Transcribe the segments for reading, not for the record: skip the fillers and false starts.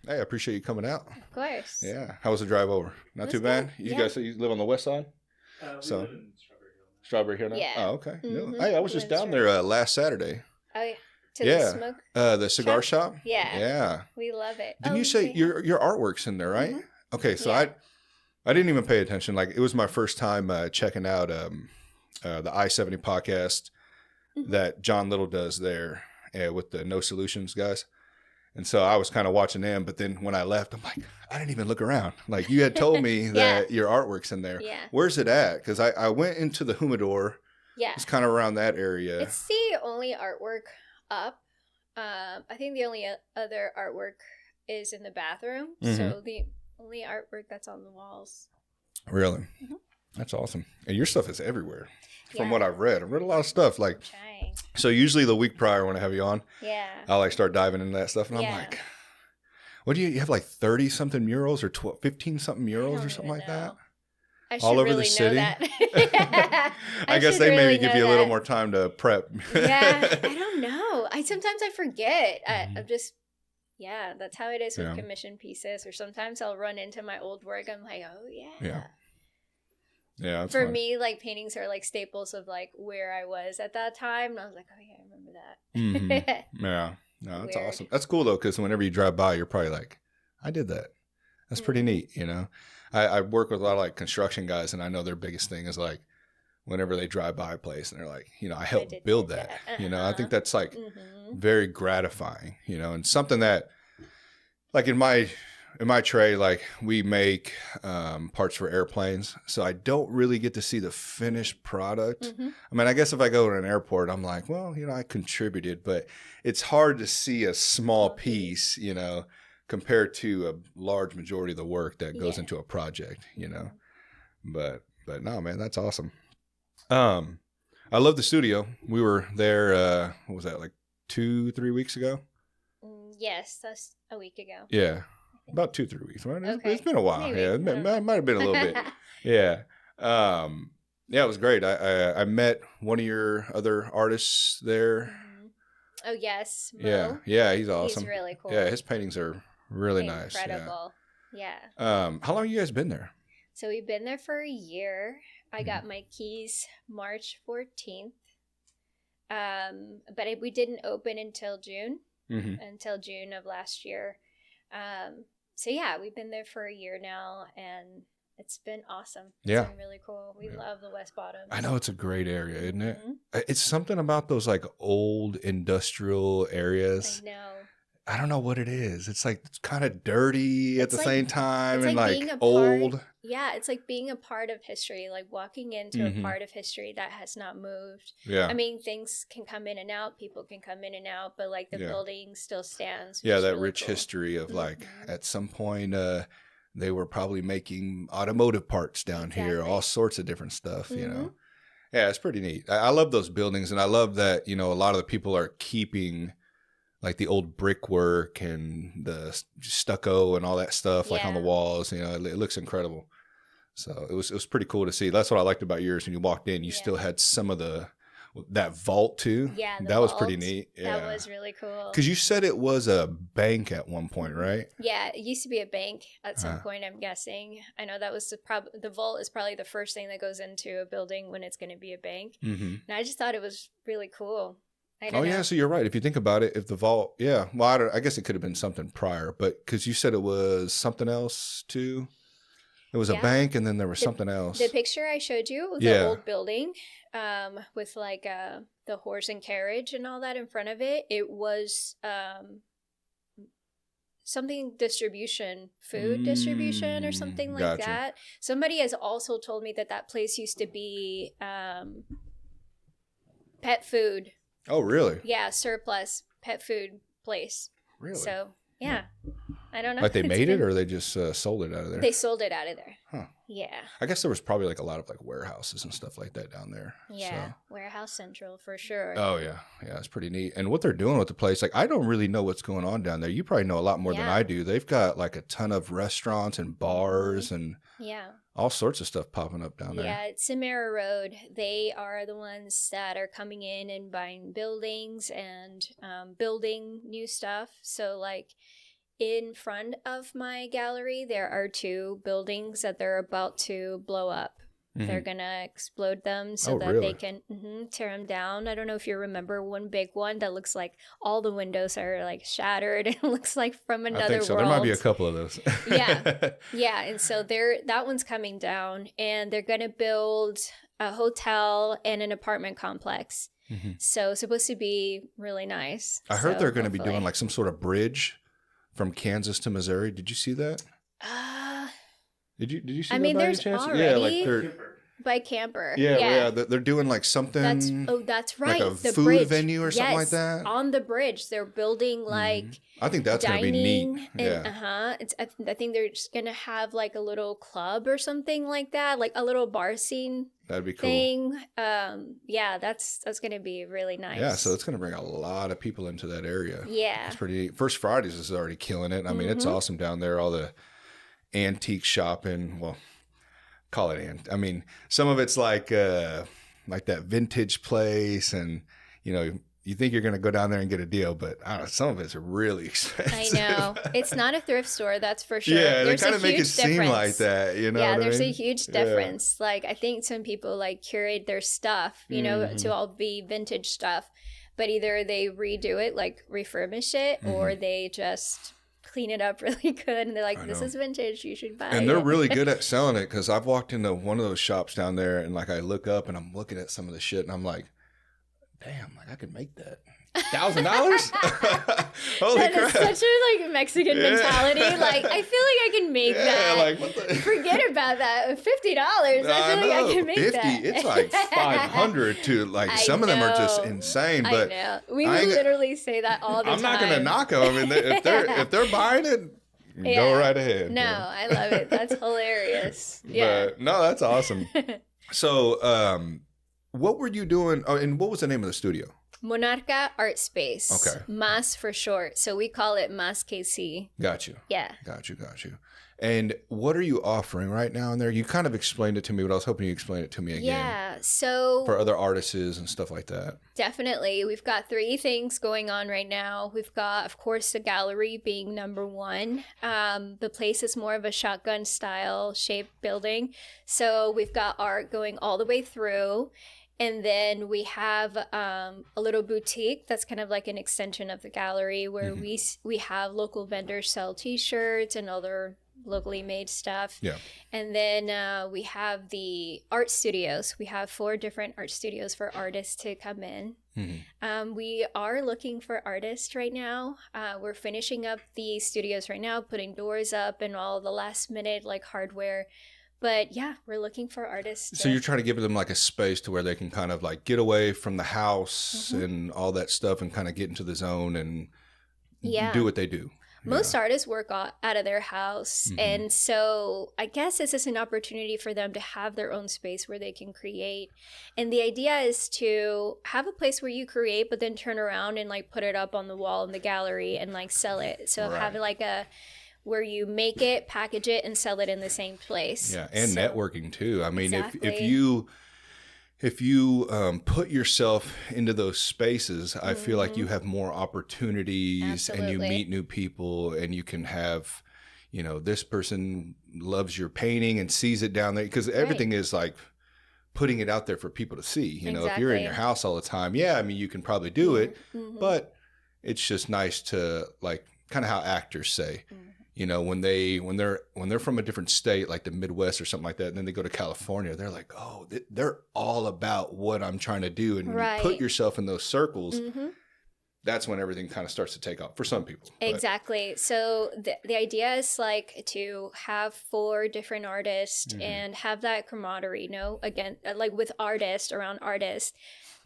Hey, I appreciate you coming out. Of course. Yeah. How was the drive over? Not It too was bad. good. You Yeah. guys say you live on the west side? We So live in Strawberry Hill Strawberry Hill now? Yeah. Oh, okay. No. Mm-hmm. Hey, I was just down there last Saturday. Oh, yeah. To the Yeah. smoke The cigar shop? Yeah. Yeah. We love it. Didn't Oh, you say they have. your artwork's in there, right? Mm-hmm. Okay, so Yeah. I didn't even pay attention. Like it was my first time checking out the I-70 podcast Mm-hmm. that John Little does there with the No Solutions guys. And so I was kind of watching them, but then when I left, I'm like, I didn't even look around. Like you had told me Yeah. that your artwork's in there. Yeah. Where's it at? Because I went into the humidor. Yeah. It's kind of around that area. It's the only artwork up. I think the only other artwork is in the bathroom. Mhm. So the only artwork that's on the walls. Really? Mhm. That's awesome. And your stuff is everywhere. From Yeah. what I've read a lot of stuff. Like, Trying. so usually the week prior when I have you on, Yeah. I'll like start diving into that stuff. And I'm Yeah. like, what do you have like 30 something murals or 12, 15 something murals or something like that? I should All over really the city? know that. I guess should they really maybe give know you a little that. more time to prep. Yeah, I don't know. Sometimes I forget. Mhm. I'm just, yeah, that's how it is with Yeah. commission pieces. Or sometimes I'll run into my old work. I'm like, oh yeah. Yeah. Yeah. That's For fun. me, like paintings are like staples of like where I was at that time. And I was like, oh yeah, I remember that. Mhm. Yeah. No, that's Weird. awesome. That's cool though, because whenever you drive by, you're probably like, I did that. That's pretty Mhm. neat, you know. I work with a lot of like construction guys, and I know their biggest thing is like whenever they drive by a place and they're like, you know, I helped did build that. that. You know, I think that's like Mhm. very gratifying, you know, and something that like in my trade, like we make parts for airplanes, so I don't really get to see the finished product. Mhm. I mean, I guess if I go to an airport, I'm like, well, you know, I contributed, but it's hard to see a small Small piece. piece, you know, compared to a large majority of the work that goes Yeah. into a project, you know. Mhm. But no, man, that's awesome. I love the studio. We were there. What was that, like 2-3 weeks ago? Yes, that's a week ago. Yeah, about 2-3 weeks. Right? Okay. It's been a while. Maybe. Yeah, I don't know. might have been a little bit. Yeah. Yeah, it was great. I met one of your other artists there. Mhm. Oh yes, Mo. Yeah, he's awesome. He's really cool. Yeah, his paintings are really nice. Incredible. Yeah. How long you guys been there? So we've been there for a year. I Mm-hmm. got my keys March 14th. But we didn't open until June of last year. So yeah, we've been there for a year now, and it's been awesome. Yeah. It's been really cool. We love the West Bottoms. I know it's a great area, isn't it? Mhm. It's something about those like old industrial areas. I know. I don't know what it is. It's like it's kind of dirty at It's the like- same time it's and like like being a old. part- Yeah, it's like being a part of history, like walking into Mhm. a part of history that has not moved. Yeah. I mean, things can come in and out, people can come in and out, but like the Yeah. building still stands. which Yeah, is that really rich cool. history of like Mhm. at some point they were probably making automotive parts down here, all Exactly. sorts of different stuff, you know. Mhm. Yeah, it's pretty neat. I love those buildings, and I love that, you know, a lot of the people are keeping like the old brickwork and the stucco and all that stuff like on the Yeah. walls, you know. It looks incredible. So it was pretty cool to see. That's what I liked about yours. When you walked in, you Yeah. still had some of that vault too. Yeah, the that was pretty vault. neat. Yeah, That was really cool. because you said it was a bank at one point, right? Yeah, it used to be a bank at some Uh-huh. point, I'm guessing. I know that was the vault is probably the first thing that goes into a building when it's going to be a bank. Mm-hmm. And I just thought it was really cool. I Oh don't know. yeah, so you're right. If you think about it, if the vault, yeah, well, I guess it could have been something prior, but because you said it was something else too. It was a Yeah. bank, and then there was something else. The picture I showed you, the Yeah. old building, with like the horse and carriage and all that in front of it, it was something distribution, food distribution or something like Gotcha. that. Somebody has also told me that place used to be pet food. Oh, really? Yeah, surplus pet food place. Really? So, yeah. I don't know. Like they It's made it, been- or they just sold it out of there? They sold it out of there. Huh. Yeah. I guess there was probably like a lot of like warehouses and stuff like that down there. Yeah. So. Warehouse Central for sure. Oh yeah, yeah, it's pretty neat. And what they're doing with the place, like I don't really know what's going on down there. You probably know a lot more than Yeah. I do. They've got like a ton of restaurants and bars and Yeah. all sorts of stuff popping up down there. Yeah, it's Cimarra Road. They are the ones that are coming in and buying buildings and building new stuff. So, like, in front of my gallery, there are 2 buildings that they're about to blow up. They're going to explode them so that they can tear them down. I don't know if you remember one big one that looks like all the windows are like shattered. It looks like from another I think so. world. There might be a couple of those. Yeah. And so that one's coming down, and they're going to build a hotel and an apartment complex. So it's supposed to be really nice. I heard they're going to be doing like some sort of bridge from Kansas to Missouri. Did you see that? Did you see that by any chance? Already like they're by Camper. Yeah. They're doing like something. That's right. Like a the food bridge. venue or something like that. On the bridge, they're building like. I think that's going to be neat. I think they're just going to have like a little club or something like that, like a little bar scene. That'd be cool. Thing. That's going to be really nice. Yeah, so it's going to bring a lot of people into that area. Yeah. It's pretty neat. First Fridays is already killing it. I mean, it's awesome down there. All the antique shopping. Well, call it I mean, some of it's like that vintage place, and you think you're going to go down there and get a deal, but I don't know, some of it's really expensive. I know. It's not a thrift store, that's for sure. Yeah, they kind of make it seem like that, Yeah, there's a huge difference. Like, I think some people like curate their stuff, to all be vintage stuff, but either they redo it, like refurbish it, or they just clean it up really good, and they're like, this is vintage, you should buy it. And they're really good at selling it, because I've walked into one of those shops down there, and like I look up and I'm looking at some of the shit, and I'm like, damn, like I could make that. $1,000? Holy crap. That is such a like Mexican mentality. Like, I feel like I can make that. Like, what the? Forget about that. $50. I feel like I can make 50, that. It's like 500 to like some of them are just insane. But I know. We literally say that all the time. I'm not gonna knock them. And if they're buying it, go right ahead. No, I love it. That's hilarious. Yeah. But, no, that's awesome. So, what were you doing? Oh, and what was the name of the studio? Monarca Art Space. Okay. MAS for short. So we call it MAS KC. Got you. Yeah. Got you. And what are you offering right now in there? You kind of explained it to me, but I was hoping you explain it to me again. Yeah. So for other artists and stuff like that. Definitely. We've got 3 things going on right now. We've got, of course, the gallery being number 1. The place is more of a shotgun style shaped building. So we've got art going all the way through. And then we have a little boutique that's kind of like an extension of the gallery, where we have local vendors sell T-shirts and other locally made stuff. Yeah. And then we have the art studios. We have 4 different art studios for artists to come in. We are looking for artists right now. We're finishing up the studios right now, putting doors up and all the last minute like hardware. But yeah, we're looking for artists. So you're trying to give them like a space to where they can kind of like get away from the house and all that stuff and kind of get into the zone and do what they do. Most artists work out of their house. And so I guess this is an opportunity for them to have their own space where they can create. And the idea is to have a place where you create, but then turn around and like put it up on the wall in the gallery and like sell it. So have like where you make it, package it, and sell it in the same place. Yeah, and networking too. I mean, if you put yourself into those spaces, I feel like you have more opportunities. And you meet new people, and you can have, this person loves your painting and sees it down there, because everything is like putting it out there for people to see. If you're in your house all the time, you can probably do it, but it's just nice to like kind of how actors say. When they're from a different state, like the Midwest or something like that, and then they go to California, they're like, oh, they're all about what I'm trying to do. And when you put yourself in those circles, that's when everything kind of starts to take off for some people. Exactly. So the idea is like to have 4 different artists and have that camaraderie, again, like with artists around artists.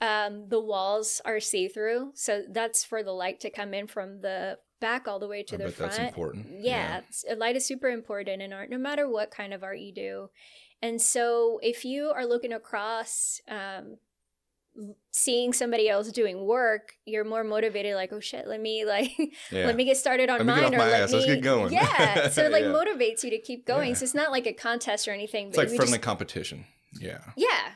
The walls are see-through. So that's for the light to come in from the back all the way to the front. That's important. Yeah. Light is super important in art, no matter what kind of art you do. And so if you are looking across, seeing somebody else doing work, you're more motivated, like, oh shit, let me get started on mine, or let's get going. Yeah. So it motivates you to keep going. So it's not like a contest or anything. It's like friendly competition. Yeah.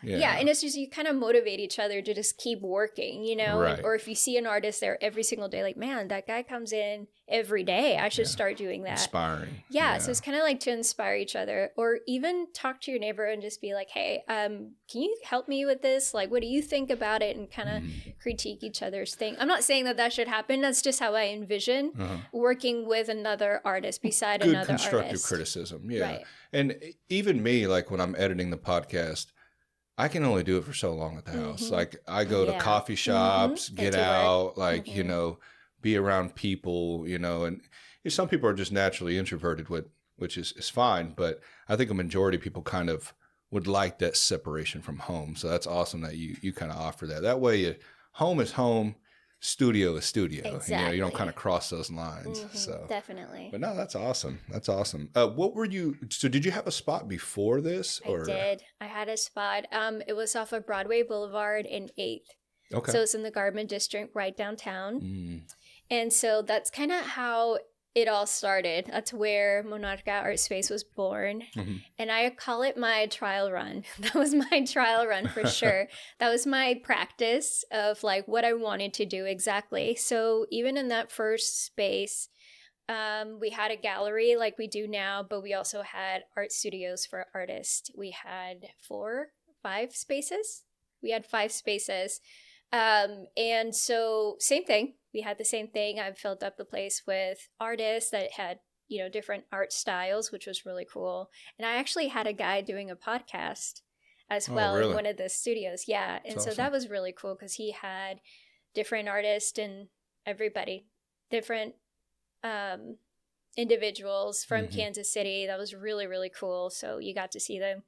And it's just, you kind of motivate each other to just keep working, Right. Or if you see an artist there every single day, like, man, that guy comes in every day. I should start doing that. Inspiring. Yeah. So it's kind of like to inspire each other, or even talk to your neighbor and just be like, hey, can you help me with this? Like, what do you think about it? And kind of critique each other's thing. I'm not saying that should happen. That's just how I envision working with another artist beside another artist. Good constructive criticism. Yeah. Right. And even me, like when I'm editing the podcast, I can only do it for so long at the house. Like I go to coffee shops, get out, like, you know, be around people, you know, and some people are just naturally introverted, which is fine. But I think a majority of people kind of would like that separation from home. So that's awesome that you kind of offer that. That way, home is home, studio is studio. Exactly. You know, you don't kind of cross those lines. So definitely. But no, that's awesome. That's awesome. What were you? So did you have a spot before this? Or? I did. I had a spot. It was off of Broadway Boulevard in 8th. Okay. So it's in the Garment District, right downtown. And so that's kind of how it all started. That's where Monarca Art Space was born. And I call it my trial run. That was my trial run for sure. That was my practice of like what I wanted to do exactly. So even in that first space, we had a gallery like we do now, but we also had art studios for artists. We had 5 spaces. We had 5 spaces. And so same thing. We had the same thing. I filled up the place with artists that had, you know, different art styles, which was really cool. And I actually had a guy doing a podcast as well in one of the studios. Yeah. And so that was really cool because he had different artists and everybody, different individuals from Kansas City. That was really, really cool. So you got to see them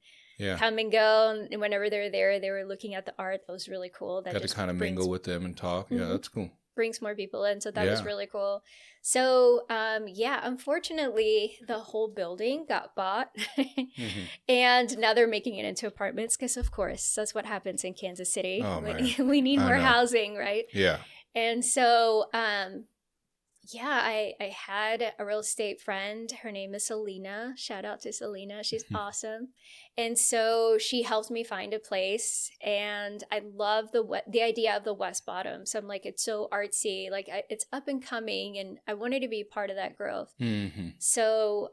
come and go. And whenever they were there, they were looking at the art. That was really cool. That got to kind of mingle with them and talk. Yeah, that's cool. Brings more people in. So that was really cool. So, unfortunately, the whole building got bought. And now they're making it into apartments because, of course, that's what happens in Kansas City. Oh, we need more housing, right? Yeah. And so, I had a real estate friend. Her name is Selena. Shout out to Selena. She's awesome. And so she helped me find a place. And I love the idea of the West Bottom. So I'm like, it's so artsy. Like it's up and coming. And I wanted to be part of that growth. So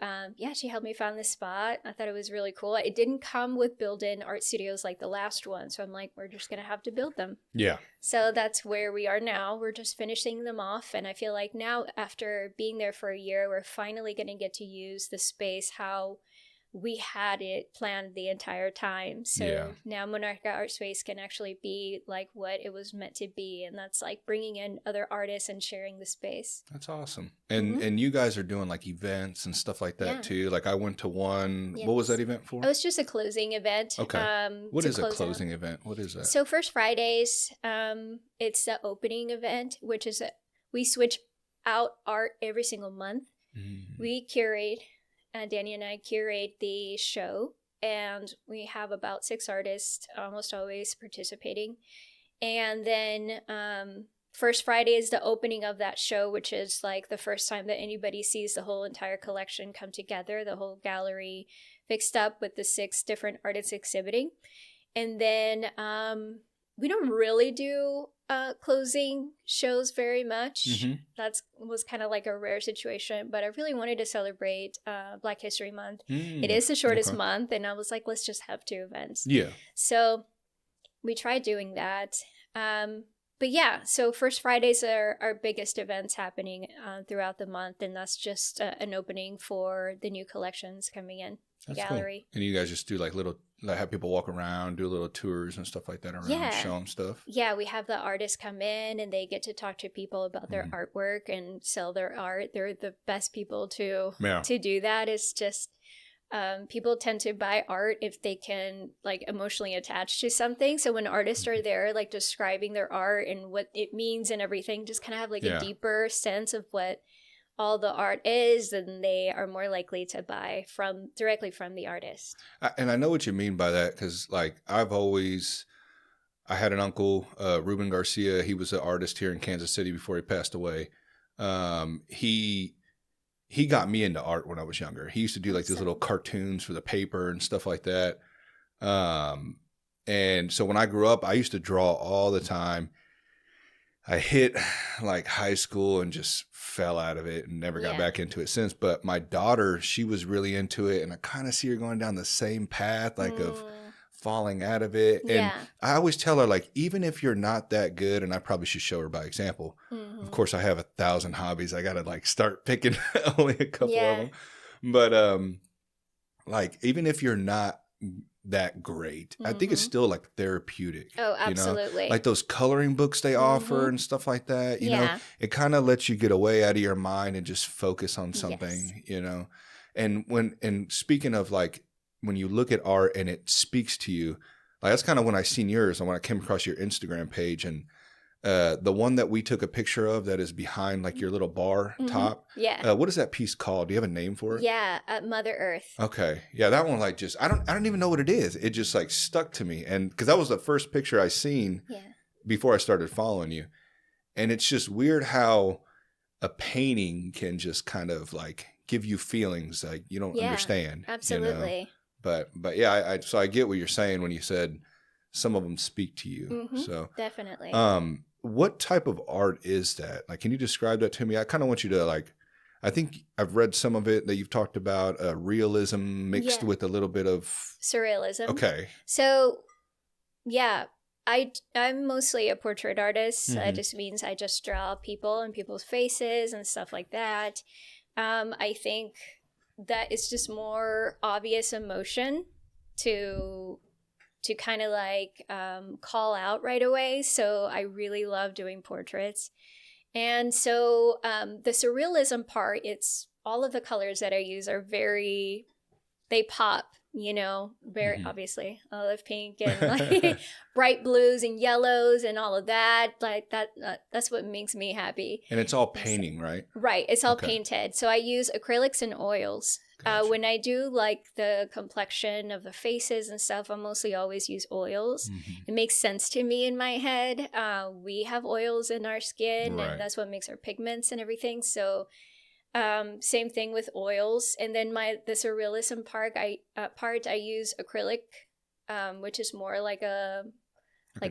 she helped me find this spot. I thought it was really cool. It didn't come with built-in art studios like the last one. So I'm like, we're just going to have to build them. Yeah. So that's where we are now. We're just finishing them off. And I feel like now, after being there for a year, we're finally going to get to use the space how we had it planned the entire time. So now Monarca Art Space can actually be like what it was meant to be. And that's like bringing in other artists and sharing the space. That's awesome. And you guys are doing like events and stuff like that too. Like I went to one. What was that event for? It was just a closing event. Okay. What is a closing event? What is that? So First Fridays, it's the opening event, which is we switch out art every single month. We curate. Danny and I curate the show, and we have about 6 artists almost always participating. And then First Friday is the opening of that show, which is like the first time that anybody sees the whole entire collection come together, the whole gallery fixed up with the 6 different artists exhibiting. And then we don't really do closing shows very much. That was kind of like a rare situation, but I really wanted to celebrate Black History Month. It is the shortest month, and I was like, let's just have 2 events. Yeah. So we tried doing that. But yeah, so First Fridays are our biggest events happening throughout the month, and that's just an opening for the new collections coming in the gallery. Cool. And you guys just do like have people walk around, do little tours and stuff like that around, show them stuff? Yeah, we have the artists come in and they get to talk to people about their artwork and sell their art. They're the best people to do that. It's just people tend to buy art if they can like emotionally attach to something. So when artists are there like describing their art and what it means and everything, just kind of have like a deeper sense of what all the art is, then they are more likely to buy directly from the artist. And I know what you mean by that, because like I had an uncle, Ruben Garcia. He was an artist here in Kansas City before he passed away. He got me into art when I was younger. He used to do like these little cartoons for the paper and stuff like that. And so when I grew up, I used to draw all the time. I hit like high school and just fell out of it and never got back into it since. But my daughter, she was really into it, and I kind of see her going down the same path, like of falling out of it. And I always tell her, like, even if you're not that good, and I probably should show her by example. Of course, I have 1,000 hobbies. I got to like start picking only a couple of them. But like, even if you're not that great, I think it's still like therapeutic. Oh, absolutely. You know? Like those coloring books they offer and stuff like that, you know, it kind of lets you get away out of your mind and just focus on something, you know. And speaking of like, when you look at art and it speaks to you, like that's kind of when I seen yours and when I came across your Instagram page, and the one that we took a picture of that is behind like your little bar top. Yeah. What is that piece called? Do you have a name for it? Yeah. Mother Earth. Okay. Yeah. That one, like, just, I don't even know what it is. It just like stuck to me. And cause that was the first picture I seen before I started following you. And it's just weird how a painting can just kind of like give you feelings like you don't understand. Absolutely. You know? But yeah, so I get what you're saying when you said some of them speak to you. So definitely. What type of art is that? Like, can you describe that to me? I kind of want you to like, I think I've read some of it that you've talked about, realism mixed with a little bit of surrealism. Okay. So, yeah, I'm mostly a portrait artist. That just means I just draw people and people's faces and stuff like that. I think that it's just more obvious emotion to kind of like call out right away. So I really love doing portraits. And so the surrealism part, it's all of the colors that I use are they pop, you know, very obviously olive pink and like bright blues and yellows and all of that. Like that's what makes me happy. And it's all painting, right? Right. It's all painted. So I use acrylics and oils. Gotcha. When I do like the complexion of the faces and stuff, I mostly always use oils. It makes sense to me in my head. We have oils in our skin, and that's what makes our pigments and everything. So same thing with oils. And then the surrealism part, I use acrylic, which is more like a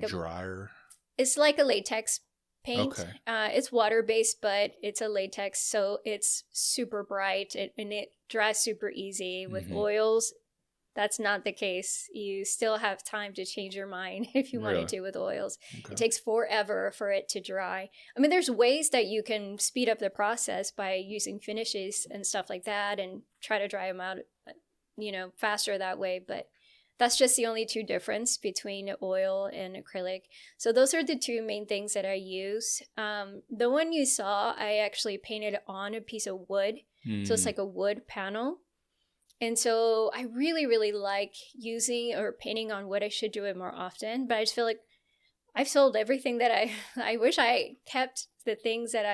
drier. It's like a latex paint. Okay. It's water-based, but it's a latex, so it's super bright and it dries super easy. With oils, that's not the case. You still have time to change your mind if you wanted to with oils. Okay. It takes forever for it to dry. I mean, there's ways that you can speed up the process by using finishes and stuff like that and try to dry them out, you know, faster that way, but that's just the only two difference between oil and acrylic. So those are the two main things that I use. The one you saw, I actually painted on a piece of wood. So it's like a wood panel. And so I really, really like using or painting on wood. I should do it more often, but I just feel like I've sold everything that I wish I kept the paintings that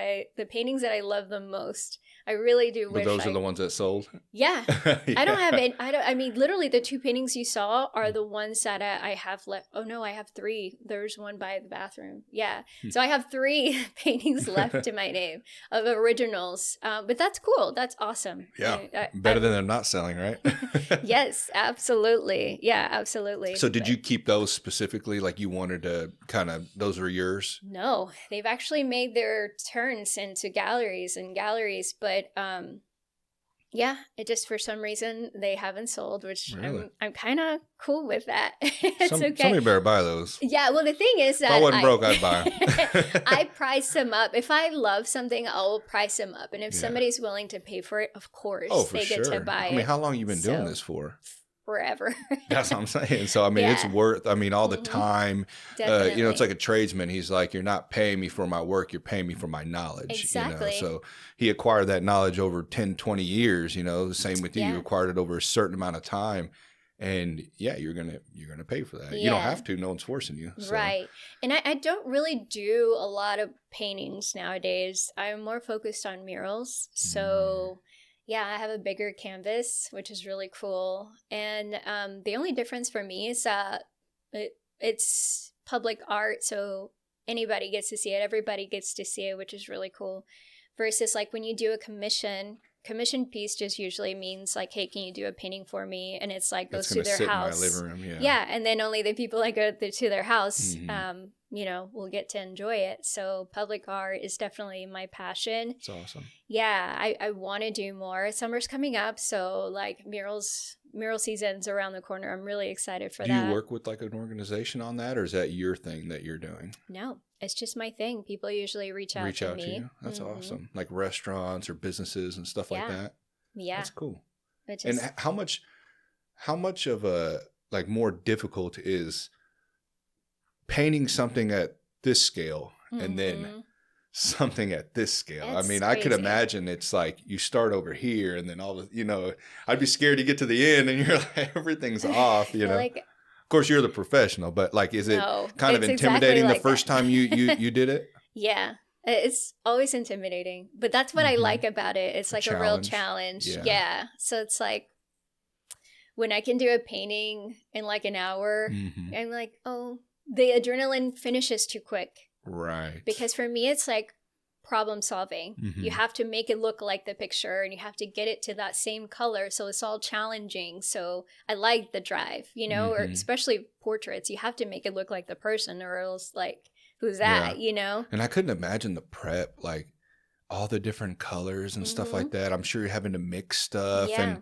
I love the most. I really do wish. But those are the ones that sold? Yeah. I don't have it. I mean, literally the two paintings you saw are the ones that I have left. Oh no, I have 3. There's one by the bathroom. Yeah. So I have 3 paintings left to my name of originals. But that's cool. That's awesome. Yeah. Better than they're not selling, right? Yes, absolutely. Yeah, absolutely. So did you keep those specifically? Like you wanted to those were yours? No, they've actually made their turns into galleries, but yeah, it just for some reason they haven't sold, which really? I'm kind of cool with that. It's okay. Somebody better buy those. Yeah, well the thing is that if I wasn't broke, I'd buy them. I price them up. If I love something, I'll price them up, and if somebody's willing to pay for it, of course they get to buy it. I mean, how long have you been doing this for? Forever. That's what I'm saying. So, I mean, it's worth, all the time. You know, it's like a tradesman. He's like, you're not paying me for my work. You're paying me for my knowledge. Exactly. You know? So he acquired that knowledge over 10, 20 years, you know, the same with you. You acquired it over a certain amount of time. And you're going to pay for that. You don't have to. No one's forcing you. So. Right. And I don't really do a lot of paintings nowadays. I'm more focused on murals. So... yeah, I have a bigger canvas, which is really cool. And the only difference for me is that it's public art, so anybody gets to see it. Everybody gets to see it, which is really cool. Versus like when you do a commission, commission piece just usually means like, hey, can you do a painting for me? And it's like goes That's to their sit house. in my living room, yeah. Yeah, and then only the people that go to their house, you know, will get to enjoy it. So public art is definitely my passion. It's awesome. Yeah, I want to do more. Summer's coming up, so like mural season's around the corner. I'm really excited for that. Do you work with like an organization on that, or is that your thing that you're doing? No, it's just my thing. People usually reach out to me. You? That's awesome. Like restaurants or businesses and stuff like that. Yeah, that's cool. And how much of a like more difficult is painting something at this scale and then something at this scale? It's I mean, crazy. I could imagine it's like you start over here and then all the, you know, I'd be scared to get to the end and you're like, everything's off, you know. Like, of course, you're the professional, but like, is it kind of intimidating exactly the first time you did it? Yeah, it's always intimidating, but that's what I like about it. It's like a real challenge. Yeah. So it's like when I can do a painting in like an hour, I'm like, oh, the adrenaline finishes too quick. Right. Because for me, it's like problem solving. You have to make it look like the picture and you have to get it to that same color. So it's all challenging. So I like the drive, you know, or especially portraits. You have to make it look like the person or else like, who's that, you know? And I couldn't imagine the prep, like all the different colors and stuff like that. I'm sure you're having to mix stuff and,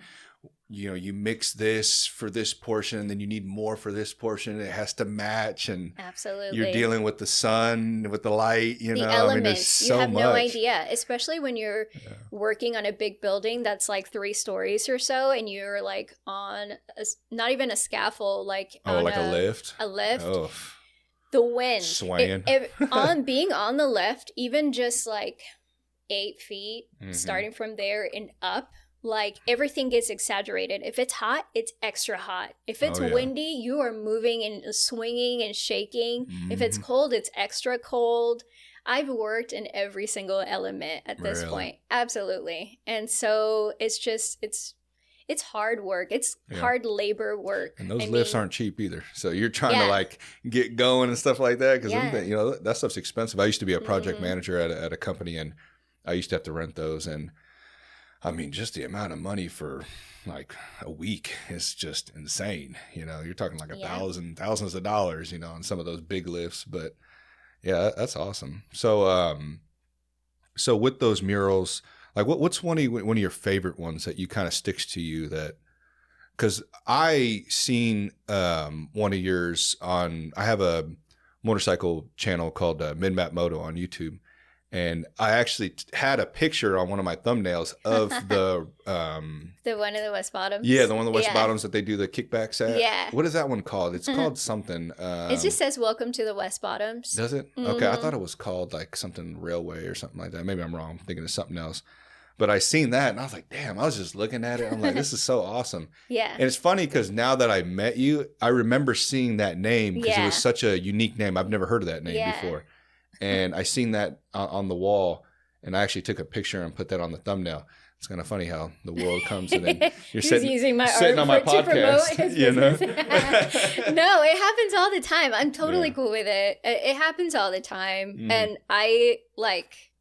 you know, you mix this for this portion and then you need more for this portion. It has to match. And absolutely, you're dealing with the sun, with the light, you know, the elements. I mean, there's so you have much. No idea, especially when you're working on a big building that's like 3 stories or so, and you're like on not even a scaffold, like on like a lift. Oh. The wind swaying on being on the lift, even just like 8 feet, starting from there and up. Like everything gets exaggerated. If it's hot, it's extra hot. If it's windy, you are moving and swinging and shaking. If it's cold, it's extra cold. I've worked in every single element at this point. Absolutely. And so it's just, it's hard work. It's hard labor work. And those lifts aren't cheap either. So you're trying to like get going and stuff like that. Cause you know, that stuff's expensive. I used to be a project manager at a company and I used to have to rent those. And I mean, just the amount of money for like a week is just insane. You know, you're talking like thousands of dollars, you know, on some of those big lifts. But yeah, that's awesome. So, so with those murals, like what's one of your favorite ones that you kind of sticks to you that, cause I seen, one of yours on, I have a motorcycle channel called Mid-Map Moto on YouTube. And I actually had a picture on one of my thumbnails of the the one in the West Bottoms. Yeah, the one in the West Bottoms that they do the kickbacks at. Yeah. What is that one called? It's called something. It just says "Welcome to the West Bottoms." Does it? Okay, I thought it was called like something railway or something like that. Maybe I'm wrong. I'm thinking of something else. But I seen that and I was like, damn, I was just looking at it. I'm like, this is so awesome. Yeah. And it's funny because now that I met you, I remember seeing that name because it was such a unique name. I've never heard of that name before. And I seen that on the wall, and I actually took a picture and put that on the thumbnail. It's kind of funny how the world comes, and then you're sitting on my podcast. You know? No, it happens all the time. I'm totally cool with it. It happens all the time, and I like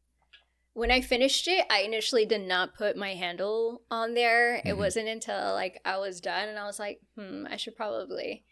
when I finished it. I initially did not put my handle on there. It wasn't until like I was done, and I was like, I should probably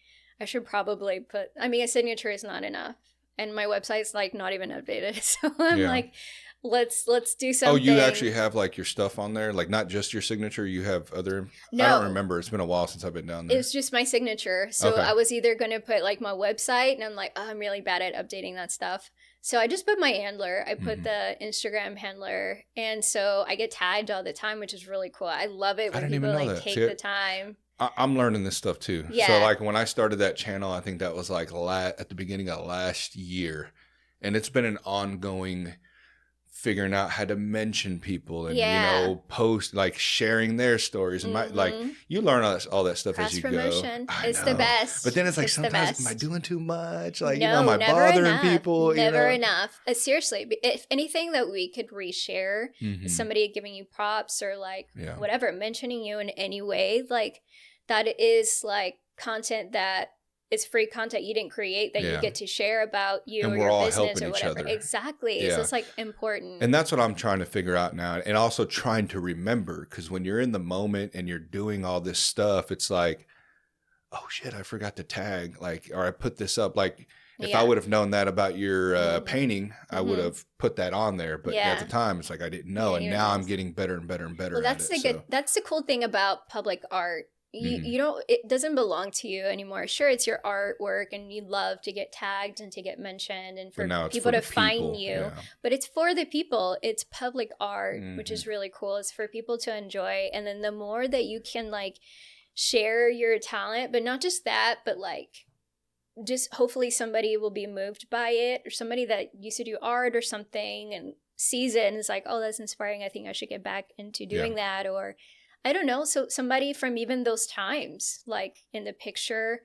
put. I mean, a signature is not enough. And my website's like not even updated. So I'm like, let's do something. Oh, you actually have like your stuff on there? Like not just your signature, you have other No. I don't remember. It's been a while since I've been down there. It's just my signature. So I was either gonna put like my website, and I'm like, oh, I'm really bad at updating that stuff. So I just put my handler. I put the Instagram handler, and so I get tagged all the time, which is really cool. I love it when people like take the time. I'm learning this stuff too. Yeah. So like when I started that channel, I think that was like at the beginning of last year, and it's been an ongoing figuring out how to mention people and you know, post, like sharing their stories and like you learn all that stuff as you promotion. go. It's the best. But then it's like sometimes am I doing too much? Like you know, am I bothering enough. people? Never you know? enough. Seriously, if anything that we could reshare, somebody giving you props or like whatever, mentioning you in any way, like that is like content that it's free content you didn't create that you get to share about you and or we're your all business helping or each whatever. other. Exactly. Yeah. So it's like important. And that's what I'm trying to figure out now. And also trying to remember, because when you're in the moment and you're doing all this stuff, it's like, oh shit, I forgot to tag, like, or I put this up. Like if I would have known that about your painting, I would have put that on there. But at the time, it's like I didn't know. And now I'm getting better and better and better at it. That's the cool thing about public art. You don't, it doesn't belong to you anymore. Sure, it's your artwork and you love to get tagged and to get mentioned and for people to find you, but it's for the people. It's public art, which is really cool. It's for people to enjoy. And then the more that you can like share your talent, but not just that, but like just hopefully somebody will be moved by it, or somebody that used to do art or something and sees it and is like, oh, that's inspiring. I think I should get back into doing that. Or I don't know. So somebody from even those times, like in the picture,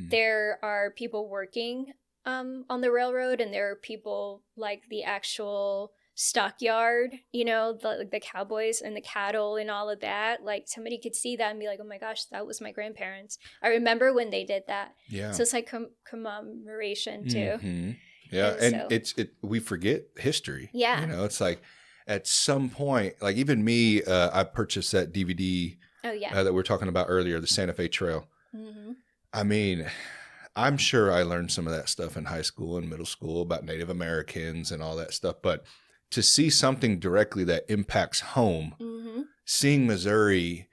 there are people working on the railroad, and there are people like the actual stockyard, you know, the cowboys and the cattle and all of that. Like somebody could see that and be like, oh my gosh, that was my grandparents. I remember when they did that. Yeah. So it's like commemoration too. Yeah. And so, we forget history. Yeah. You know, it's like, at some point, like even me, I purchased that DVD that we were talking about earlier, the Santa Fe Trail. I mean, I'm sure I learned some of that stuff in high school and middle school about Native Americans and all that stuff. But to see something directly that impacts home, seeing Missouri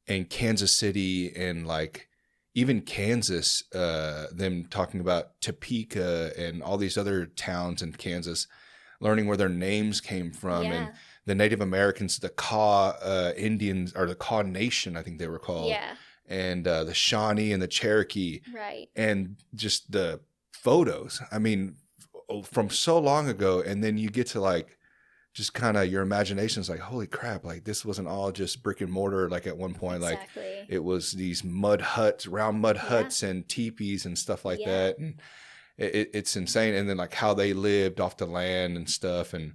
and Kansas City and like even Kansas, them talking about Topeka and all these other towns in Kansas, learning where their names came from, and the Native Americans, the Kaw Indians, or the Kaw Nation, I think they were called, and the Shawnee and the Cherokee, and just the photos. I mean, from so long ago, and then you get to like, just kind of your imagination's like, holy crap, like this wasn't all just brick and mortar. Like at one point, like it was these mud huts, round mud huts and teepees and stuff like that. And it's insane. And then like how they lived off the land and stuff, and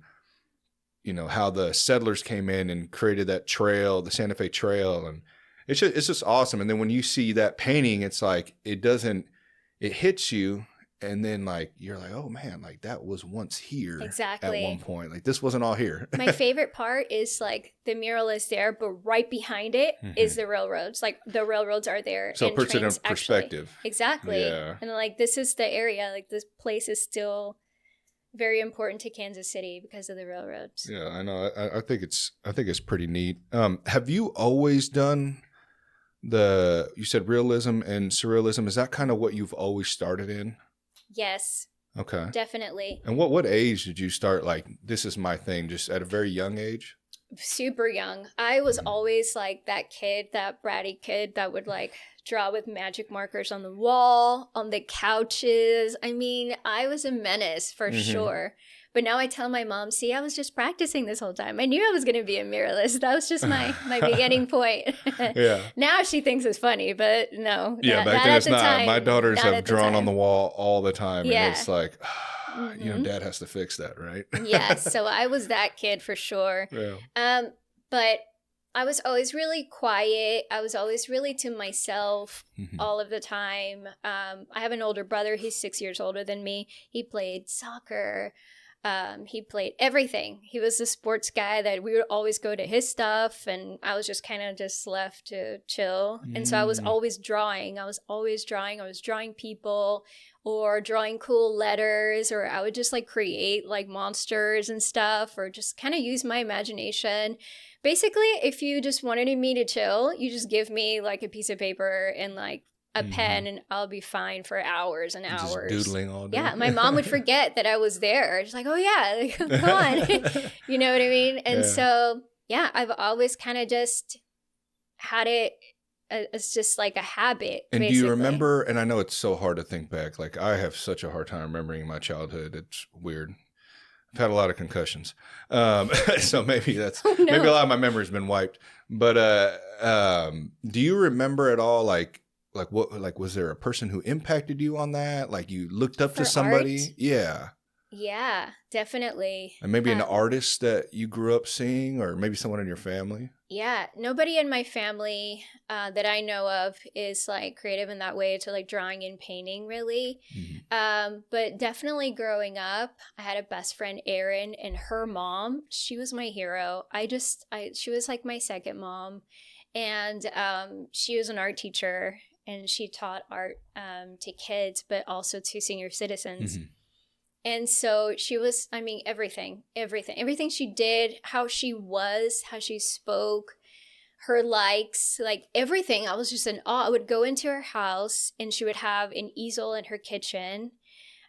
you know how the settlers came in and created that trail, the Santa Fe Trail, and it's just awesome. And then when you see that painting, it's like it hits you, and then like you're like, oh man, like that was once here at one point. Like this wasn't all here. My favorite part is like the mural is there, but right behind it is the railroads. Like the railroads are there. So it puts it in perspective. Exactly. Yeah. And like this is the area. Like this place is still very important to Kansas City because of the railroads. Yeah, I know. I think it's pretty neat. Have you always done you said realism and surrealism? Is that kind of what you've always started in? Yes. Okay. Definitely. And what age did you start, like, this is my thing, just at a very young age? Super young. I was always like that kid, that bratty kid that would like draw with magic markers on the wall, on the couches. I mean, I was a menace for sure. But now I tell my mom, see, I was just practicing this whole time. I knew I was going to be a muralist. That was just my beginning point. Now she thinks it's funny, but no. Yeah, back then it's not. Time, my daughters have drawn on the wall all the time. Yeah. And it's like, you know, dad has to fix that, right? Yes. So I was that kid for sure. Yeah. But I was always really quiet. I was always really to myself all of the time. I have an older brother. He's 6 years older than me. He played soccer. He played everything. He was the sports guy that we would always go to his stuff, and I was just kind of just left to chill. And so I was always drawing. I was drawing people or drawing cool letters, or I would just like create like monsters and stuff, or just kind of use my imagination. Basically, if you just wanted me to chill, you just give me like a piece of paper and like a pen, and I'll be fine for hours and hours. Just doodling all day. Yeah, my mom would forget that I was there. She's like, oh yeah, come on. You know what I mean? And so, yeah, I've always kind of just had it as just like a habit. And basically. Do you remember, and I know it's so hard to think back, like I have such a hard time remembering my childhood. It's weird. I've had a lot of concussions. So maybe maybe a lot of my memory's been wiped. But do you remember at all, like what, like, was there a person who impacted you on that? Like you looked up to somebody? Art? Yeah. Yeah, definitely. And maybe an artist that you grew up seeing, or maybe someone in your family? Yeah, nobody in my family that I know of is like creative in that way to like drawing and painting really. But definitely growing up, I had a best friend, Erin, and her mom. She was my hero. She was like my second mom, and she was an art teacher, and she taught art to kids, but also to senior citizens. Mm-hmm. And so she was, I mean, everything she did, how she was, how she spoke, her likes, like everything. I was just in awe. I would go into her house and she would have an easel in her kitchen.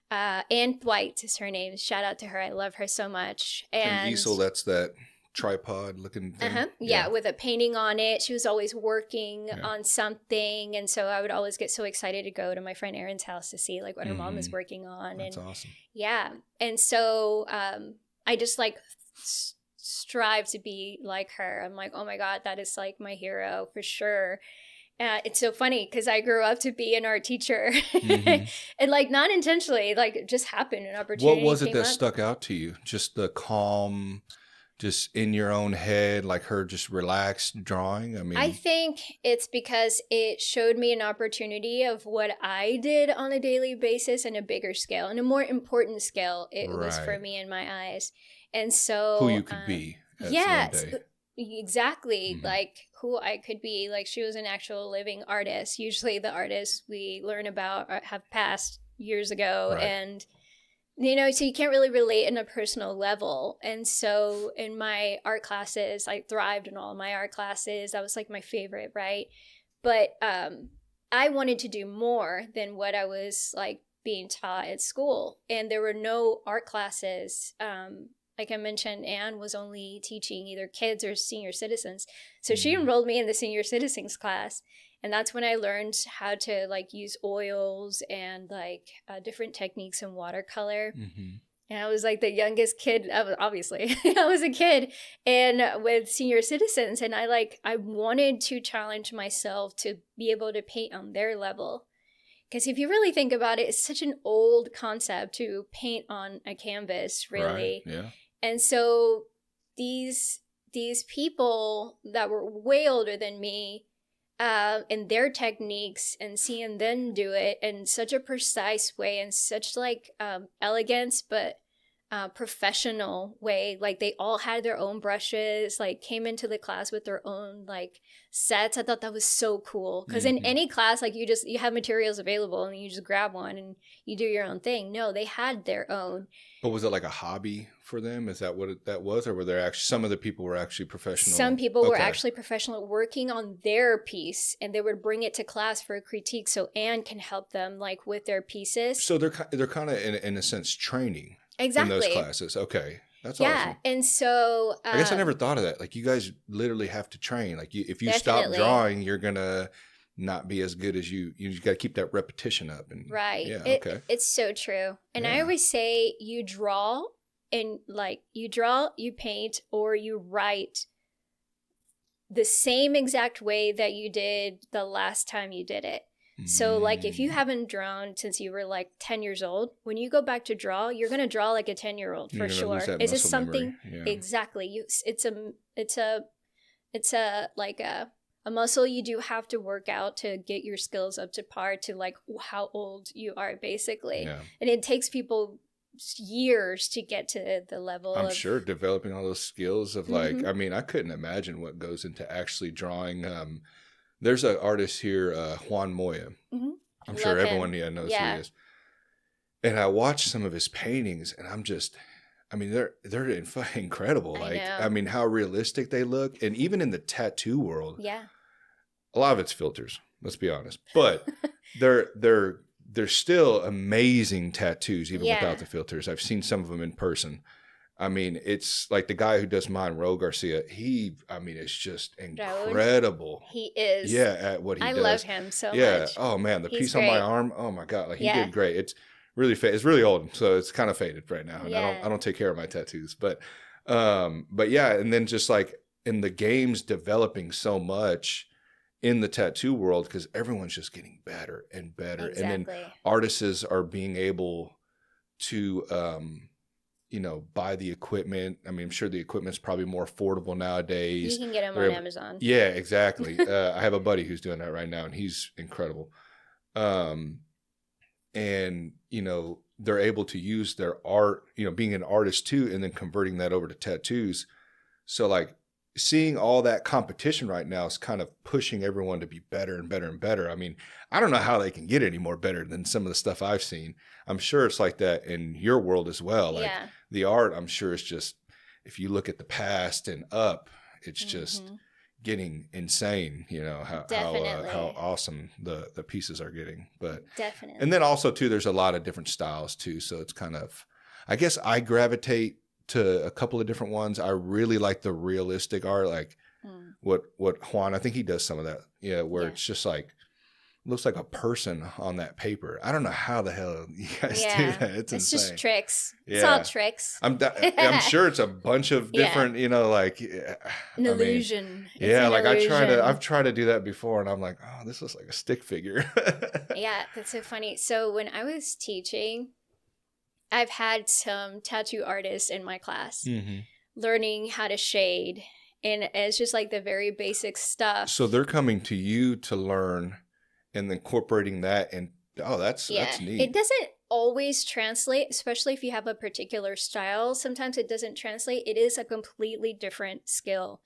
Anne White is her name. Shout out to her. I love her so much. An And easel, that's that tripod looking thing. yeah, with a painting on it. She was always working on something. And so I would always get so excited to go to my friend Erin's house to see like what her mom was working on. That's awesome. Yeah. And so I just like strive to be like her. I'm like, oh my God, that is like my hero for sure. It's so funny because I grew up to be an art teacher and like not intentionally, like it just happened, an opportunity. What was it that stuck out to you? Just the calm, just in your own head, like her just relaxed drawing? I mean, I think it's because it showed me an opportunity of what I did on a daily basis in a bigger scale, and a more important scale it was for me in my eyes. And so who you could be. Yes, exactly. Like who I could be. Like she was an actual living artist. Usually the artists we learn about have passed years ago. And, you know, so you can't really relate in a personal level. And so in my art classes, I thrived in all of my art classes. That was like my favorite, right? But I wanted to do more than what I was like being taught at school. And there were no art classes. Like I mentioned, Anne was only teaching either kids or senior citizens. So she enrolled me in the senior citizens class. And that's when I learned how to like use oils and like different techniques in watercolor. And I was like the youngest kid, obviously. I was a kid and with senior citizens. And I wanted to challenge myself to be able to paint on their level. Because if you really think about it, it's such an old concept to paint on a canvas, really. Right. Yeah. And so these people that were way older than me and their techniques and seeing them do it in such a precise way and such like elegance, but professional way. Like they all had their own brushes, like came into the class with their own like sets. I thought that was so cool because in any class, like you have materials available and you just grab one and you do your own thing. No, they had their own. But was it like a hobby for them? Is that what that was? Or were there actually some of the people were actually professional? Some people were actually professional working on their piece and they would bring it to class for a critique so Anne can help them like with their pieces. So they're kind of in a sense training. Exactly. In those classes. Okay. That's awesome. Yeah. And so I guess I never thought of that. Like you guys literally have to train. Like if you definitely. stop drawing, you're going to not be as good as you got to keep that repetition up. And right. Yeah. Okay. It's so true. And I always say you draw and like you paint, or you write the same exact way that you did the last time you did it. So like if you haven't drawn since you were like 10 years old, when you go back to draw, you're going to draw like a 10-year-old for sure. It's just something exactly. It's a like a muscle you do have to work out to get your skills up to par to like how old you are basically. Yeah. And it takes people years to get to the level I'm sure developing all those skills of like I mean, I couldn't imagine what goes into actually drawing there's an artist here, Juan Moya. I'm sure everyone knows who he is. And I watched some of his paintings, and I mean, they're incredible. I mean, how realistic they look, and even in the tattoo world, a lot of it's filters. Let's be honest, but they're still amazing tattoos, even without the filters. I've seen some of them in person. I mean, it's like the guy who does mine, Raul Garcia. It's just incredible. He is. Yeah, at what he does. I love him so much. Yeah. Oh man, the piece on my arm. Oh my God, like he did great. It's really it's really old, so it's kind of faded right now. And I don't take care of my tattoos, but yeah. And then just like in the games, developing so much in the tattoo world because everyone's just getting better and better, and then artists are being able to buy the equipment. I mean, I'm sure the equipment's probably more affordable nowadays. You can get them on Amazon. Yeah, exactly. I have a buddy who's doing that right now, and he's incredible. And, they're able to use their art, being an artist too, and then converting that over to tattoos. So like seeing all that competition right now is kind of pushing everyone to be better and better and better. I mean, I don't know how they can get any more better than some of the stuff I've seen. I'm sure it's like that in your world as well. Like the art, I'm sure is just, if you look at the past and up, it's just getting insane, how awesome the pieces are getting. But definitely. And then also too, there's a lot of different styles too. So it's kind of, I guess I gravitate to a couple of different ones. I really like the realistic art, like what Juan, I think he does some of that. Yeah. Where it's just like, looks like a person on that paper. I don't know how the hell you guys do that. It's insane. Just tricks. Yeah. It's all tricks. I'm sure it's a bunch of different, like an illusion. I've tried to do that before, and I'm like, oh, this looks like a stick figure. Yeah, that's so funny. So when I was teaching, I've had some tattoo artists in my class learning how to shade, and it's just like the very basic stuff. So they're coming to you to learn and incorporating that, and that's neat. It doesn't always translate, especially if you have a particular style. Sometimes it doesn't translate. It is a completely different skill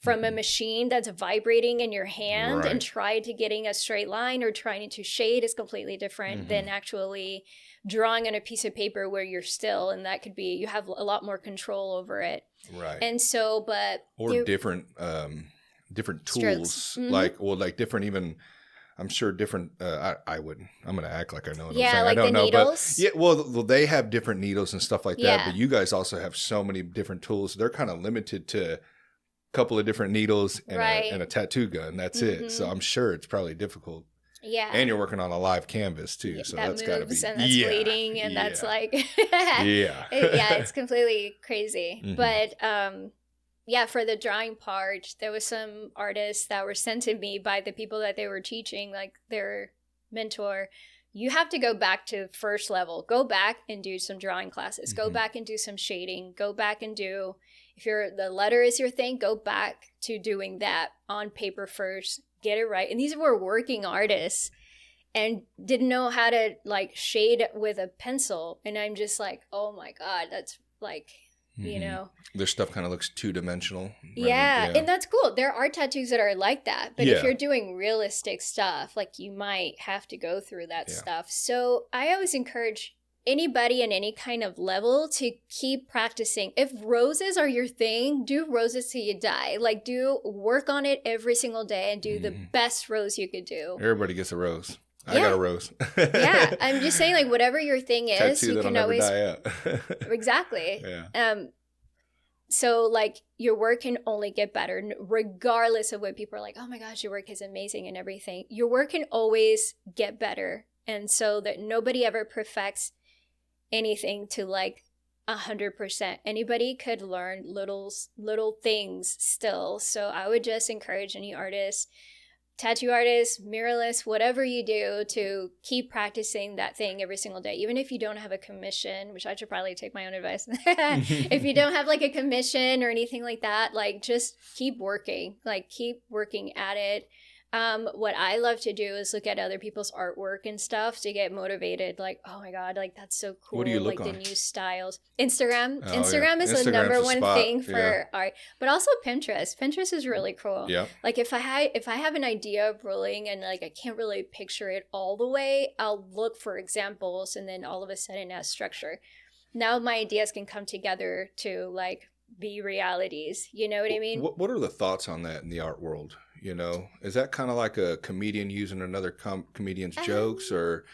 from a machine that's vibrating in your hand and trying to getting a straight line or trying to shade is completely different than actually drawing on a piece of paper where you're still, and that could be, you have a lot more control over it. Right. And so, different tools, like different even. I'm sure different. I'm going to act like I know what I'm saying. Like I don't the know, needles. But they have different needles and stuff like that. But you guys also have so many different tools. They're kind of limited to a couple of different needles and a tattoo gun. That's it. So I'm sure it's probably difficult. Yeah. And you're working on a live canvas too. So that's got to be. And that's bleeding, and that's like. It's completely crazy, but. For the drawing part, there was some artists that were sent to me by the people that they were teaching, like their mentor. You have to go back to first level. Go back and do some drawing classes. Go back and do some shading. Go back and do, if the letter is your thing, go back to doing that on paper first. Get it right. And these were working artists and didn't know how to like shade with a pencil. And I'm just like, oh my God, that's like... their stuff kind of looks two-dimensional. Yeah, and that's cool. There are tattoos that are like that, but if you're doing realistic stuff, like you might have to go through that stuff. So I always encourage anybody in any kind of level to keep practicing. If roses are your thing, do roses till you die. Like work on it every single day and do the best rose you could do. Everybody gets a rose. I got a rose. I'm just saying, like, whatever your thing is, tattoo you can always die out. Exactly. Yeah. So like your work can only get better regardless of what people are like, oh my gosh, your work is amazing and everything. Your work can always get better. And so that nobody ever perfects anything to like 100%. Anybody could learn little things still. So I would just encourage any artist, tattoo artist, muralist, whatever you do, to keep practicing that thing every single day. Even if you don't have a commission, which I should probably take my own advice. If you don't have like a commission or anything like that, like just keep working at it. What I love to do is look at other people's artwork and stuff to get motivated. Like, oh my God, like that's so cool. What do you look like on? The new styles. Instagram is the number one thing for art, but also Pinterest. Pinterest is really cool. Yeah. Like if I have an idea of rolling and like I can't really picture it all the way, I'll look for examples, and then all of a sudden it has structure. Now my ideas can come together to like be realities. You know what I mean? What are the thoughts on that in the art world? Is that kind of like a comedian using another comedian's jokes, or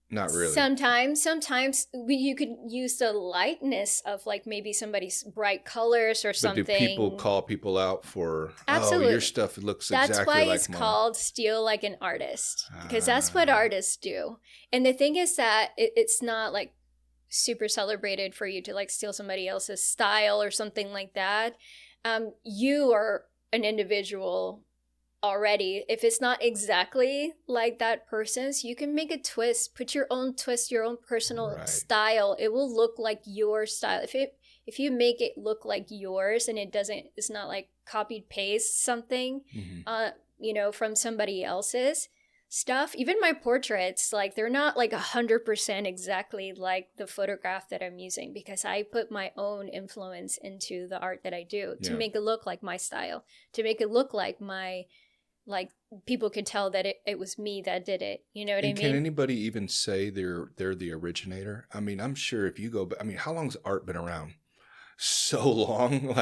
not really? Sometimes you could use the lightness of like maybe somebody's bright colors or something. But do people call people out for, absolutely. Oh, your stuff looks exactly like mine? That's why it's called steal like an artist, because that's what artists do. And the thing is that it's not like super celebrated for you to like steal somebody else's style or something like that. You are an individual already. If it's not exactly like that person's, you can make a twist, put your own twist, your own personal style. It will look like your style. If you make it look like yours and it's not like copied paste something, from somebody else's stuff. Even my portraits, like they're not like 100% exactly like the photograph that I'm using, because I put my own influence into the art that I do to make it look like my style, to make it look like people could tell that it was me that did it. You know what I mean? Can anybody even say they're the originator? I mean, I'm sure if you go back, I mean, how long's art been around? So long.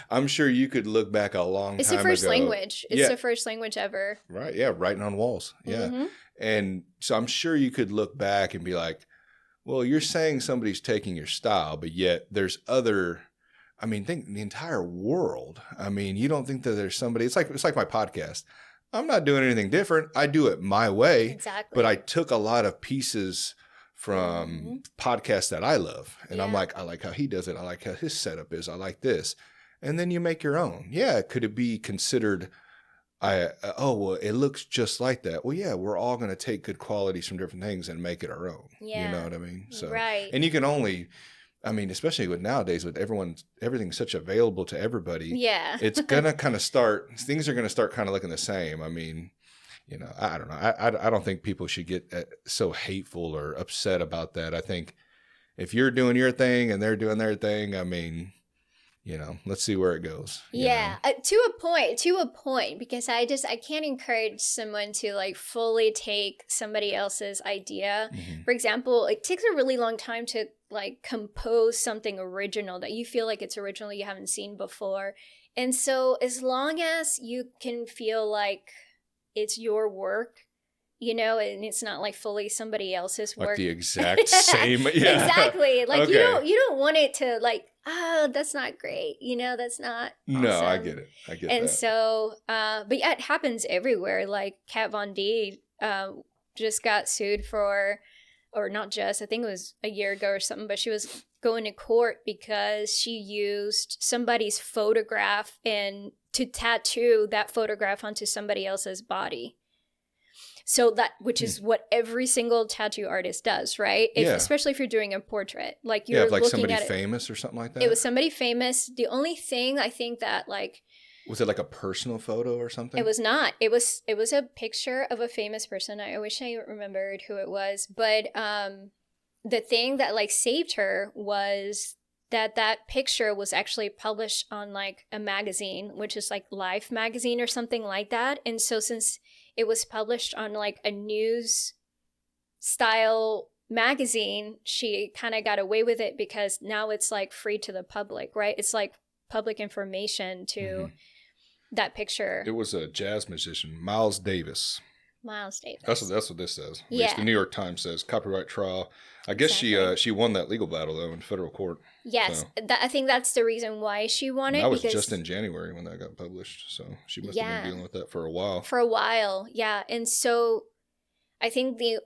I'm sure you could look back a long time ago. It's the first language. It's the first language ever. Right. Yeah. Writing on walls. Yeah. And so I'm sure you could look back and be like, well, you're saying somebody's taking your style, but yet there's other, I mean, think the entire world. I mean, you don't think that there's somebody, it's like my podcast. I'm not doing anything different. I do it my way. Exactly. But I took a lot of pieces from podcasts that I love. And I'm like, I like how he does it. I like how his setup is. I like this. And then you make your own. Yeah. Could it be considered, well, it looks just like that. Well, yeah, we're all going to take good qualities from different things and make it our own. Yeah. You know what I mean? So, right. And you can only, I mean, especially with nowadays with everything's such available to everybody. Yeah. It's going to kind of things are going to start kind of looking the same. I mean, I don't know. I don't think people should get so hateful or upset about that. I think if you're doing your thing and they're doing their thing, I mean, let's see where it goes. Yeah, to a point, because I can't encourage someone to like fully take somebody else's idea. Mm-hmm. For example, it takes a really long time to like compose something original that you feel like it's original, you haven't seen before. And so as long as you can feel like it's your work, and it's not like fully somebody else's work. Like the exact same. Yeah. Exactly. Like okay. you don't want it to like, that's not great. That's not awesome. No, I get it. And that. So, but yeah, it happens everywhere. Like Kat Von D just got sued for, or not just, I think it was a year ago or something, but she was going to court because she used somebody's photograph and to tattoo that photograph onto somebody else's body. So which is what every single tattoo artist does, right? Especially if you're doing a portrait, like you're like looking somebody at famous or something like that. It was somebody famous. The only thing I think that like, was it like a personal photo or something? It was not. It was a picture of a famous person. I wish I remembered who it was, but the thing that like saved her was that picture was actually published on like a magazine, which is like Life magazine or something like that. And so since it was published on like a news style magazine, she kind of got away with it because now it's like free to the public, right? It's like public information to that picture. It was a jazz musician, Miles Davis. That's what this says. At least the New York Times says copyright trial. I guess she won that legal battle though in federal court. Yes, so. I think that's the reason why she won it. That was just in January when that got published, so she must have been dealing with that for a while. Yeah, and so I think I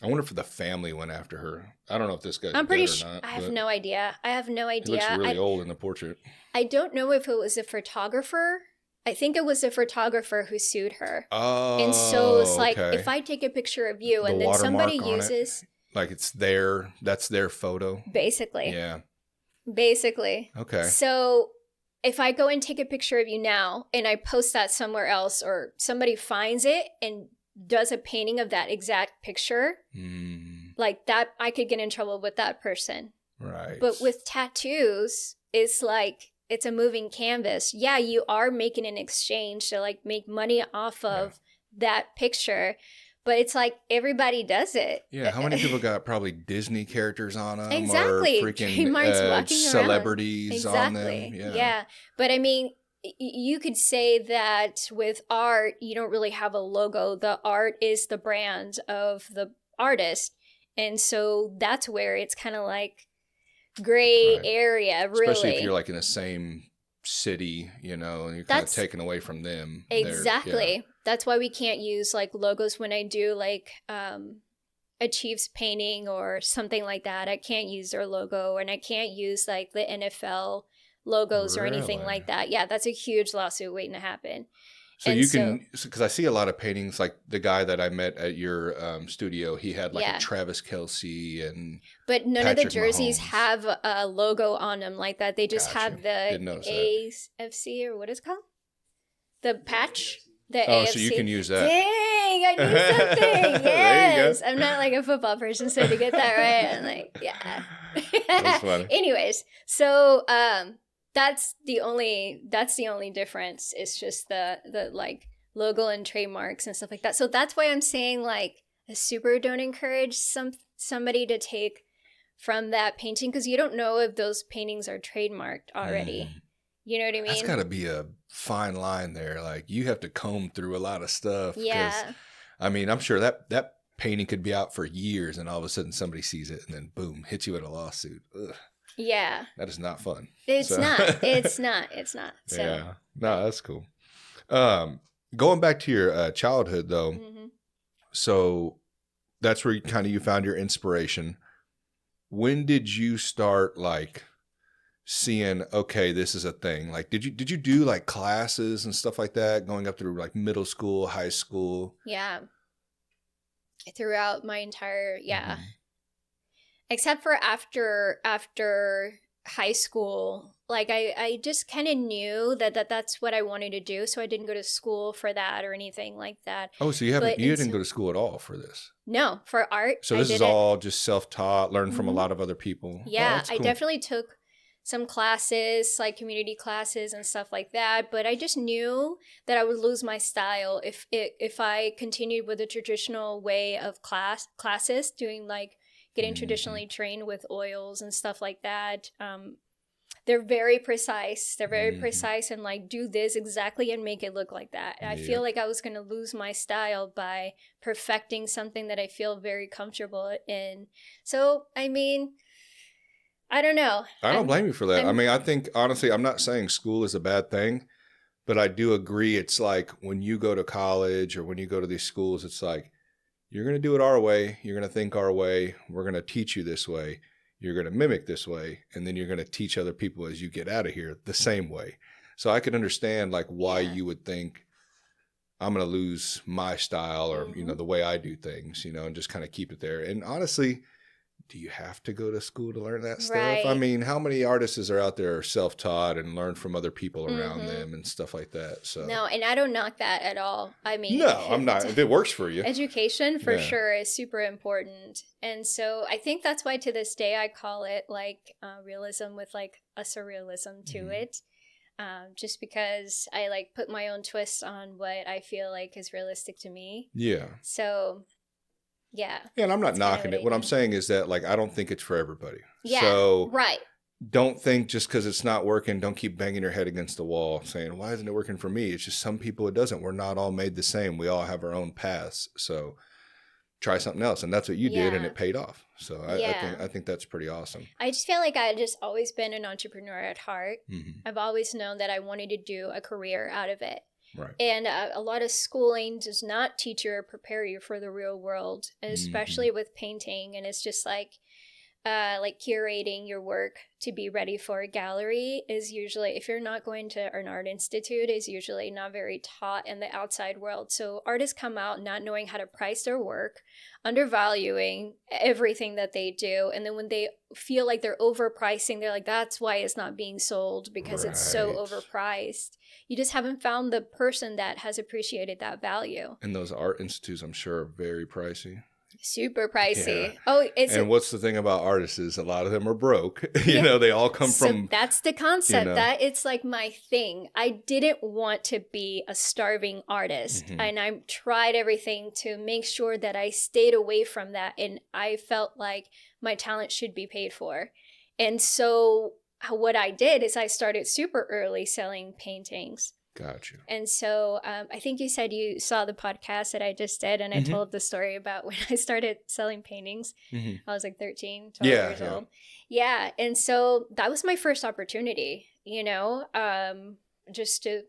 wonder if the family went after her. I don't know if this guy's dead or not. I have no idea. He looks really old in the portrait. I don't know if it was a photographer. I think it was a photographer who sued her. Oh, and so it's like, if I take a picture of you and then somebody uses... Like that's their photo? Basically. Yeah. Basically. Okay. So if I go and take a picture of you now and I post that somewhere else, or somebody finds it and does a painting of that exact picture, like that, I could get in trouble with that person. Right. But with tattoos, it's like... It's a moving canvas. Yeah, you are making an exchange to like make money off of that picture, but it's like everybody does it. Yeah, how many people got probably Disney characters on them? Exactly. Or freaking celebrities on them. Yeah, but I mean, you could say that with art, you don't really have a logo. The art is the brand of the artist. And so that's where it's kind of like gray area, really. Especially if you're like in the same city, and you're kind of taken away from them. Exactly. That's why we can't use like logos when I do like a Chiefs painting or something like that. I can't use their logo, and I can't use like the NFL logos or anything like that. Yeah, that's a huge lawsuit waiting to happen. So you can, because I see a lot of paintings, like the guy that I met at your studio, he had like a Travis Kelce and but none Patrick of the jerseys Mahomes. have a logo on them like that. They just have the AFC, or what is it called? The patch? The AFC. So you can use that. Dang, I knew something. Yes. I'm not like a football person, so to get that right, I'm like, yeah. That's funny. Anyways, so that's the only difference. It's just the like logo and trademarks and stuff like that. So that's why I'm saying like I super don't encourage somebody to take from that painting, because you don't know if those paintings are trademarked already. You know what I mean? That's got to be a fine line there. Like you have to comb through a lot of stuff. Yeah. I mean, I'm sure that painting could be out for years, and all of a sudden somebody sees it and then boom, hits you with a lawsuit. Ugh. Yeah. That is not fun. It's not. It's not. So. Yeah. No, that's cool. Going back to your childhood though, so that's where you found your inspiration. When did you start like seeing, okay, this is a thing? Like, did you do like classes and stuff like that going up through like middle school, high school? Yeah. Throughout my entire, except for after high school, like I just kind of knew that's what I wanted to do, so I didn't go to school for that or anything like that. Oh, so you didn't go to school at all for this? No, for art. So this is all just self-taught, learned from a lot of other people. Yeah, cool. I definitely took some classes, like community classes and stuff like that, but I just knew that I would lose my style if I continued with the traditional way of classes, doing like getting traditionally trained with oils and stuff like that. They're very precise. They're very precise and like, do this exactly and make it look like that. I feel like I was going to lose my style by perfecting something that I feel very comfortable in. So, I mean, I don't know. I don't blame you for that. I mean, I think, honestly, I'm not saying school is a bad thing, but I do agree. It's like when you go to college or when you go to these schools, it's like, you're going to do it our way. You're going to think our way. We're going to teach you this way. You're going to mimic this way. And then you're going to teach other people as you get out of here the same way. So I could understand like why you would think I'm going to lose my style or, the way I do things, and just kind of keep it there. And honestly, do you have to go to school to learn that stuff? Right. I mean, how many artists are out there self-taught and learn from other people around them and stuff like that? So no, and I don't knock that at all. I mean, no, I'm not. If it works for you, education for sure is super important, and so I think that's why to this day I call it like realism with like a surrealism to it, just because I like put my own twist on what I feel like is realistic to me. Yeah. So. Yeah. And I'm not knocking it. What I'm saying is that, like, I don't think it's for everybody. Yeah. So right. Don't think just because it's not working, don't keep banging your head against the wall saying, why isn't it working for me? It's just some people it doesn't. We're not all made the same. We all have our own paths. So try something else. And that's what you did, and it paid off. So I think that's pretty awesome. I just feel like I've just always been an entrepreneur at heart. I've always known that I wanted to do a career out of it. Right. And a lot of schooling does not teach you or prepare you for the real world, especially with painting. And it's just like curating your work to be ready for a gallery is usually, if you're not going to an art institute, is usually not very taught in the outside world. So artists come out not knowing how to price their work, undervaluing everything that they do. And then when they feel like they're overpricing, they're like, that's why it's not being sold, because it's so overpriced. You just haven't found the person that has appreciated that value. And those art institutes, I'm sure, are very pricey. Super pricey. Yeah. Oh, what's the thing about artists is a lot of them are broke. They all come from. That's the concept. That it's like my thing. I didn't want to be a starving artist, and I tried everything to make sure that I stayed away from that. And I felt like my talent should be paid for. And so what I did is I started super early selling paintings. Got you. And so I think you said you saw the podcast that I just did, and I told the story about when I started selling paintings. I was like 13, 12 years old. Yeah. And so that was my first opportunity, just to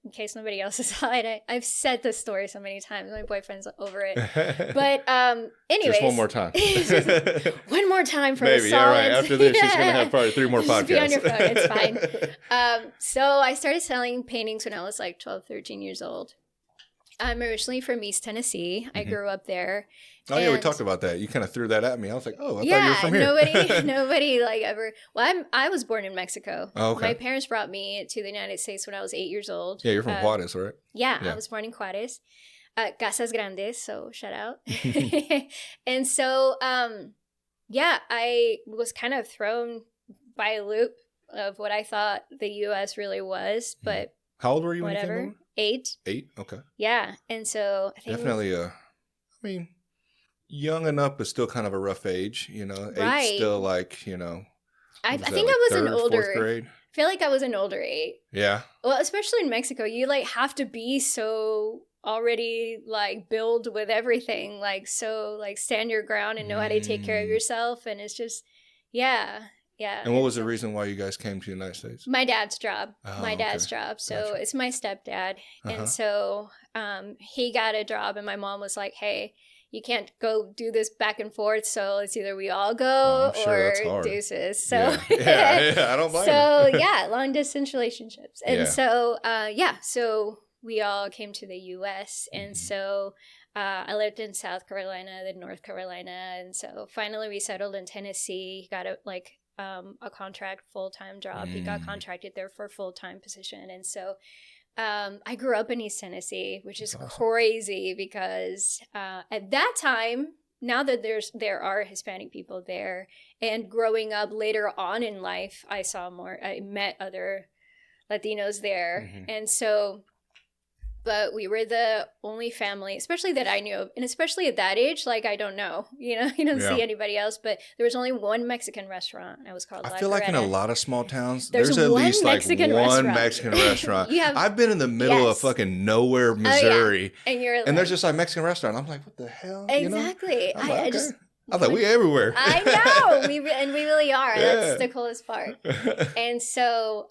in case nobody else has saw it. I've said this story so many times. My boyfriend's over it. But anyways. Just one more time. One more time for Maybe, the yeah, solid. right. After this, she's going to have probably 3 more podcasts. Just be on your phone. It's fine. So I started selling paintings when I was like 12, 13 years old. I'm originally from East Tennessee. I grew up there. Oh, yeah, we talked about that. You kind of threw that at me. I was like, oh, I thought you were from here. nobody like ever. Well, I was born in Mexico. Oh, okay. My parents brought me to the United States when I was 8 years old. Yeah, you're from Juarez, right? Yeah, I was born in Juarez. Casas Grandes, so shout out. And so, I was kind of thrown by a loop of what I thought the U.S. really was, but how old were you when you came over? 8. 8? Okay. Yeah, and so I think definitely, I mean, young enough, but still kind of a rough age, you know. Right. 8's still like, you know. I think I was an older. 4th grade? I feel like I was an older 8. Yeah. Well, especially in Mexico, you like have to be so already like build with everything, like so like stand your ground and know how to take care of yourself, and it's just yeah. And what was the reason why you guys came to the United States? My dad's job. Okay. So Gotcha. it's my stepdad. And so he got a job, and my mom was like, hey, you can't go do this back and forth. So it's either we all go or deuces. So yeah, I don't blame you. So long distance relationships. And so we all came to the U.S. And so I lived in South Carolina, then North Carolina. And so finally we settled in Tennessee, got a contract full-time job. He got contracted there for a full-time position. And so I grew up in East Tennessee, which is crazy because at that time, now that there are Hispanic people there, and growing up later on in life, I met other Latinos there. And so, but we were the only family, especially that I knew of, and especially at that age, like I don't know, you don't see anybody else, but there was only one Mexican restaurant. It was called La feel Coretta. Like in a lot of small towns, there's at one least Mexican like one restaurant. Mexican restaurant. I've been in the middle of fucking nowhere, Missouri, and there's just like Mexican restaurant. I'm like, what the hell? Exactly. I'm like, okay. I was like, we everywhere. I know, we really are. That's the coolest part. And so,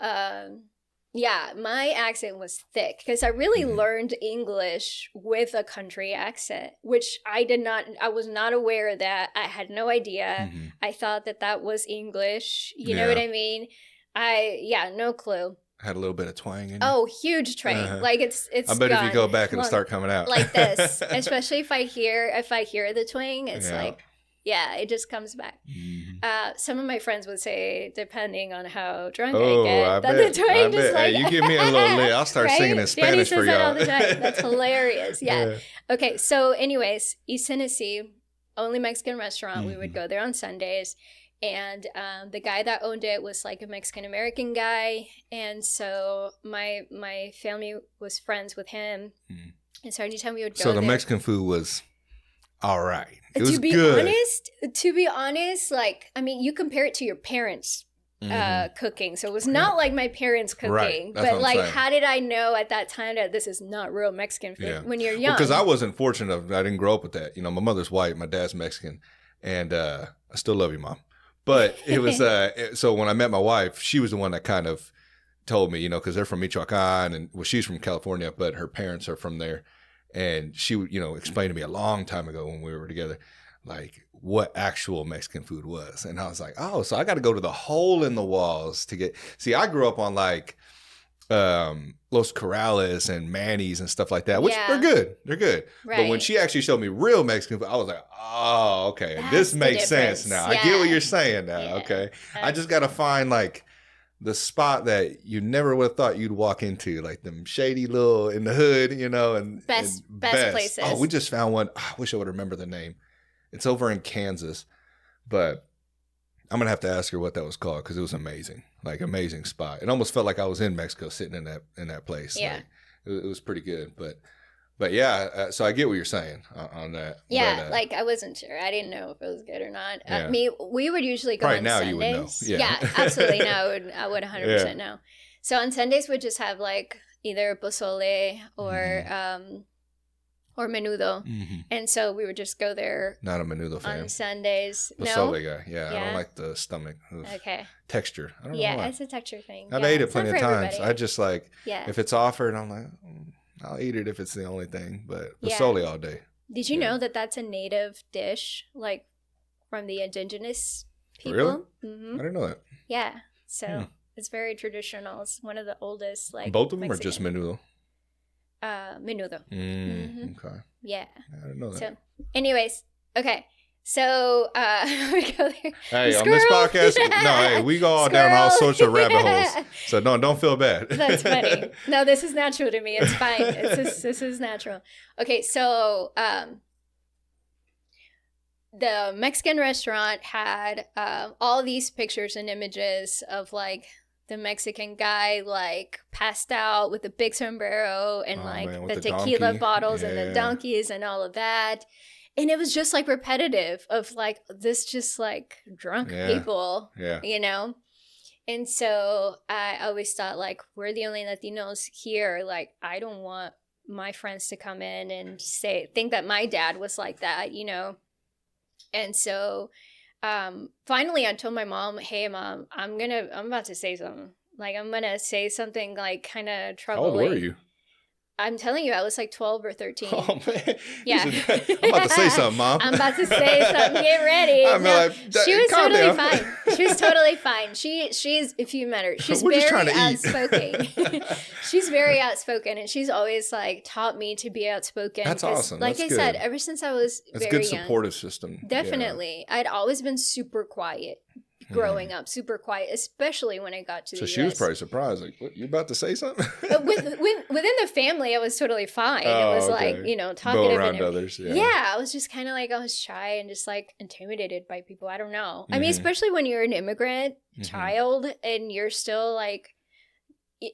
my accent was thick because I really learned English with a country accent, which I was not aware of that. I had no idea. I thought that was English. You know what I mean? No clue. Had a little bit of twang in it. Oh, huge twang. Like it's I bet if you go back, it'll start coming out. Like this. Especially if I hear the twang, it's like, it just comes back. Some of my friends would say, depending on how drunk I get, that the twang just like... Hey, you give me a little lit, I'll start singing in Spanish for y'all. That all the time. That's hilarious. Yeah. Okay, so anyways, East Tennessee, only Mexican restaurant. We would go there on Sundays. And the guy that owned it was like a Mexican-American guy. And so my family was friends with him. And so anytime we would go So the there, Mexican food was... all right. It was good. To be honest, like, I mean, you compare it to your parents' cooking. So it was not like my parents' cooking. Right. But like, how did I know at that time that this is not real Mexican food when you're young? Because I wasn't fortunate. I didn't grow up with that. You know, my mother's white, my dad's Mexican. And I still love you, Mom. But it was, so when I met my wife, she was the one that kind of told me, you know, because they're from Michoacan. And she's from California, but her parents are from there. And she, explained to me a long time ago when we were together, like what actual Mexican food was. And I was like, oh, so I got to go to the hole in the walls to get, see, I grew up on like Los Corrales and Manny's and stuff like that, which they're good. They're good. Right. But when she actually showed me real Mexican food, I was like, oh, okay. This makes sense now. I get what you're saying now. Okay. I just got to find like the spot that you never would have thought you'd walk into, like them shady little in the hood, and best places. Oh, we just found one. I wish I would remember the name. It's over in Kansas, but I'm going to have to ask her what that was called because it was amazing, like amazing spot. It almost felt like I was in Mexico sitting in that place. Yeah. Like, it was pretty good, but so I get what you're saying on that. Yeah, like I wasn't sure. I didn't know if it was good or not. We would usually go on now Sundays. You would know. Yeah, absolutely. Now I would 100% know. So on Sundays we'd just have like either pozole or or menudo. And so we would just go there. Not a menudo fan. On Sundays. Pozole guy. Yeah, I don't like the stomach. Okay. Texture. I don't know why. It's a texture thing. I've ate it plenty of times. Everybody. I just like, if it's offered, I'm like, I'll eat it if it's the only thing. But pozole all day. Did you know that that's a native dish, like from the indigenous people? Really? Mm-hmm. I didn't know that. Yeah. So it's very traditional. It's one of the oldest, like, both of them Mexican. are just menudo? Menudo. Okay. Yeah. I didn't know that. So, anyways, okay. So we go there. Hey, on this podcast, we go all down all sorts of rabbit holes. So don't feel bad. That's funny. No, this is natural to me. It's fine. This is natural. Okay, so the Mexican restaurant had all these pictures and images of like the Mexican guy like passed out with a big sombrero and the tequila donkey. Bottles and the donkeys and all of that. And it was just like repetitive of like this just like drunk people, you know? And so I always thought like, we're the only Latinos here. Like, I don't want my friends to come in and think that my dad was like that, you know? And so finally I told my mom, hey mom, I'm about to say something. Like, I'm going to say something like kind of troubling. How old were you? I'm telling you, I was like 12 or 13. Oh, man. Yeah. I'm about to say something, Mom. I'm about to say something. Get ready. She was totally fine. She was totally fine. She's, if you met her, she's very outspoken. She's very outspoken, and she's always like taught me to be outspoken. That's awesome. Like I said, ever since I was very young. It's a good supportive system. Definitely. Yeah. I'd always been super quiet. Growing up, super quiet, especially when I got to the US. So she was probably surprised, like, what, you about to say something? Within the family, I was totally fine. It was like, you know, talkative around others. Yeah, I was just kind of like, I was shy and just like intimidated by people. I don't know. I mean, especially when you're an immigrant child and you're still like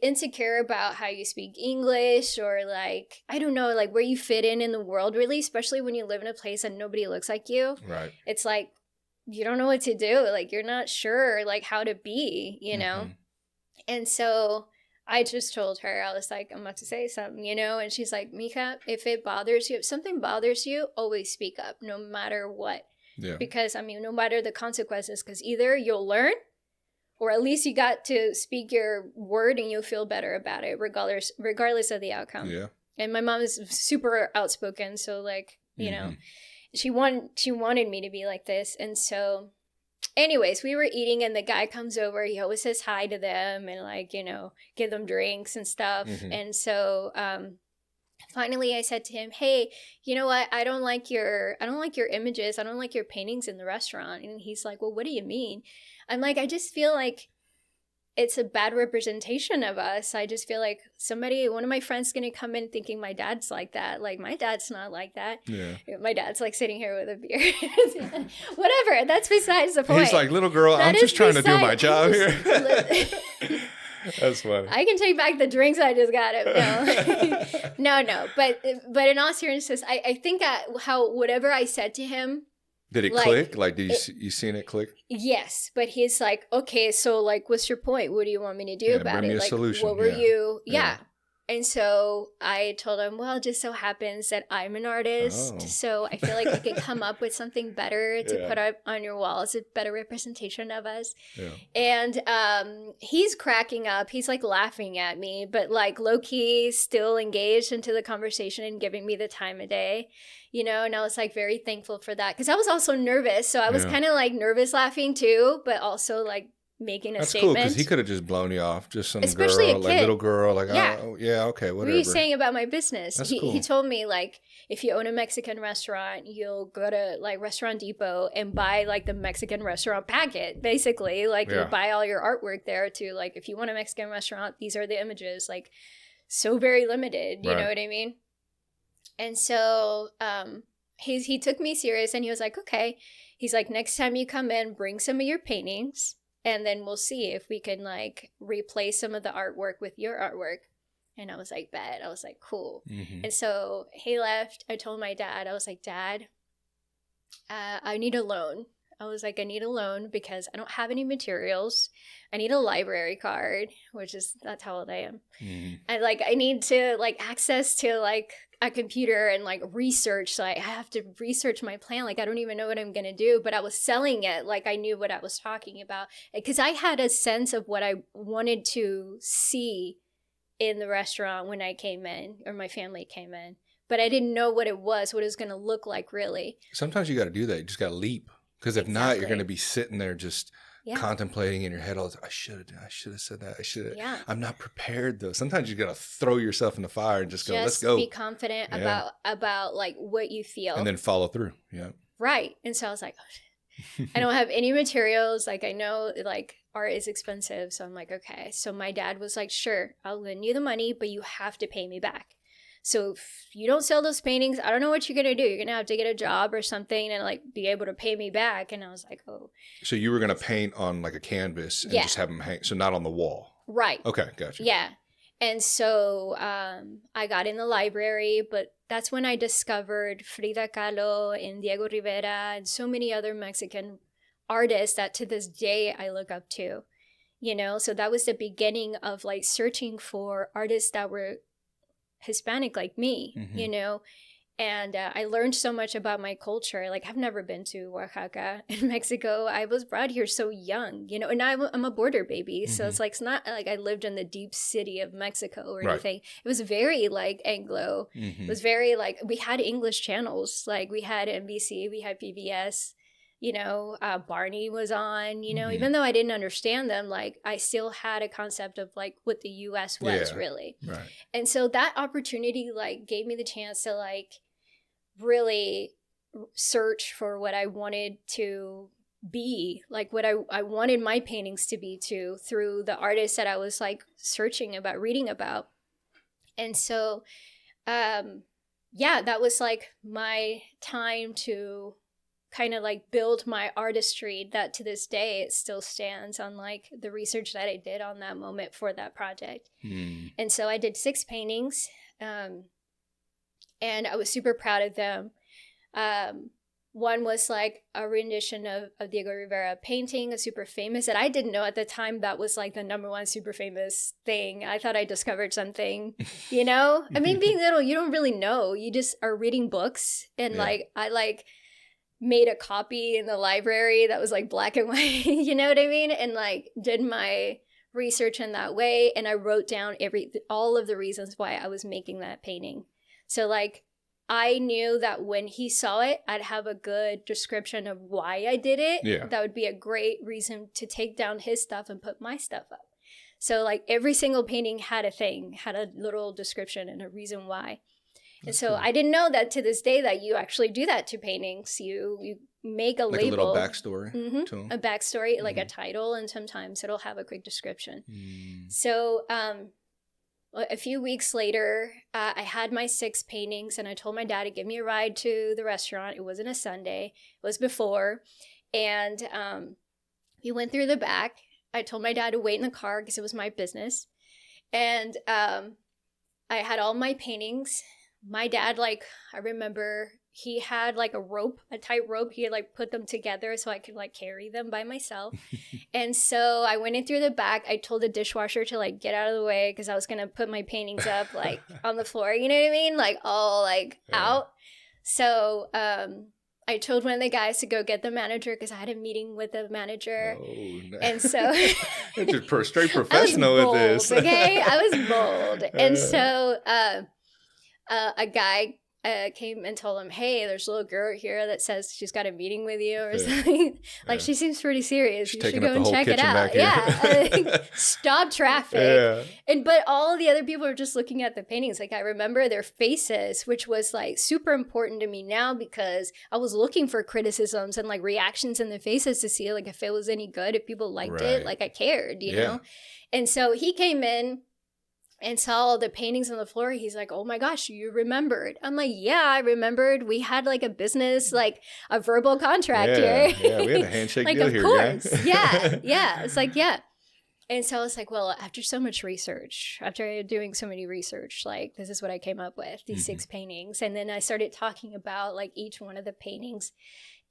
insecure about how you speak English or like, I don't know, like where you fit in the world, really, especially when you live in a place that nobody looks like you. Right. It's like, you don't know what to do. Like, you're not sure like how to be, you know? And so I just told her, I was like, I'm about to say something, you know? And she's like, Mika, if it bothers you, if something bothers you, always speak up, no matter what. Yeah. Because, I mean, no matter the consequences, because either you'll learn or at least you got to speak your word and you'll feel better about it, regardless of the outcome. Yeah. And my mom is super outspoken. So like, you know, she wanted me to be like this. And so anyways, we were eating and the guy comes over. He always says hi to them and like, you know, give them drinks and stuff. And so finally I said to him, hey, you know what? I don't like your images. I don't like your paintings in the restaurant. And he's like, well, what do you mean? I'm like, I just feel like it's a bad representation of us. I just feel like one of my friends is going to come in thinking my dad's like that. Like, my dad's not like that. Yeah. My dad's like sitting here with a beer. Whatever. That's besides the point. He's like, little girl, I'm just trying to do my job here. That's funny. I can take back the drinks I just got. No. But in all seriousness, I think how whatever I said to him, did it click? Like, did you seen it click? Yes, but he's like, okay, so like, what's your point? What do you want me to do about bring it? me a like, solution. What were you? Yeah. And so I told him, well, it just so happens that I'm an artist, so I feel like I could come up with something better to put up on your walls, a better representation of us. Yeah. And he's cracking up. He's like laughing at me, but like low-key still engaged into the conversation and giving me the time of day, you know? And I was like very thankful for that because I was also nervous. So I was kind of like nervous laughing too, but also like making a statement. That's cool because he could have just blown you off, just some especially girl, like little girl, like okay, whatever. What are you saying about my business? That's cool. He told me like if you own a Mexican restaurant, you'll go to like Restaurant Depot and buy like the Mexican restaurant packet, basically. Like you buy all your artwork there to like if you want a Mexican restaurant, these are the images, like so very limited. You know what I mean? And so he took me serious and he was like, okay. He's like, next time you come in, bring some of your paintings. And then we'll see if we can like replace some of the artwork with your artwork. And I was like, bet. I was like, cool. And so he left. I told my dad, I was like, Dad, I need a loan. I was like, I need a loan because I don't have any materials. I need a library card, that's how old I am. I need to like access to like a computer and like research. Like I have to research my plan. Like I don't even know what I'm going to do, but I was selling it. Like I knew what I was talking about because I had a sense of what I wanted to see in the restaurant when I came in or my family came in, but I didn't know what it was going to look like really. Sometimes you got to do that. You just got to leap. Because if not, you're going to be sitting there just contemplating in your head all the time. I should have said that. Yeah. I'm not prepared though. Sometimes you got to throw yourself in the fire and just go, let's go. Be confident about like what you feel. And then follow through. Yeah. Right. And so I was like, oh, I don't have any materials. Like I know like art is expensive. So I'm like, okay. So my dad was like, sure, I'll lend you the money, but you have to pay me back. So if you don't sell those paintings, I don't know what you're going to do. You're going to have to get a job or something and like be able to pay me back. And I was like, oh. So you were going to paint on like a canvas and just have them hang. So not on the wall. Right. Okay. Gotcha. Yeah. And so I got in the library, but that's when I discovered Frida Kahlo and Diego Rivera and so many other Mexican artists that to this day I look up to, you know? So that was the beginning of like searching for artists that were Hispanic like me, you know, and I learned so much about my culture. Like I've never been to Oaxaca in Mexico. I was brought here so young, you know, and I'm a border baby. So it's like, it's not like I lived in the deep city of Mexico or anything. It was very like Anglo. It was very like, we had English channels. Like we had NBC, we had PBS. You know, Barney was on, you know, even though I didn't understand them, like I still had a concept of like what the US was really. Right. And so that opportunity like gave me the chance to like really search for what I wanted to be, like what I wanted my paintings to be through the artists that I was like searching about, reading about. And so, that was like my time to kind of like build my artistry that to this day it still stands on like the research that I did on that moment for that project. And so I did 6 paintings and I was super proud of them. One was like a rendition of Diego Rivera painting, a super famous that I didn't know at the time that was like the #1 super famous thing. I thought I discovered something, you know? I mean, being little, you don't really know. You just are reading books and like I like made a copy in the library that was like black and white, you know what I mean? And like did my research in that way. And I wrote down all of the reasons why I was making that painting. So like, I knew that when he saw it, I'd have a good description of why I did it. Yeah. That would be a great reason to take down his stuff and put my stuff up. So like every single painting had a little description and a reason why. And so I didn't know that to this day that you actually do that to paintings. You make a label. Like a little backstory to them. A backstory, like a title, and sometimes it'll have a quick description. So a few weeks later, I had my 6 paintings and I told my dad to give me a ride to the restaurant. It wasn't a Sunday. It was before. And we went through the back. I told my dad to wait in the car because it was my business. And I had all my paintings. My dad, like, I remember he had like a tight rope. He had like put them together so I could like carry them by myself. And so I went in through the back. I told the dishwasher to like get out of the way because I was going to put my paintings up like on the floor. You know what I mean? Like all like out. So I told one of the guys to go get the manager because I had a meeting with the manager. Oh, nice. And so just straight professional with this. Okay, I was bold. And so a guy came and told him, hey, there's a little girl here that says she's got a meeting with you or something. Like she seems pretty serious. You should go and check it out. Yeah. Stop traffic. Yeah. But all the other people are just looking at the paintings. Like I remember their faces, which was like super important to me now because I was looking for criticisms and like reactions in the faces to see like if it was any good, if people liked it, like I cared, you know? And so he came in and saw all the paintings on the floor. He's like, oh my gosh, you remembered. I'm like, yeah, I remembered. We had like a business, like a verbal contract here. Yeah, we had a handshake like, deal of here. Course. Yeah. It's like, yeah. And so I was like, well, after so much research, after doing so many research, like this is what I came up with, these 6 paintings. And then I started talking about like each one of the paintings.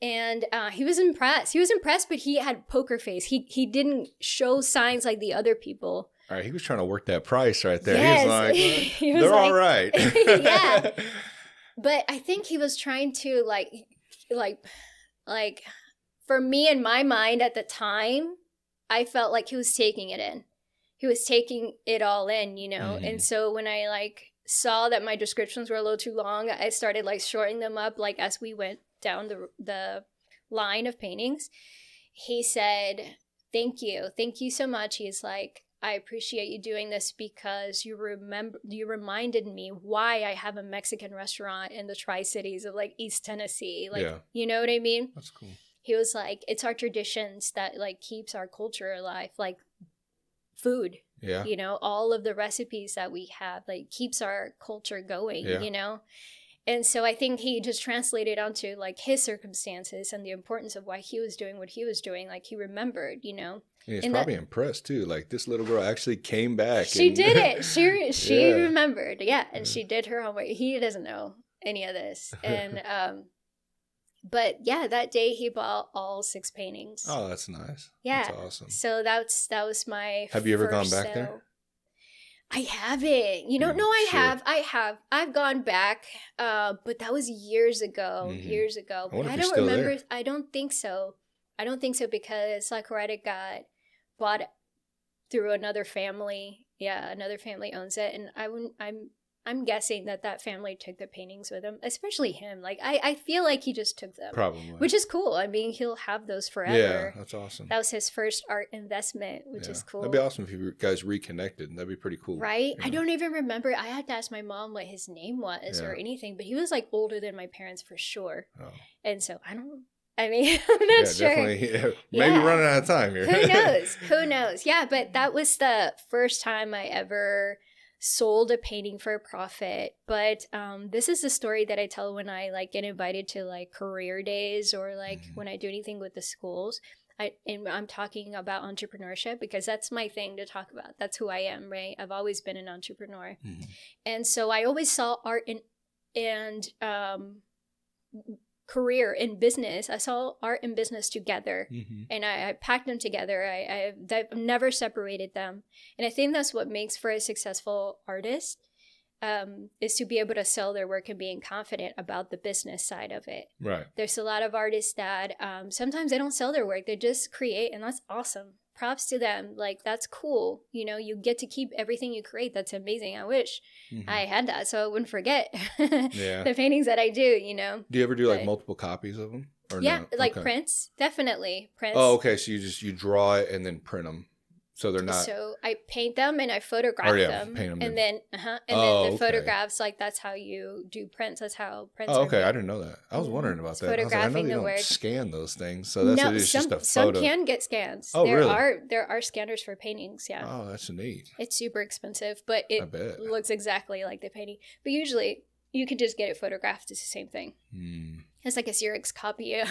And he was impressed. He was impressed, but he had poker face. He didn't show signs like the other people All right, he was trying to work that price right there. Yes. He was like, they're all right. Yeah. But I think he was trying to like for me in my mind at the time, I felt like he was taking it in. He was taking it all in, you know? And so when I like saw that my descriptions were a little too long, I started like shortening them up like as we went down the line of paintings. He said, thank you so much. He's like, I appreciate you doing this because you reminded me why I have a Mexican restaurant in the Tri-Cities of like East Tennessee. Like, you know what I mean? That's cool. He was like, it's our traditions that like keeps our culture alive, like food. Yeah. You know, all of the recipes that we have like keeps our culture going, you know? And so I think he just translated onto like his circumstances and the importance of why he was doing what he was doing. Like he remembered, you know. And he's probably impressed too. Like this little girl actually came back. She did it. She remembered. Yeah. And she did her homework. He doesn't know any of this. And but yeah, that day he bought all 6 paintings. Oh, that's nice. Yeah. That's awesome. So that was my Have you ever gone back there? I haven't. You know, no, I have. I've gone back, but that was years ago. Years ago. But I don't remember. There. I don't think so. Because La Coretta got bought through another family. Yeah, another family owns it, and I'm guessing that family took the paintings with him, especially him. Like I feel like he just took them, probably, which is cool. I mean, he'll have those forever. Yeah, that's awesome. That was his first art investment, which is cool. That'd be awesome if you guys reconnected. That'd be pretty cool, right? I don't even remember. I had to ask my mom what his name was or anything, but he was like older than my parents for sure. Oh. And so I'm not sure. Definitely. Maybe running out of time here. Who knows? Yeah, but that was the first time I ever sold a painting for a profit. But this is the story that I tell when I like get invited to like career days or like when I do anything with the schools. I'm talking about entrepreneurship because that's my thing to talk about. That's who I am, right? I've always been an entrepreneur. And so I always saw art and career in business. I saw art and business together, and I packed them together. I've never separated them, and I think that's what makes for a successful artist is to be able to sell their work and being confident about the business side of it. Right. There's a lot of artists that sometimes they don't sell their work; they just create, and that's awesome. Props to them. Like, that's cool. You know, you get to keep everything you create. That's amazing. I wish I had that so I wouldn't forget the paintings that I do, you know. Do you ever do like multiple copies of them? Or yeah, no? like prints. Definitely. Prints. Oh, okay. So you draw it and then print them. So they're not. So I paint them and I photograph them, and then the photographs, like that's how you do prints. That's how prints. Oh, okay. I didn't know that. I was wondering about that. Photographing I know the work. Scan those things, so that's it's just a photo. Some can get scans. Oh, really? There are scanners for paintings. Yeah. Oh, that's neat. It's super expensive, but it looks exactly like the painting. But usually you can just get it photographed. It's the same thing. It's like a Xerox copy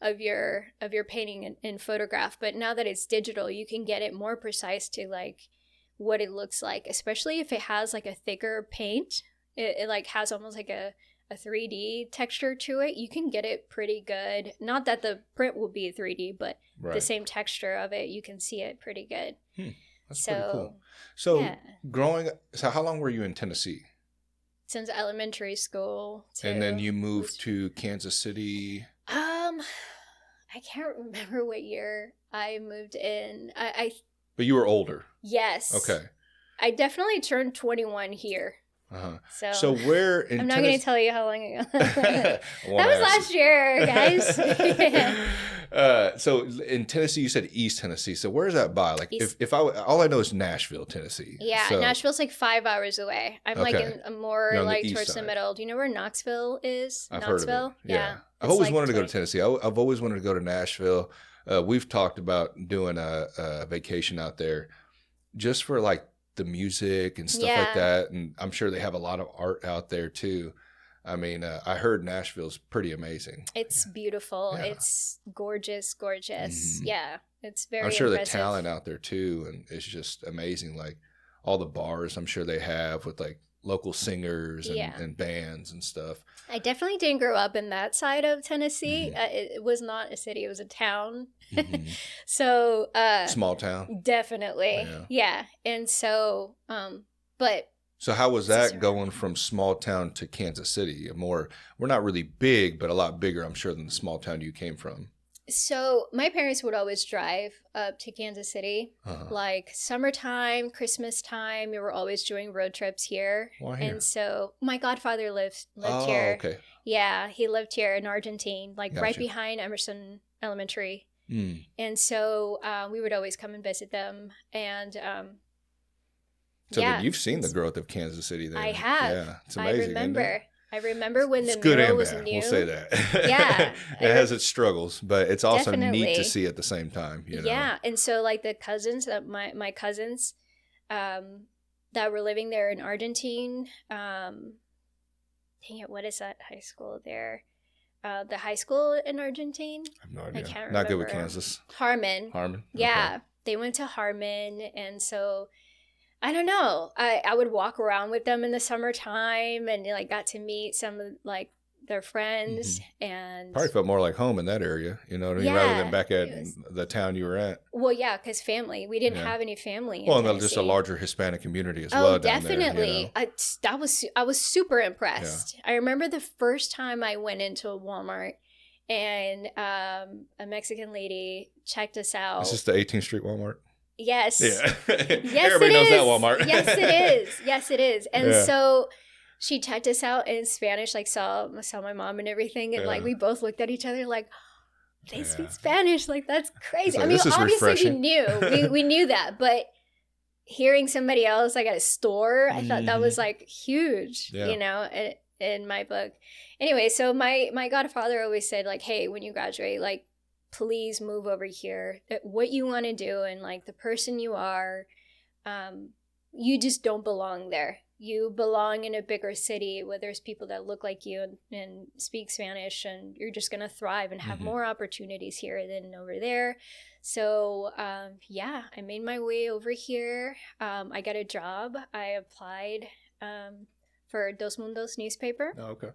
of your painting in photograph. But now that it's digital, you can get it more precise to like what it looks like, especially if it has like a thicker paint. It like has almost like a 3D texture to it. You can get it pretty good. Not that the print will be 3D, but the same texture of it, you can see it pretty good. That's pretty cool. So how long were you in Tennessee? Since elementary school. And then you moved to Kansas City? I can't remember what year I moved in. But you were older? Yes. Okay. I definitely turned 21 here. So where in I'm not going to tell you how long ago. That was last year, guys. So in Tennessee, you said East Tennessee. So where's that by? Like if all I know is Nashville, Tennessee. Yeah, so. Nashville's like 5 hours away. I'm like more like towards the middle. Do you know where Knoxville is? I've heard of it. Yeah. I've always wanted to go to Tennessee. I've always wanted to go to Nashville. We've talked about doing a vacation out there just for like the music and stuff like that. And I'm sure they have a lot of art out there too. I mean, I heard Nashville's pretty amazing. It's beautiful. Yeah. It's gorgeous. Yeah, it's very I'm sure impressive. The talent out there too, and it's just amazing. Like all the bars I'm sure they have with like local singers and bands and stuff. I definitely didn't grow up in that side of Tennessee. It was not a city; it was a town. So small town, definitely, yeah. And so, but so how was that going from small town to Kansas City? We're not really big, but a lot bigger, I'm sure, than the small town you came from. So my parents would always drive up to Kansas City, like summertime, Christmas time. We were always doing road trips here. Why here? And so my godfather lived here. Okay. Yeah, he lived here in Argentine, like right behind Emerson Elementary. And so we would always come and visit them. And then you've seen the growth of Kansas City then. I have. Yeah, it's amazing. I remember when the good mural and was bad. new. We'll say that. Yeah. It has its struggles, but it's also Definitely. neat to see at the same time. You know? Yeah. And so like the cousins, my cousins that were living there in Argentine, dang it, what is that high school there? The high school in Argentine? I have no idea. I can't remember. Not good with Kansas. Harmon. Yeah. Okay. They went to Harmon. And so I don't know. I would walk around with them in the summertime and like got to meet some of like their friends and probably felt more like home in that area, you know what I mean, rather than back at the town you were at. Well, yeah, because family. We didn't have any family. Well, and just a larger Hispanic community as well. Definitely. Down there, I was super impressed. Yeah. I remember the first time I went into a Walmart and a Mexican lady checked us out. Is this the 18th Street Walmart? Yes. Yeah. Yes, everybody knows that Walmart. Yes, it is. Yes, it is. And so she checked us out in Spanish, like saw my mom and everything. And like we both looked at each other like, they speak Spanish. Like, that's crazy. Like, I mean, obviously refreshing. we knew. We knew that. But hearing somebody else like at a store, I thought that was like huge, you know, in my book. Anyway, so my godfather always said like, hey, when you graduate, like, please move over here. What you want to do and like the person you are, you just don't belong there. You belong in a bigger city where there's people that look like you and speak Spanish, and you're just going to thrive and have more opportunities here than over there. So, I made my way over here. I got a job. I applied for Dos Mundos newspaper. Oh, okay.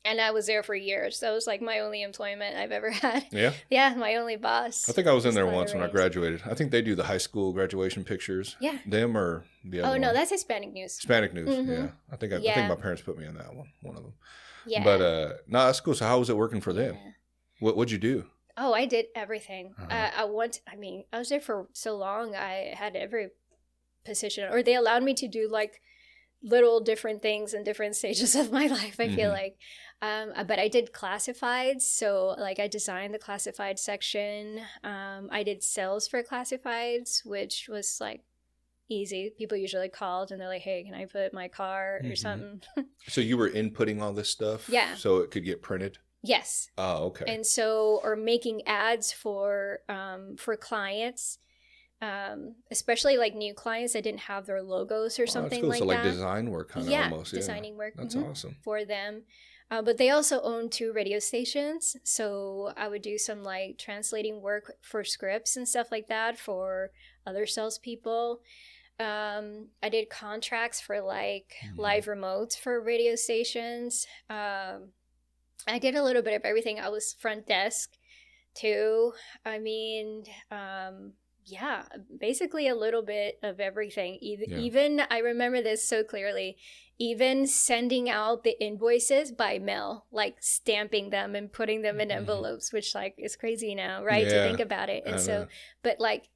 And I was there for years. That was like my only employment I've ever had. Yeah? Yeah, my only boss. I think I was in there once when I graduated. I think they do the high school graduation pictures. Yeah. Them or the other one? Oh, no, that's Hispanic News. Hispanic News, yeah. I think my parents put me in that one of them. Yeah. But, no, that's cool. So how was it working for them? Yeah. What'd you do? Oh, I did everything. I was there for so long. I had every position. Or they allowed me to do like little different things in different stages of my life, I feel like. But I did classifieds. So like I designed the classified section. I did sales for classifieds, which was like easy. People usually called and they're like, hey, can I put my car or something? So you were inputting all this stuff? Yeah. So it could get printed? Yes. Oh, okay. And so, or making ads for clients. Especially like new clients that didn't have their logos or something cool. like So that. like design work kind of almost. Yeah, designing work. That's awesome. For them. But they also own 2 radio stations. So I would do some like translating work for scripts and stuff like that for other salespeople. I did contracts for like live remotes for radio stations. I did a little bit of everything. I was front desk too. I mean, basically a little bit of everything. Even I remember this so clearly, even sending out the invoices by mail, like stamping them and putting them in envelopes, which like is crazy now, right? To think about it. And so, but like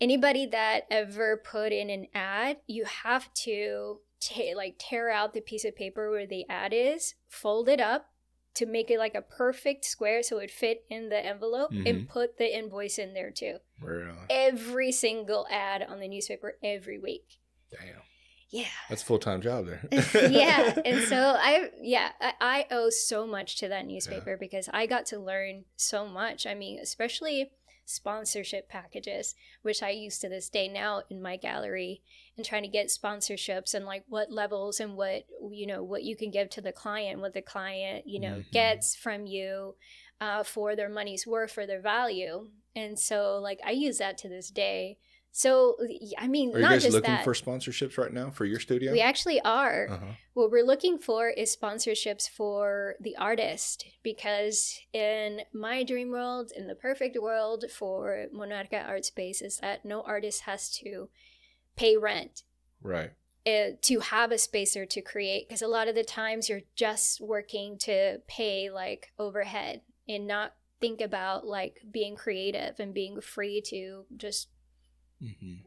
anybody that ever put in an ad, you have to tear out the piece of paper where the ad is, fold it up to make it like a perfect square so it fit in the envelope, and put the invoice in there too. Really? Every single ad on the newspaper every week. Damn. Yeah. That's a full-time job there. Yeah. And so I owe so much to that newspaper because I got to learn so much. I mean, especially sponsorship packages, which I use to this day now in my gallery, and trying to get sponsorships and like what levels and what you can give to the client, what the client, gets from you for their money's worth, for their value. And so like I use that to this day. So, I mean, Are you not guys just looking that. for sponsorships right now for your studio? We actually are. Uh-huh. What we're looking for is sponsorships for the artist, because in my dream world, in the perfect world for Monarca Art Space, is that no artist has to pay rent. Right. To have a space or to create, because a lot of the times you're just working to pay like overhead and not think about like being creative and being free to just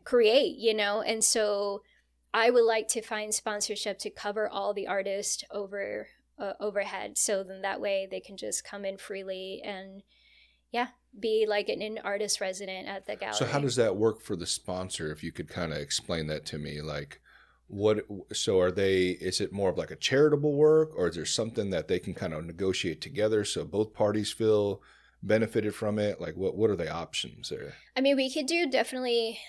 create, you know. And so I would like to find sponsorship to cover all the artist overhead, so then that way they can just come in freely and be like an artist resident at the gallery. So how does that work for the sponsor, if you could kind of explain that to me? Like, so is it more of like a charitable work, or is there something that they can kind of negotiate together so both parties feel benefited from it? Like, what are the options there? I mean, we could do definitely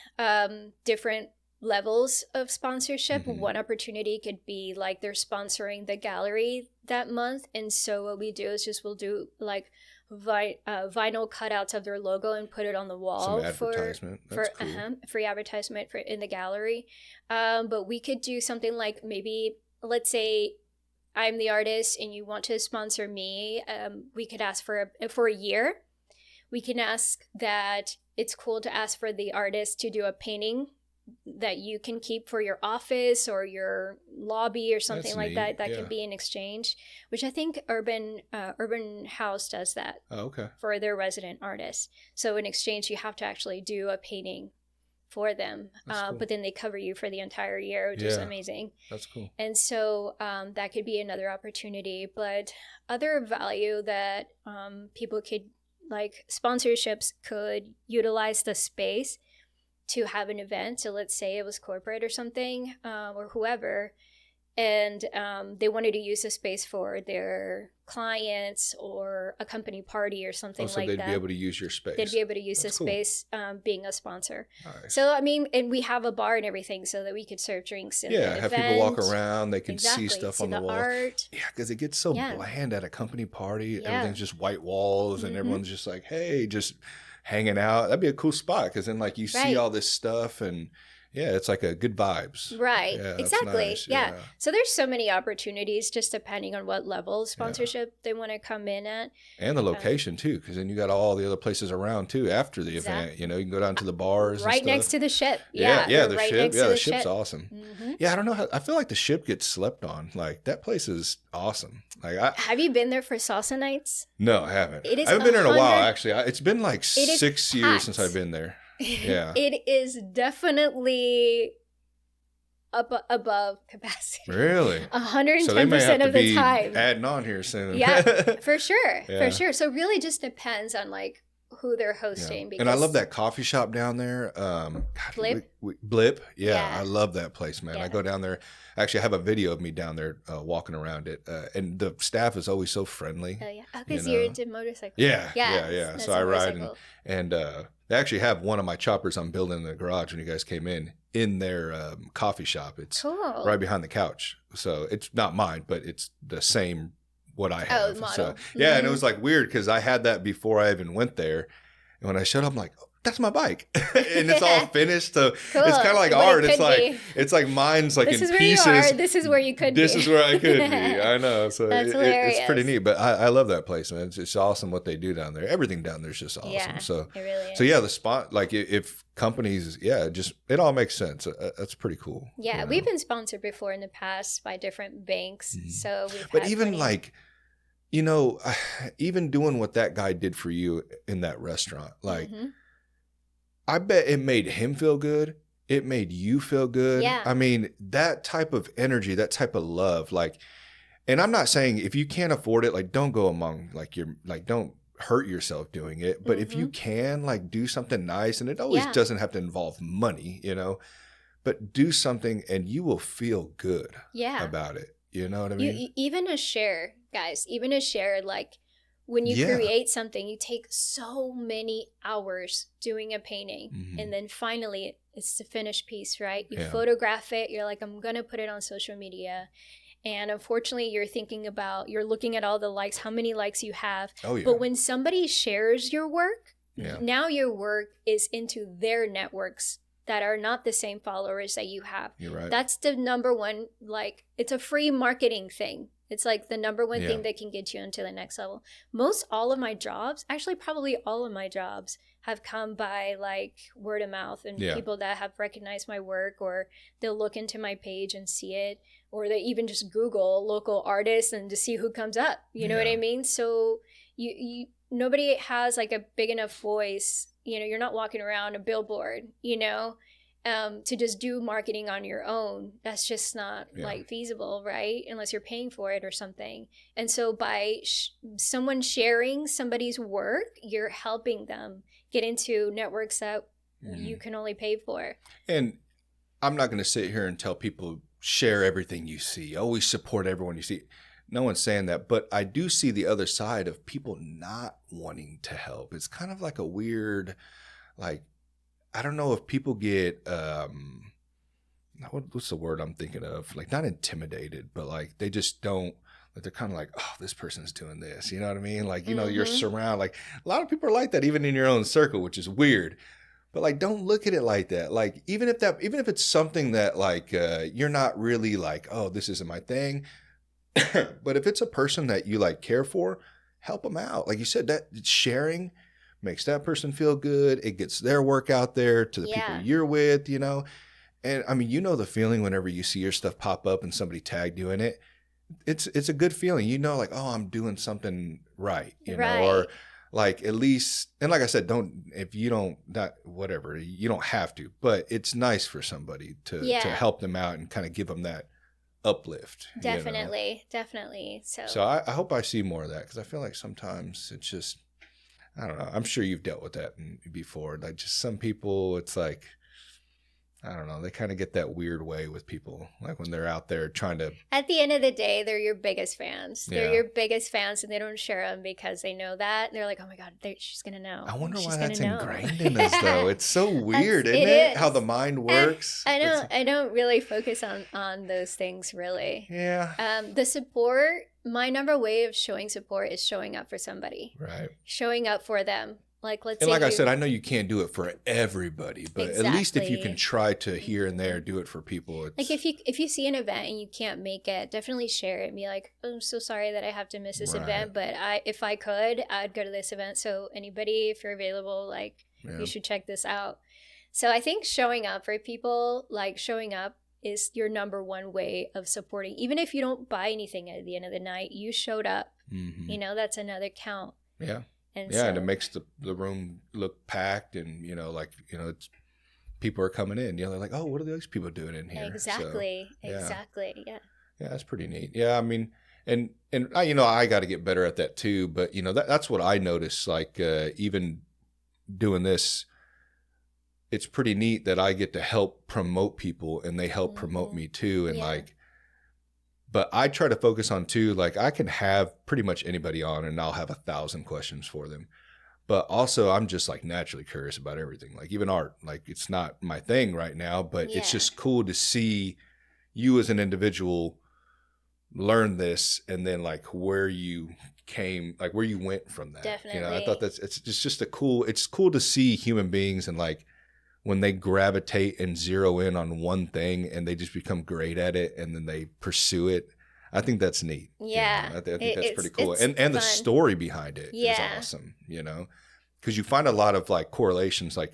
different levels of sponsorship. One opportunity could be like they're sponsoring the gallery that month, and so what we do is we'll do like vinyl cutouts of their logo and put it on the wall. Some advertisement. That's cool. Free advertisement in the gallery. But we could do something like, maybe, let's say I'm the artist and you want to sponsor me. We could ask for a year. We can ask that it's cool to ask for the artist to do a painting that you can keep for your office or your lobby or something like that. That can be in exchange, which I think Urban House does that. Oh, okay. For their resident artists. So in exchange, you have to actually do a painting for them. Cool. But then they cover you for the entire year, which is amazing. That's cool. And so that could be another opportunity. But other value that people could, like, sponsorships could utilize the space to have an event. So let's say it was corporate or something, or whoever, and they wanted to use the space for their clients or a company party or something like that. So they'd be able to use your space. They'd be able to use the space being a sponsor. Nice. So, I mean, and we have a bar and everything so that we could serve drinks in the event. Have people walk around. They can see stuff on the wall. Art. Yeah, because it gets so bland at a company party. Everything's just white walls and everyone's just like, hey, just hanging out. That'd be a cool spot, because then like you see all this stuff and it's like a good vibes. Right. Yeah, exactly. Nice. Yeah. So there's so many opportunities, just depending on what level of sponsorship they want to come in at. And the location too, because then you got all the other places around too after the event. You know, you can go down to the bars. Right and next to the ship. The right ship. Yeah, the ship's awesome. Yeah, I don't know. I feel like the ship gets slept on. Like, that place is awesome. Like, have you been there for salsa nights? No, I haven't. I haven't been there in a while, actually. It's been like 6 years since I've been there. Yeah. It is definitely above capacity. Really? 110% of the time. Adding on here soon. Yeah, for sure. For sure. So it really just depends on like who they're hosting. Because and I love that coffee shop down there. Blip? Blip. Yeah, I love that place, man. I go down there. Actually, I have a video of me down there walking around it. And the staff is always so friendly. Oh, yeah. Oh, because you're into motorcycles. Yeah. So I ride and they actually have one of my choppers I'm building in the garage when you guys came in their coffee shop. It's cool. Right behind the couch. So it's not mine, but it's the same what I have. Model. So, and it was like weird because I had that before I even went there. And when I showed up, I'm like, oh, that's my bike. And it's all finished. So cool. It's kind of like art. It's like mine's like this in is where pieces. You are. This is where you could This is where I could be. I know. So it's pretty neat. But I love that place, man. It's awesome what they do down there. Everything down there is just awesome. Yeah, so it really is. So the spot, like if companies, just it all makes sense. That's pretty cool. Yeah, we've been sponsored before in the past by different banks. So but even like, even doing what that guy did for you in that restaurant, like, I bet it made him feel good. It made you feel good. Yeah. I mean, that type of energy, that type of love, like, and I'm not saying if you can't afford it, like, don't go among, like, don't hurt yourself doing it. But if you can, like, do something nice, and it always doesn't have to involve money, but do something and you will feel good about it. You know what I mean? Even a share, guys, like, when you create something, you take so many hours doing a painting. And then finally, it's the finished piece, right? You photograph it. You're like, I'm going to put it on social media. And unfortunately, you're looking at all the likes, how many likes you have. Oh, yeah. But when somebody shares your work, now your work is into their networks that are not the same followers that you have. You're right. That's the number one, like, it's a free marketing thing. It's like the number one thing that can get you into the next level. All of my jobs, actually probably all of my jobs, have come by like word of mouth and people that have recognized my work, or they'll look into my page and see it, or they even just Google local artists and to see who comes up. You know what I mean? So you nobody has like a big enough voice. You know, you're not walking around a billboard, you know, to just do marketing on your own. That's just not like feasible, right? Unless you're paying for it or something. And so by someone sharing somebody's work, you're helping them get into networks that you can only pay for. And I'm not going to sit here and tell people share everything you see, always support everyone you see. No one's saying that, but I do see the other side of people not wanting to help. It's kind of like a weird, like, I don't know if people get, what's the word I'm thinking of? Like, not intimidated, but like they just don't, like they're kind of like, oh, this person's doing this. You know what I mean? Like, you know, you're surrounded, like a lot of people are like that, even in your own circle, which is weird. But like, don't look at it like that. Like, even if it's something that like, you're not really like, oh, this isn't my thing. But if it's a person that you like care for, help them out. Like you said, that sharing makes that person feel good. It gets their work out there to the people you're with, you know? And I mean, you know the feeling whenever you see your stuff pop up and somebody tagged you in it. It's a good feeling. You know, like, oh, I'm doing something right, you know, or like at least, and like I said, you don't have to, but it's nice for somebody to help them out and kind of give them that uplift. Definitely. So I hope I see more of that, because I feel like sometimes it's just, I don't know. I'm sure you've dealt with that before. Like, just some people, it's like, I don't know. They kind of get that weird way with people, like when they're out there trying to. At the end of the day, they're your biggest fans. They're your biggest fans, and they don't share them because they know that. They're like, oh my God, she's going to know. I wonder why that's ingrained in us, though. It's so weird, isn't it? How the mind works. I don't really focus on those things, really. Yeah. The support, my number way of showing support is showing up for somebody. Right. Showing up for them. Like, let's say like I said, I know you can't do it for everybody, but at least if you can try to here and there do it for people. Like if you see an event and you can't make it, definitely share it and be like, oh, I'm so sorry that I have to miss this event, but if I could, I'd go to this event. So anybody, if you're available, like you should check this out. So I think showing up for people, like showing up is your number one way of supporting. Even if you don't buy anything at the end of the night, you showed up. You know, that's another count. Yeah. And it makes the room look packed, and you know, like, you know, it's people are coming in. You know, they're like, oh, what are those people doing in here? Exactly. Yeah, that's pretty neat. Yeah, I mean, and I, you know, I got to get better at that too. But you know, that's what I noticed. Like even doing this, it's pretty neat that I get to help promote people, and they help promote me too. And like. But I try to focus on too, like I can have pretty much anybody on and I'll have 1,000 questions for them. But also I'm just like naturally curious about everything. Like even art, like it's not my thing right now, but it's just cool to see you as an individual learn this, and then like where you came, like where you went from that. Definitely. You know, I thought it's just it's cool to see human beings, and like when they gravitate and zero in on one thing and they just become great at it and then they pursue it. I think that's neat. Yeah. You know? I think that's pretty cool. And the story behind it is awesome, you know, because you find a lot of like correlations, like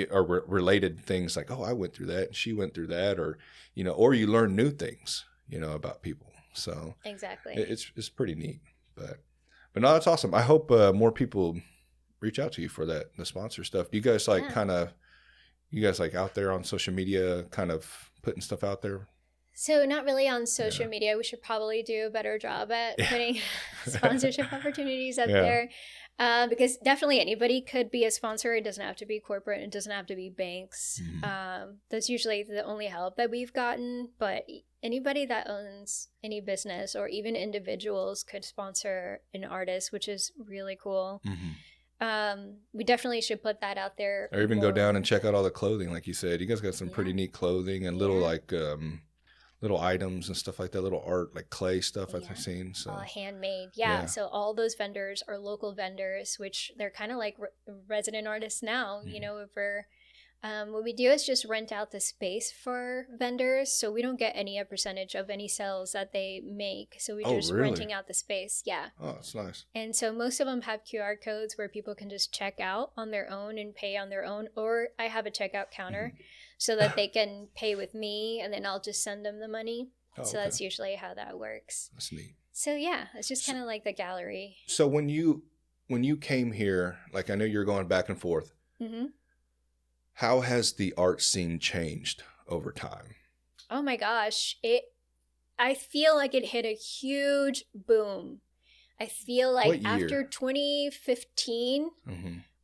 or related things like, oh, I went through that and she went through that, or, you know, or you learn new things, you know, about people. So exactly. It's pretty neat, but no, that's awesome. I hope more people reach out to you for the sponsor stuff. Do you guys like you guys like out there on social media kind of putting stuff out there? So not really on social media. We should probably do a better job at putting sponsorship opportunities up there. Because definitely anybody could be a sponsor. It doesn't have to be corporate. It doesn't have to be banks. That's usually the only help that we've gotten. But anybody that owns any business or even individuals could sponsor an artist, which is really cool. We definitely should put that out there. Or even go down and check out all the clothing, like you said. You guys got some pretty neat clothing and little like little items and stuff like that, little art, like clay stuff I've seen. So handmade. So all those vendors are local vendors, which they're kind of like resident artists now, you know, over What we do is just rent out the space for vendors, so we don't get any percentage of any sales that they make. So we're just renting out the space. Yeah. Oh, that's nice. And so most of them have QR codes where people can just check out on their own and pay on their own, or I have a checkout counter so that they can pay with me, and then I'll just send them the money. So that's usually how that works. That's neat. So yeah, it's just kind of like the gallery. So when you came here, like I know you're going back and forth. Mm-hmm. How has the art scene changed over time? Oh my gosh. I feel like it hit a huge boom. I feel like after 2015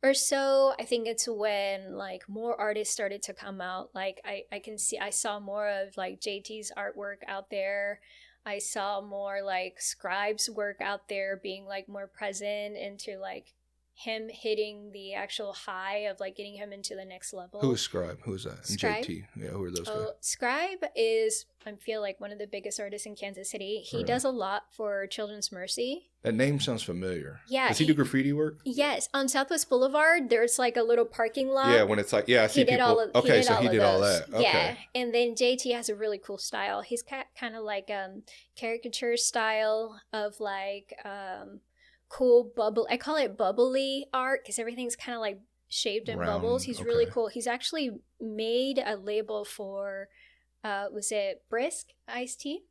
or so, I think it's when like more artists started to come out. Like I saw more of like JT's artwork out there. I saw more like Scribe's work out there being like more present into like him hitting the actual high of like getting him into the next level. Who is Scribe? Who is that? And Scribe? JT. Yeah, who are those guys? Scribe is, I feel like, one of the biggest artists in Kansas City. He does a lot for Children's Mercy. That name sounds familiar. Yeah. Does he do graffiti work? Yes. On Southwest Boulevard, there's like a little parking lot. Yeah, when it's like, I see people. He did all that. Okay. Yeah. And then JT has a really cool style. He's kind of like caricature style of like cool bubble. I call it bubbly art because everything's kind of like shaped in bubbles. He's really cool. He's actually made a label for, was it Brisk iced tea?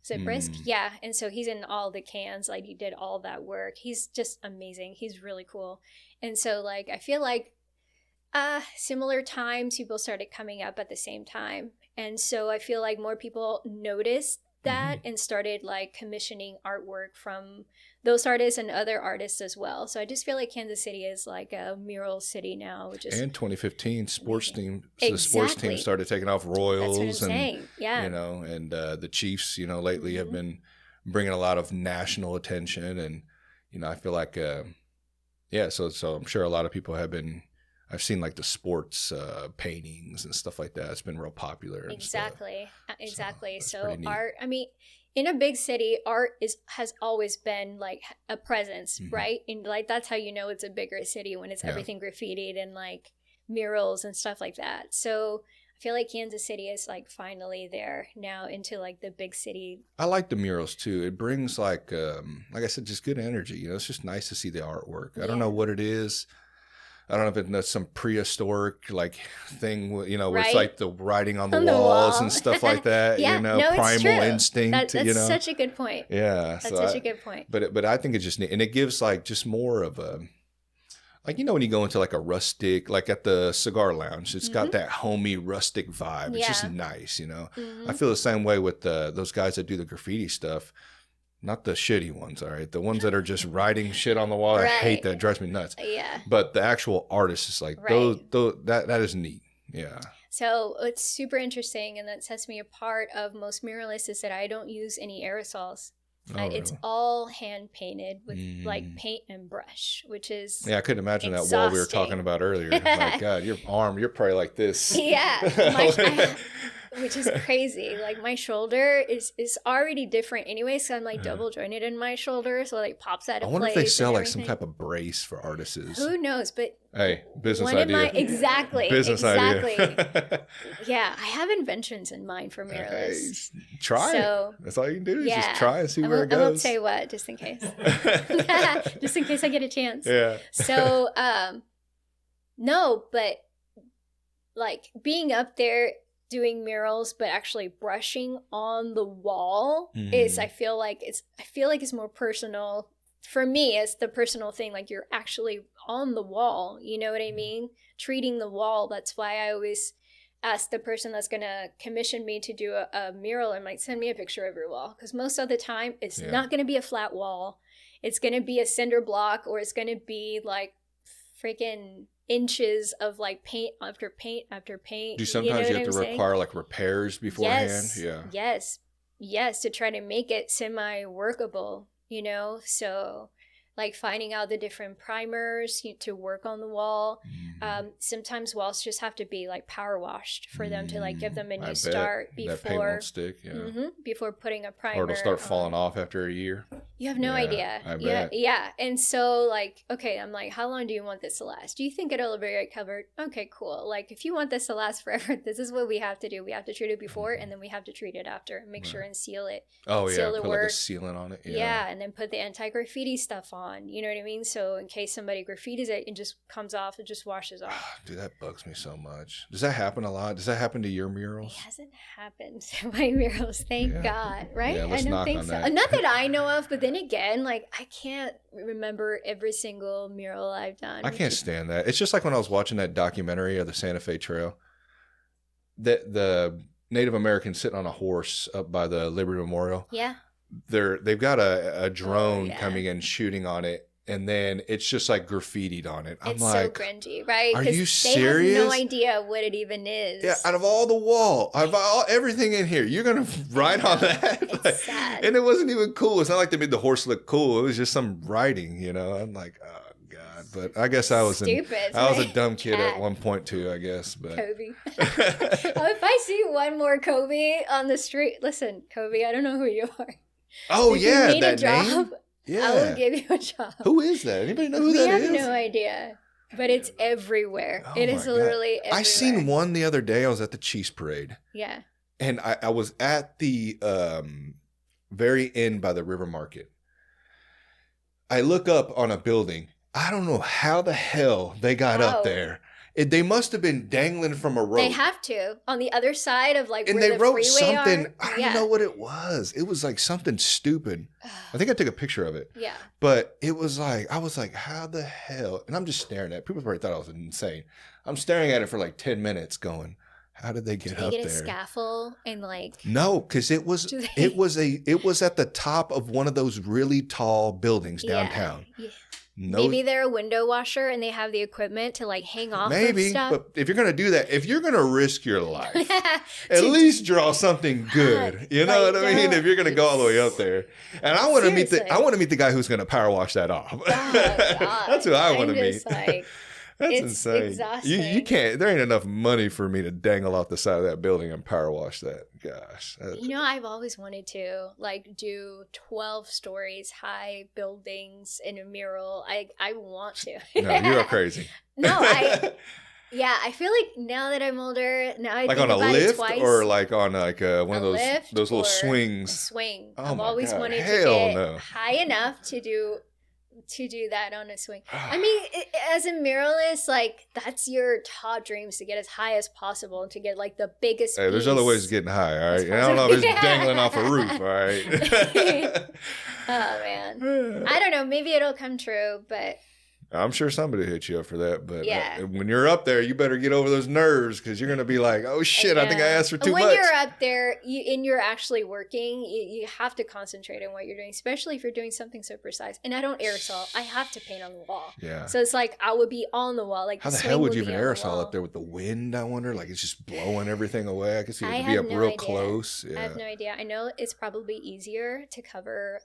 Is it Brisk? Yeah. And so he's in all the cans. Like he did all that work. He's just amazing. He's really cool. And so like, I feel like similar times people started coming up at the same time. And so I feel like more people noticed that and started like commissioning artwork from those artists and other artists as well. So I just feel like Kansas City is like a mural city now, which is. And 2015 sports team, the sports team started taking off. Royals. That's what I'm saying. Yeah. You know, and the Chiefs, you know, lately have been bringing a lot of national attention, and you know, I feel like, so I'm sure a lot of people have been. I've seen like the sports paintings and stuff like that. It's been real popular. Exactly. So art, I mean, in a big city, art has always been like a presence, right? And like that's how you know it's a bigger city, when it's everything graffitied and like murals and stuff like that. So I feel like Kansas City is like finally there now into like the big city. I like the murals too. It brings like I said, just good energy. You know, it's just nice to see the artwork. I don't know what it is. I don't know if it's some prehistoric like thing, you know, where it's like the writing on the walls and stuff like that. You know, primal instinct. That's you know? Such a good point. Yeah, that's such a good point. But I think it's just neat, and it gives like just more of a, like, you know, when you go into like a rustic, like at the cigar lounge, it's got that homey rustic vibe. It's just nice, you know. I feel the same way with those guys that do the graffiti stuff. Not the shitty ones, all right? The ones that are just writing shit on the wall. I hate that. It drives me nuts. Yeah. But the actual artist is like, that is neat. Yeah. So it's super interesting, and that sets me apart of most muralists is that I don't use any aerosols. It's all hand painted with like paint and brush, which is I couldn't imagine that wall we were talking about earlier. My God, your arm, you're probably like this. Yeah. Which is crazy. Like my shoulder is already different anyway, so I'm like double jointed in my shoulder, so it like pops out of place. I wonder if they sell like some type of brace for artists. Who knows? But hey, business idea. Exactly. Idea. Yeah, I have inventions in mind for muralists. Hey, try it. That's all you can do is just try and see where it goes. I won't say what, just in case. Just in case I get a chance. Yeah. So, no, but like being up there doing murals but actually brushing on the wall is I feel like it's more personal for me. It's the personal thing, like you're actually on the wall, you know what I mean, treating the wall. That's why I always ask the person that's gonna commission me to do a mural and like send me a picture of your wall, because most of the time it's not gonna be a flat wall. It's gonna be a cinder block, or it's gonna be like freaking inches of like paint after paint after paint. Do sometimes you have to require like repairs beforehand? Yes, to try to make it semi workable, you know. So like finding out the different primers to work on the wall. Sometimes walls just have to be like power washed for them to like give them a new start before that paint won't stick. Before putting a primer. Or it'll start falling off after a year. You have no idea. I bet. Yeah. And so like, okay, I'm like, how long do you want this to last? Do you think it'll be recovered? Okay, cool. Like if you want this to last forever, this is what we have to do. We have to treat it before and then we have to treat it after and make sure and seal it. Oh yeah, seal put like a sealant on it. Yeah, and then put the anti-graffiti stuff on. You know what I mean? So in case somebody graffitis it, it just comes off, it just washes off. Dude, that bugs me so much. Does that happen a lot? Does that happen to your murals? It hasn't happened to my murals, thank God, right? Yeah, let's I don't knock think on so. that. Not that I know of, but then again, like I can't remember every single mural I've done. I can't stand that. It's just like when I was watching that documentary of the Santa Fe Trail. The Native Americans sitting on a horse up by the Liberty Memorial. Yeah. They've got a drone coming in shooting on it, and then it's just like graffitied on it. I'm it's like, so cringy, right? Are you serious? They have no idea what it even is. Yeah, out of all the wall, everything in here, you're gonna write on that. It's sad. And it wasn't even cool. It's not like they made the horse look cool. It was just some writing, you know. I'm like, oh God. But I guess I was a dumb kid at one point too, I guess. But Kobe. If I see one more Kobe on the street, listen, Kobe, I don't know who you are. Oh if yeah, you need that a job, name. Yeah, I will give you a job. Who is that? Anybody know who that is? We have no idea, but it's everywhere. It is literally everywhere. I seen one the other day. I was at the Cheese Parade. Yeah. And I was at the very end by the River Market. I look up on a building. I don't know how the hell they got up there. They must have been dangling from a rope. They have to on the other side of like and where they the wrote freeway something. Are. I don't know what it was. It was like something stupid. I think I took a picture of it. Yeah. But it was like I was like, how the hell? And I'm just staring at it. People probably thought I was insane. I'm staring at it for like 10 minutes, going, how did they get up there? Did they get a scaffold and like? No, because it was at the top of one of those really tall buildings downtown. Yeah. No, maybe they're a window washer and they have the equipment to like hang off. Maybe, stuff. But if you're gonna do that, if you're gonna risk your life, at least draw something good. You know what I mean? If you're gonna go all the way up there, and I want to meet the guy who's gonna power wash that off. Oh, God. That's who I want to meet. Like, That's it's insane. exhausting. You can't. There ain't enough money for me to dangle off the side of that building and power wash that. Gosh. I've always wanted to like do 12 stories high buildings in a mural. I want to. No, you are crazy. No, I feel like now that I'm older, now I like think on a about lift it twice. or like on like one of those little swings. A swing. Oh I've always wanted to get high enough to do that on a swing. I mean, as a muralist, like that's your top dreams, to get as high as possible and to get like the biggest piece. There's other ways of getting high, all right? And I don't know if it's dangling off a roof, all right? Oh man, I don't know, maybe it'll come true, but I'm sure somebody hit you up for that, but when you're up there, you better get over those nerves, because you're going to be like, oh shit, I think I asked for too much. When you're up there and you're actually working, you have to concentrate on what you're doing, especially if you're doing something so precise. And I don't aerosol. I have to paint on the wall. Yeah. So it's like I would be on the wall. Like how the hell would you even aerosol up there with the wind, I wonder? Like it's just blowing everything away. I can see it would be up real close. Yeah. I have no idea. I know it's probably easier to cover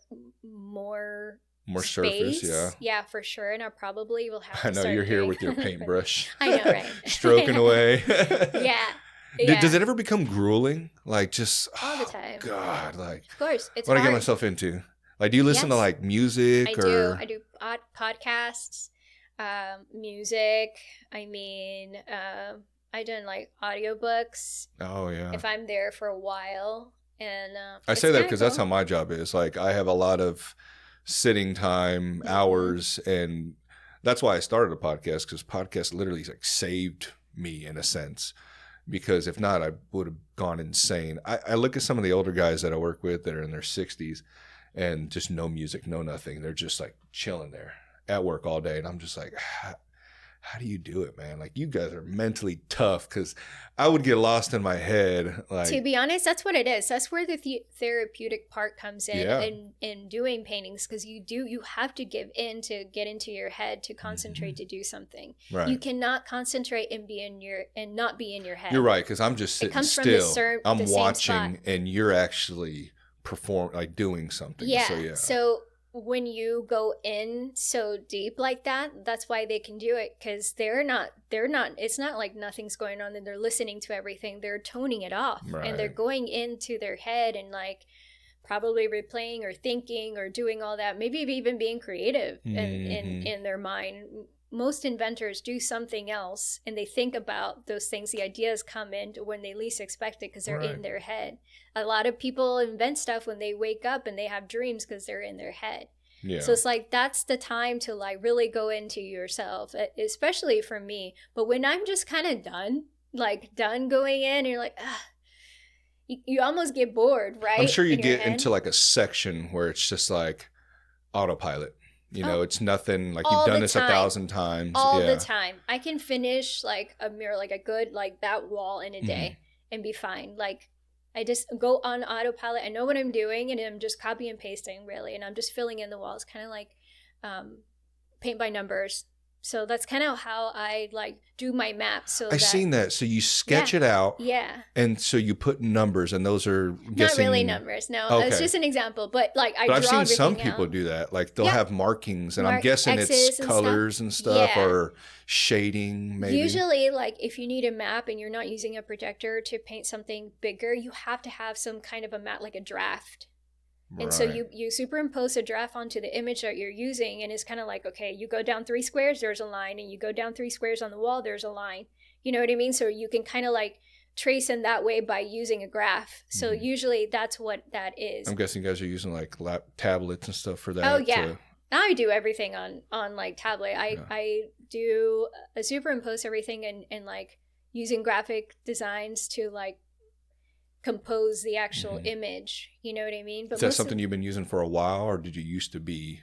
more surface, yeah. Yeah, for sure. And I probably will have to I know you're here with your paintbrush. I know, right? Stroking away. Yeah. Does it ever become grueling? Like just all the time. God, like of course. It's what do I get myself into? Like, do you listen to like music I do podcasts, music. I mean, I done like audiobooks. Oh yeah. If I'm there for a while, and I say that because that's how my job is. Like I have a lot of sitting time, hours, and that's why I started a podcast, because podcast literally like saved me in a sense, because if not, I would have gone insane. I look at some of the older guys that I work with that are in their 60s and just no music, no nothing. They're just like chilling there at work all day, and I'm just like, how do you do it, man? Like, you guys are mentally tough, because I would get lost in my head. Like, to be honest, that's what it is. That's where the therapeutic part comes in in doing paintings, because you have to give in to get into your head, to concentrate, to do something. Right. You cannot concentrate and not be in your head. You're right, because I'm just sitting still. I'm watching, spot. and you're actually doing something. Yeah. So when you go in so deep like that, that's why they can do it, because they're not, it's not like nothing's going on and they're listening to everything. They're toning it off, and they're going into their head and like probably replaying or thinking or doing all that, maybe even being creative in their mind. Most inventors do something else, and they think about those things. The ideas come in when they least expect it because they're in their head. A lot of people invent stuff when they wake up and they have dreams because they're in their head. Yeah. So it's like that's the time to like really go into yourself, especially for me. But when I'm just kind of done going in, and you're like, you almost get bored, right? I'm sure you get into like a section where it's just like autopilot. You know, it's nothing like you've done this 1,000 times. All the time. I can finish like a mirror, like a good, like that wall in a day and be fine. Like I just go on autopilot. I know what I'm doing, and I'm just copy and pasting really. And I'm just filling in the walls, kind of like paint by numbers. So that's kind of how I like do my map. So I've seen that. So you sketch it out. Yeah. And so you put numbers, and those are not really numbers. No, it's just an example. But like I've seen some people do that. Like they'll have markings, and I'm guessing it's colors and stuff or shading. Maybe usually, like if you need a map and you're not using a projector to paint something bigger, you have to have some kind of a map, like a draft. And so you superimpose a draft onto the image that you're using, and it's kind of like, okay, you go down 3 squares, there's a line, and you go down 3 squares on the wall, there's a line. You know what I mean? So you can kind of like trace in that way by using a graph. So usually that's what that is. I'm guessing you guys are using like tablets and stuff for that. Oh yeah. I do everything on like tablet. I do superimpose everything and like using graphic designs to like compose the actual image. You know what I mean? But is that something you've been using for a while, or did you used to be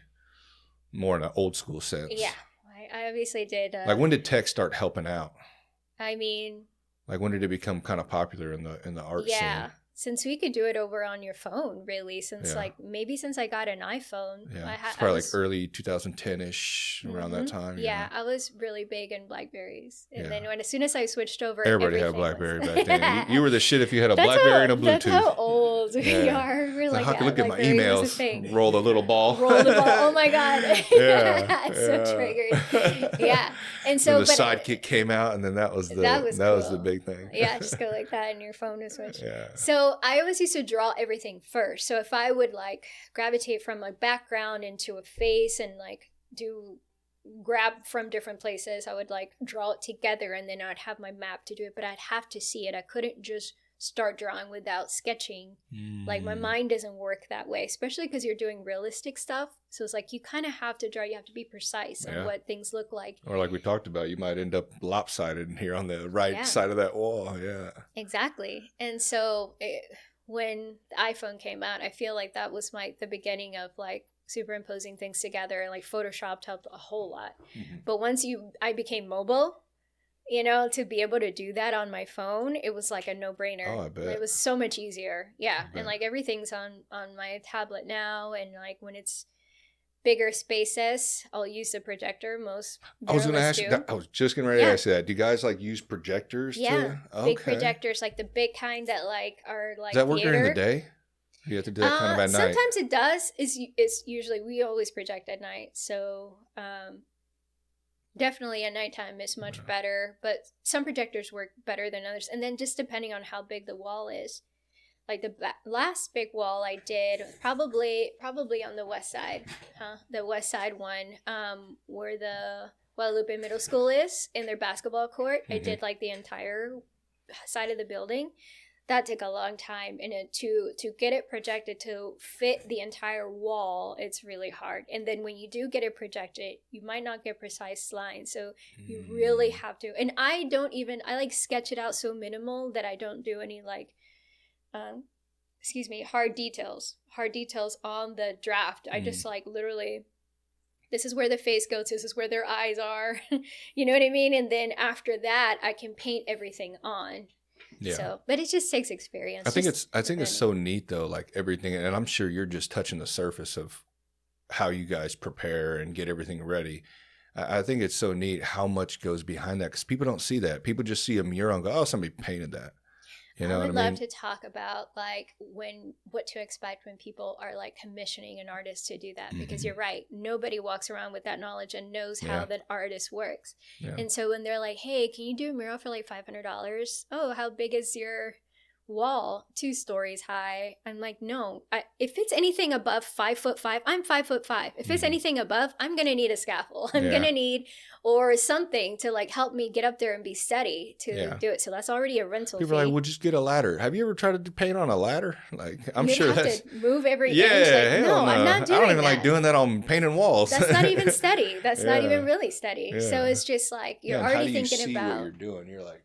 more in an old school sense? Yeah, I obviously did. Like when did tech start helping out? I mean, like when did it become kind of popular in the art scene? Yeah, since we could do it over on your phone, really. Since like maybe since I got an iPhone. Yeah, it's probably like early 2010-ish around that time. Yeah, I was really big in Blackberries, and then as soon as I switched over, everybody had a Blackberry back then. You were the shit if you had a Blackberry and a Bluetooth. That's how old we are. We're like, look at my emails. Roll the little ball. Roll the ball. Oh my god. So triggered. Yeah, and so the Sidekick came out, and then that was the big thing. Yeah, just go like that, and your phone is switched. Yeah. So I always used to draw everything first. So if I would like gravitate from a background into a face and like grab from different places, I would like draw it together, and then I'd have my map to do it, but I'd have to see it. I couldn't just start drawing without sketching. Like my mind doesn't work that way, especially because you're doing realistic stuff. So it's like you kind of have to draw, you have to be precise on what things look like. Or like we talked about, you might end up lopsided here on the right side of that wall. Yeah, exactly. And so when the iPhone came out, I feel like that was the beginning of like superimposing things together, and like Photoshop helped a whole lot. But once I became mobile, you know, to be able to do that on my phone, it was like a no-brainer. Oh, I bet. It was so much easier. Yeah. And like everything's on my tablet now, and like when it's bigger spaces, I'll use the projector. I was going to ask you, I was just getting ready to ask you that. Do you guys like use projectors? Yeah. Big projectors, like the big kind that like are like does that work during the day? You have to do that kind of at night? Sometimes it does. It's usually, we always project at night. So, definitely at nighttime is much better, but some projectors work better than others. And then just depending on how big the wall is. Like the last big wall I did, probably on the west side, the west side one, where the Guadalupe Middle School is, in their basketball court. I did like the entire side of the building. That took a long time, and to get it projected to fit the entire wall, it's really hard. And then when you do get it projected, you might not get precise lines, so you really have to. And I like sketch it out so minimal that I don't do any like, hard details on the draft. I just like literally, this is where the face goes, this is where their eyes are, you know what I mean? And then after that, I can paint everything on. Yeah. So, but it just takes experience. I think it's so neat though, like everything, and I'm sure you're just touching the surface of how you guys prepare and get everything ready. I think it's so neat how much goes behind that, because people don't see that. People just see a mural and go, "Oh, somebody painted that." You know I what I would mean? love to talk about like what to expect when people are like commissioning an artist to do that, because you're right. Nobody walks around with that knowledge and knows how that artist works. Yeah. And so when they're like, hey, can you do a mural for like $500? Oh, how big is your wall? 2 stories high. I'm like, no, if it's anything above 5'5", I'm 5'5". If it's anything above, I'm going to need a scaffold. I'm going to need, or something to like help me get up there and be steady to do it. So that's already a rental People fee. are like, well, just get a ladder. Have you ever tried to paint on a ladder? Like, I'm You'd sure have that's to move every yeah, inch. Like, hell no, I'm not doing I don't even that. like doing that on painting walls. That's not even steady. That's not Yeah. even really steady. Yeah. So it's just like you're and already how do you thinking see about what you're doing. You're like,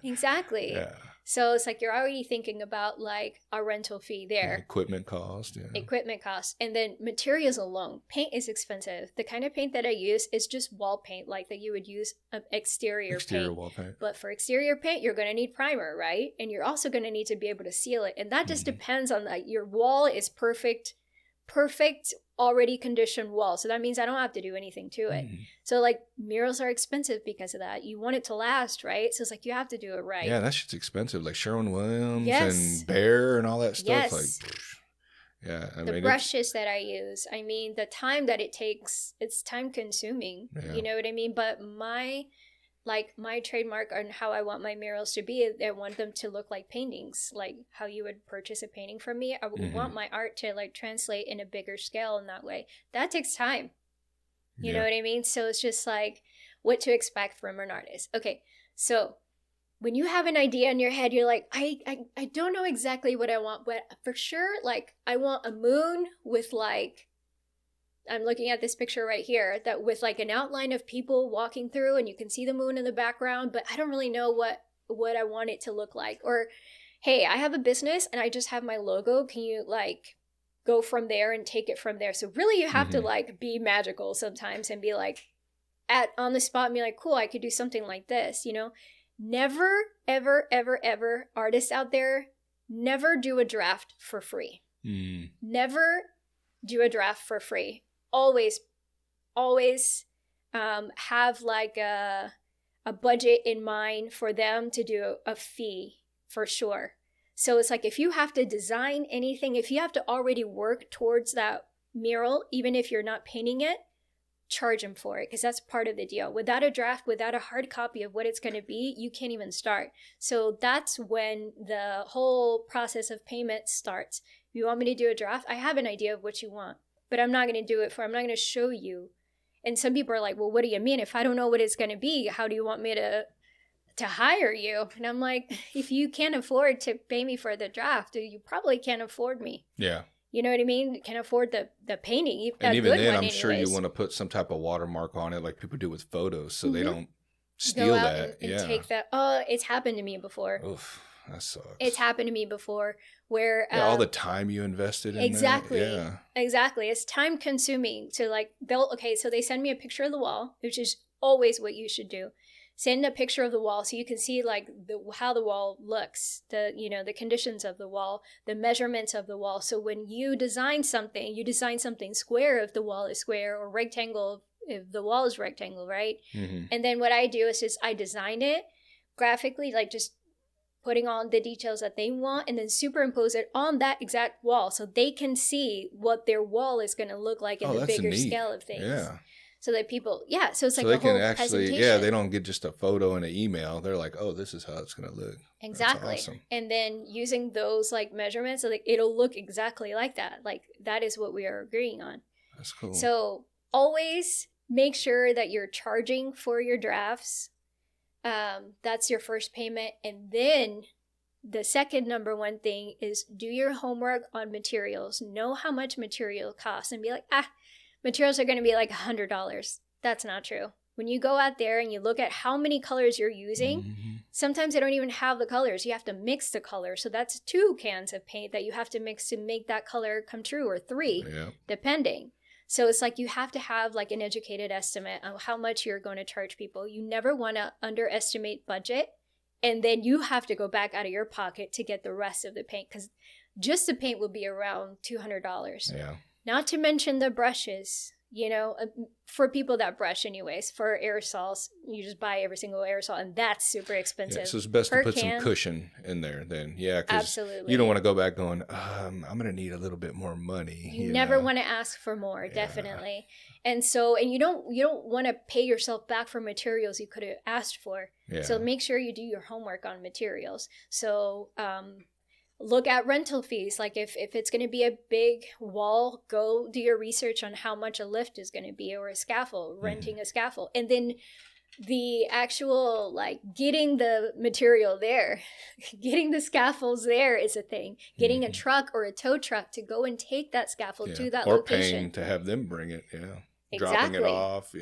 exactly. yeah. So it's like you're already thinking about like a rental fee there. Equipment cost. Yeah. Equipment costs. And then materials alone. Paint is expensive. The kind of paint that I use is just wall paint, like that you would use exterior paint. Wall paint. But for exterior paint, you're going to need primer, right? And you're also going to need to be able to seal it. And that just depends on like your wall is perfect, already conditioned wall. So that means I don't have to do anything to it. So like murals are expensive because of that. You want it to last, right? So it's like you have to do it right. Yeah, that shit's expensive. Like Sherwin-Williams and Behr and all that stuff. Like, yeah. I mean, brushes that I use, I mean, the time that it takes, it's time consuming. You know what I mean? But my trademark on how I want my murals to be, I want them to look like paintings, like how you would purchase a painting from me. I want my art to like translate in a bigger scale in that way. That takes time. You know what I mean? So it's just like what to expect from an artist. Okay, so when you have an idea in your head, you're like, I don't know exactly what I want, but for sure, like I want a moon with like, I'm looking at this picture right here, that with like an outline of people walking through and you can see the moon in the background, but I don't really know what I want it to look like. Or, hey, I have a business and I just have my logo. Can you like go from there and take it from there? So really you have to like be magical sometimes and be like on the spot and be like, cool, I could do something like this, you know? Never, ever, ever, ever, artists out there, never do a draft for free. Never do a draft for free. Always have like a budget in mind for them to do a fee for sure. So it's like if you have to design anything, if you have to already work towards that mural, even if you're not painting it, charge them for it, because that's part of the deal. Without a draft, without a hard copy of what it's going to be, you can't even start. So that's when the whole process of payment starts. If you want me to do a draft, I have an idea of what you want, but I'm not going to do it I'm not going to show you. And some people are like, well, what do you mean? If I don't know what it's going to be, how do you want me to hire you? And I'm like, if you can't afford to pay me for the draft, you probably can't afford me. Yeah. You know what I mean? Can't afford the painting. And even then, I'm sure you want to put some type of watermark on it like people do with photos so they don't steal that. And take that. Oh, it's happened to me before. Oof, that sucks. It's happened to me before where... all the time you invested in exactly, that. Yeah. Exactly. It's time consuming to like... so they send me a picture of the wall, which is always what you should do. Send a picture of the wall so you can see like how the wall looks, the conditions of the wall, the measurements of the wall. So when you design something square if the wall is square, or rectangle if the wall is rectangle, right? And then what I do is just I design it graphically, like just putting on the details that they want, and then superimpose it on that exact wall so they can see what their wall is going to look like in the bigger scale of things. Yeah. So that people, so it's like so they a whole can actually, presentation. they don't get just a photo and an email. They're like, oh, this is how it's going to look. Exactly. That's awesome. And then using those like measurements, so like it'll look exactly like that. Like that is what we are agreeing on. That's cool. So always make sure that you're charging for your drafts. That's your first payment. And then the second number one thing is do your homework on materials. Know how much material costs and be like, materials are going to be like $100. That's not true. When you go out there and you look at how many colors you're using, sometimes they don't even have the colors. You have to mix the color. So that's 2 cans of paint that you have to mix to make that color come true, or 3, depending. So it's like you have to have like an educated estimate of how much you're going to charge people. You never want to underestimate budget, and then you have to go back out of your pocket to get the rest of the paint, because just the paint will be around $200. Yeah. Not to mention the brushes. for people that brush anyways. For aerosols, you just buy every single aerosol, and that's super expensive. Yeah, so it's best to put some cushion in there then. Yeah, because absolutely, you don't want to go back going, I'm going to need a little bit more money. You never want to ask for more, definitely. And you don't want to pay yourself back for materials you could have asked for. Yeah. So make sure you do your homework on materials. So look at rental fees. Like if it's going to be a big wall, go do your research on how much a lift is going to be, or a scaffold, renting a scaffold. And then the actual, like, getting the material there, getting the scaffolds there is a thing. Getting a truck or a tow truck to go and take that scaffold to that location. Or paying to have them bring it, Exactly. Dropping it off,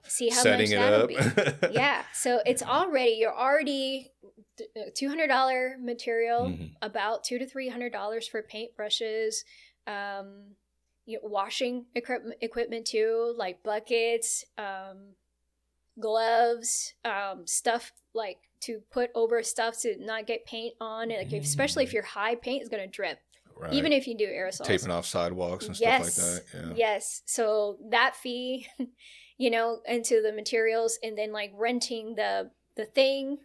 See how setting much that'll be. Yeah, so you're already $200 material, about $200 to $300 for paint brushes, washing equipment too, like buckets, gloves, stuff like to put over stuff to not get paint on it. Like especially if your high paint is going to drip. Right. Even if you do aerosols. Taping off sidewalks and stuff like that. Yeah. Yes. So that fee, into the materials, and then like renting the thing,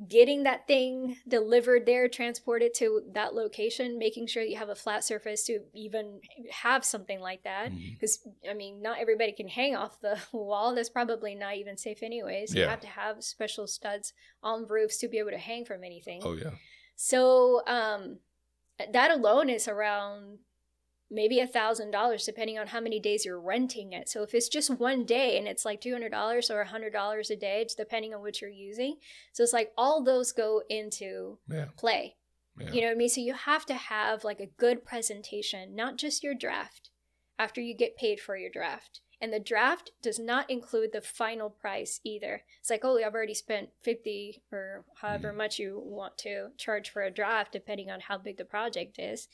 getting that thing delivered there, transported to that location, making sure you have a flat surface to even have something like that. Because, not everybody can hang off the wall. That's probably not even safe anyways. You have to have special studs on roofs to be able to hang from anything. Oh, yeah. So, that alone is around maybe $1,000, depending on how many days you're renting it. So if it's just one day and it's like $200 or $100 a day, it's depending on what you're using. So it's like all those go into play. Yeah. You know what I mean? So you have to have like a good presentation, not just your draft, after you get paid for your draft. And the draft does not include the final price either. It's like, oh, I've already spent $50 or however much you want to charge for a draft, depending on how big the project is.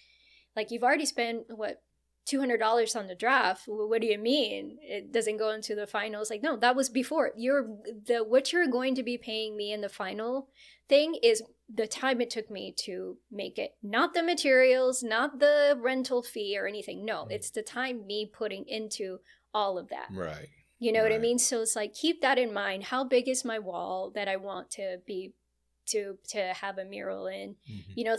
Like, you've already spent, $200 on the draft. Well, what do you mean it doesn't go into the final? It's like, no, that was before. What you're going to be paying me in the final thing is the time it took me to make it. Not the materials, not the rental fee or anything. No, it's the time me putting into all of that. Right. You know what I mean? So it's like, keep that in mind. How big is my wall that I want to be to have a mural in?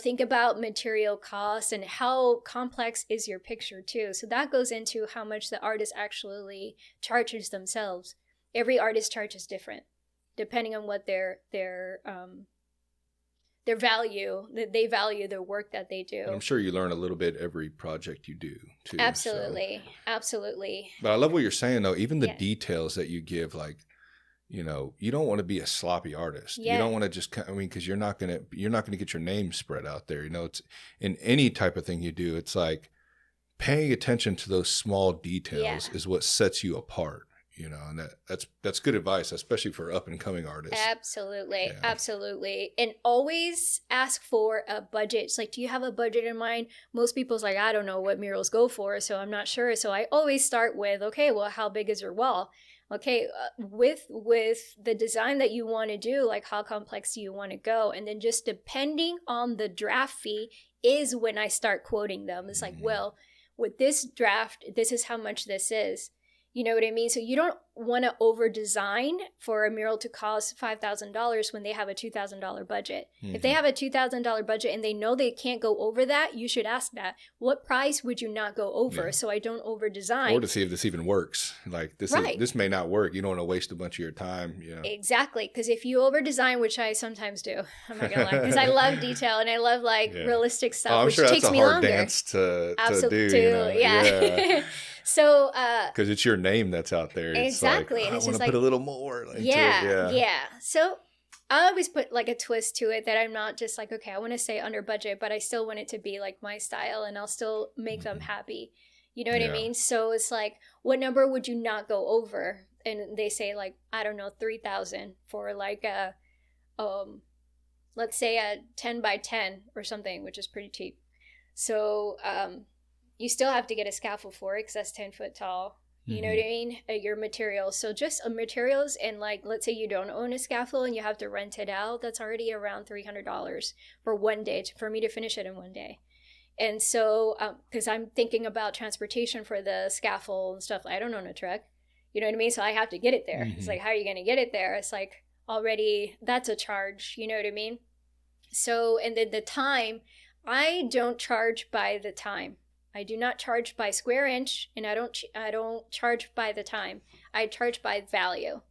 Think about material costs and how complex is your picture too. So that goes into how much the artist actually charges themselves. Every artist charges different, depending on what their value, that they value the work that they do. And I'm sure you learn a little bit every project you do too. Absolutely. But I love what you're saying though. Even the details that you give, like, you don't want to be a sloppy artist. You don't want to just, because you're not gonna get your name spread out there. It's in any type of thing you do. It's like paying attention to those small details is what sets you apart. And that's good advice, especially for up and coming artists. Absolutely. And always ask for a budget. It's like, do you have a budget in mind? Most people's like, I don't know what murals go for, so I'm not sure. So I always start with, okay, well, how big is your wall? Okay, with the design that you want to do, like how complex do you want to go? And then just depending on the draft fee is when I start quoting them. It's like, well, with this draft, this is how much this is. You know what I mean? So you don't want to over design for a mural to cost $5,000 when they have a $2,000 budget. If they have a $2,000 budget and they know they can't go over that, you should ask that. What price would you not go over so I don't over design? Or to see if this even works. Like this may not work. You don't want to waste a bunch of your time. Exactly. Because if you over design, which I sometimes do, I'm not gonna lie, because I love detail and I love realistic stuff, which takes me longer. Dance to do. Yeah. So, because it's your name that's out there. Exactly. It's like, I want to put a little more. So I always put like a twist to it that I'm not just like, okay, I want to stay under budget, but I still want it to be like my style and I'll still make them happy. You know what I mean? So it's like, what number would you not go over? And they say like, I don't know, 3,000 for like a, let's say a 10 by 10 or something, which is pretty cheap. So, you still have to get a scaffold for it because that's 10 foot tall. You know what I mean? Your materials. So just materials, and like, let's say you don't own a scaffold and you have to rent it out. That's already around $300 for one day for me to finish it in one day. And so, because I'm thinking about transportation for the scaffold and stuff, I don't own a truck. You know what I mean? So I have to get it there. It's like, how are you going to get it there? It's like already, that's a charge. You know what I mean? So, and then the time, I don't charge by the time. I do not charge by square inch, and I don't charge by the time. I charge by value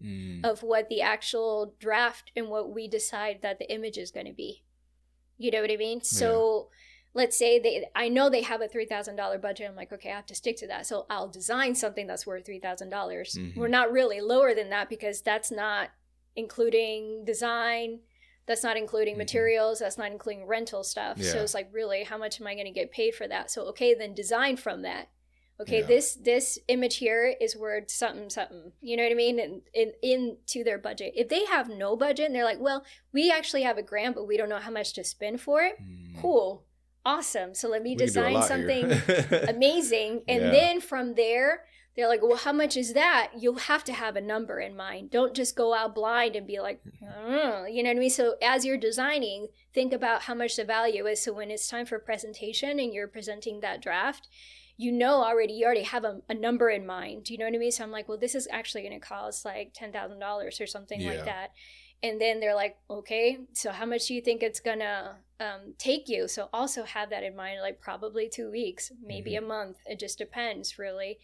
of what the actual draft and what we decide that the image is going to be. You know what I mean? So let's say I know they have a $3,000 budget. I'm like, okay, I have to stick to that. So I'll design something that's worth $3,000. We're not really lower than that because that's not including design. That's not including materials. That's not including rental stuff. So it's like, really, how much am I going to get paid for that? So, okay, then design from that. Okay, this image here is worth something. You know what I mean? And into their budget. If they have no budget and they're like, well, we actually have a grant, but we don't know how much to spend for it. Cool. Awesome. So let me design something amazing. And then from there, they're like, well, how much is that? You'll have to have a number in mind. Don't just go out blind and be like, oh, you know what I mean? So as you're designing, think about how much the value is. So when it's time for presentation and you're presenting that draft, you already have a number in mind. Do you know what I mean? So I'm like, well, this is actually going to cost like $10,000 or something like that. And then they're like, okay, so how much do you think it's going to take you? So also have that in mind, like probably 2 weeks, maybe a month. It just depends, really.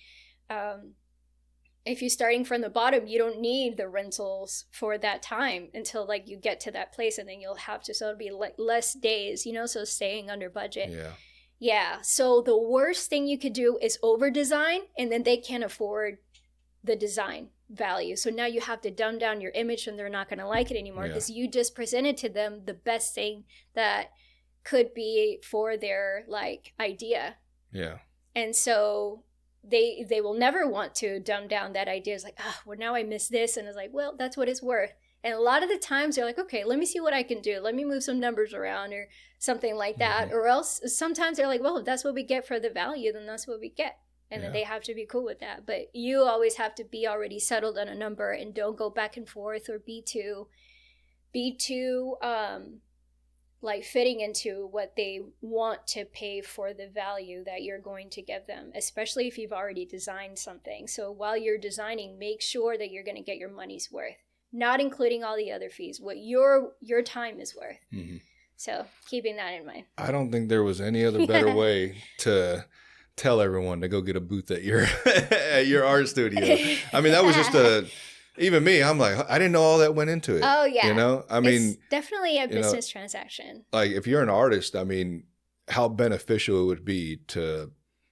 If you're starting from the bottom, you don't need the rentals for that time until like you get to that place, and then you'll have to, so it'll be like less days, so staying under budget. Yeah. So the worst thing you could do is over design, and then they can't afford the design value. So now you have to dumb down your image, and they're not going to like it anymore because you just presented to them the best thing that could be for their like idea. Yeah. And so they will never want to dumb down that idea. It's like, well, now I miss this. And it's like, well, that's what it's worth. And a lot of the times they're like, okay, let me see what I can do. Let me move some numbers around or something like that. Or else sometimes they're like, well, if that's what we get for the value, then that's what we get. And then they have to be cool with that. But you always have to be already settled on a number and don't go back and forth or be too like fitting into what they want to pay for the value that you're going to give them, especially if you've already designed something. So while you're designing, make sure that you're going to get your money's worth, not including all the other fees, what your time is worth. So keeping that in mind. I don't think there was any other better way to tell everyone to go get a booth at your art studio. I mean, that was just even me, I'm like, I didn't know all that went into it. Oh, yeah. I mean, it's definitely a business transaction. Like, if you're an artist, I mean, how beneficial it would be to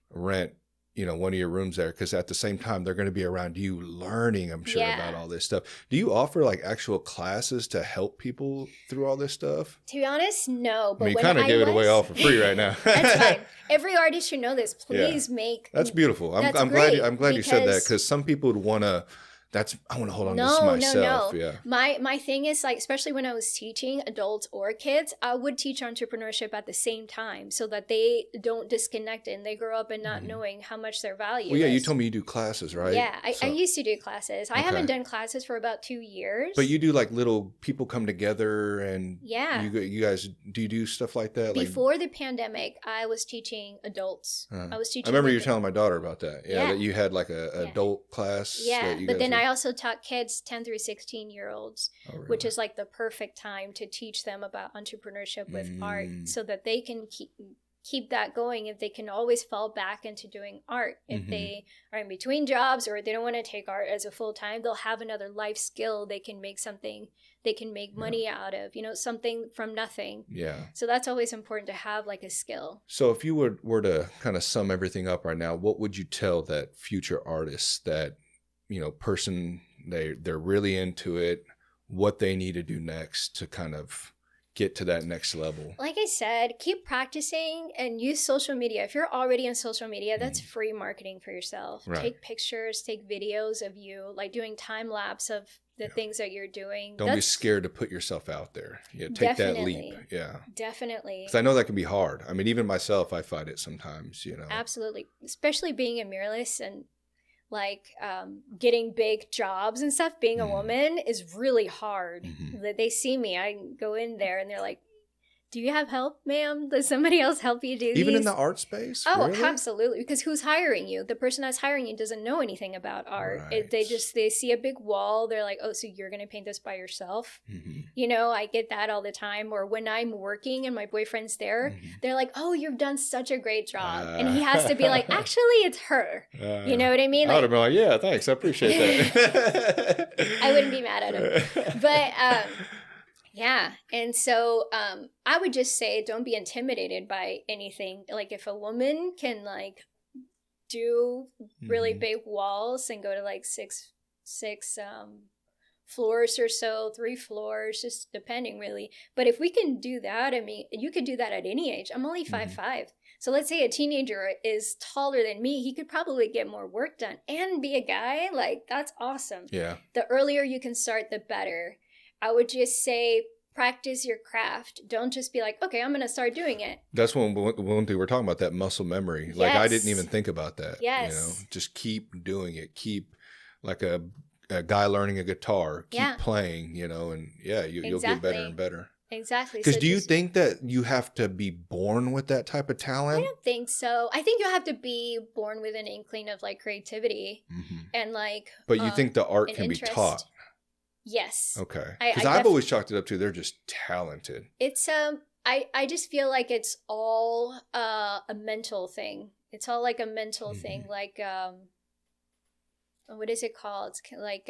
rent, one of your rooms there. Because at the same time, they're going to be around you learning, I'm sure, about all this stuff. Do you offer like actual classes to help people through all this stuff? To be honest, no. But I mean, you kind of gave it away all for free right now. That's fine. Every artist should know this. Please make. That's beautiful. I'm glad you said that, because some people would want to. I want to hold on to this myself. No. Yeah. My thing is, like, especially when I was teaching adults or kids, I would teach entrepreneurship at the same time so that they don't disconnect and they grow up and not knowing how much their value is. Well, yeah, you told me you do classes, right? Yeah, I used to do classes. I haven't done classes for about 2 years. But you do like little people come together and you guys, do you do stuff like that? Before the pandemic, I was teaching adults. I was teaching. I remember you telling my daughter about that. Yeah, that you had like a adult class. Yeah, but then I also taught kids 10 through 16-year-olds, which is like the perfect time to teach them about entrepreneurship with art so that they can keep that going. If they can always fall back into doing art. If they are in between jobs or they don't want to take art as a full-time, they'll have another life skill. They can make something, they can make money out of, something from nothing. Yeah. So that's always important to have like a skill. So if you were to kind of sum everything up right now, what would you tell that future artists, that person, they're really into it, what they need to do next to kind of get to that next level? Like I said, keep practicing and use social media. If you're already on social media, that's free marketing for yourself. Right. Take pictures, take videos of you, like doing time lapse of the things that you're doing. Don't be scared to put yourself out there. Yeah, take that leap. Yeah, definitely. Because I know that can be hard. I mean, even myself, I fight it sometimes. Absolutely, especially being a muralist and like getting big jobs and stuff. Being a woman is really hard. They see me, I go in there and they're like, do you have help, ma'am? Does somebody else help you do Even these? in the art space? Oh, really? absolutely. Because who's hiring you? The person that's hiring you doesn't know anything about art. Right. They see a big wall. They're like, oh, so you're going to paint this by yourself? You know, I get that all the time. Or when I'm working and my boyfriend's there, they're like, oh, you've done such a great job. And he has to be like, actually, it's her. You know what I mean? I would have been like, yeah, thanks. I appreciate that. I wouldn't be mad at him. But yeah. And so I would just say don't be intimidated by anything. Like if a woman can like do really big walls and go to like six floors or so, 3 floors, just depending really. But if we can do that, I mean, you could do that at any age. I'm only 5'5". So let's say a teenager is taller than me, he could probably get more work done and be a guy. Like, that's awesome. Yeah. The earlier you can start, the better. I would just say practice your craft. Don't just be like, okay, I'm going to start doing it. That's one thing we're talking about, that muscle memory. Like, I didn't even think about that. Yes. You know, just keep doing it. Keep like a guy learning a guitar. Keep playing, you know, and you'll get better and better. Exactly. Because do you think that you have to be born with that type of talent? I don't think so. I think you have to be born with an inkling of like creativity and like. But you think the art can be taught? Yes. Okay. Because I've always chalked it up to they're just talented. It's I just feel like it's all a mental thing. It's all like a mental thing. Like what is it called? It's like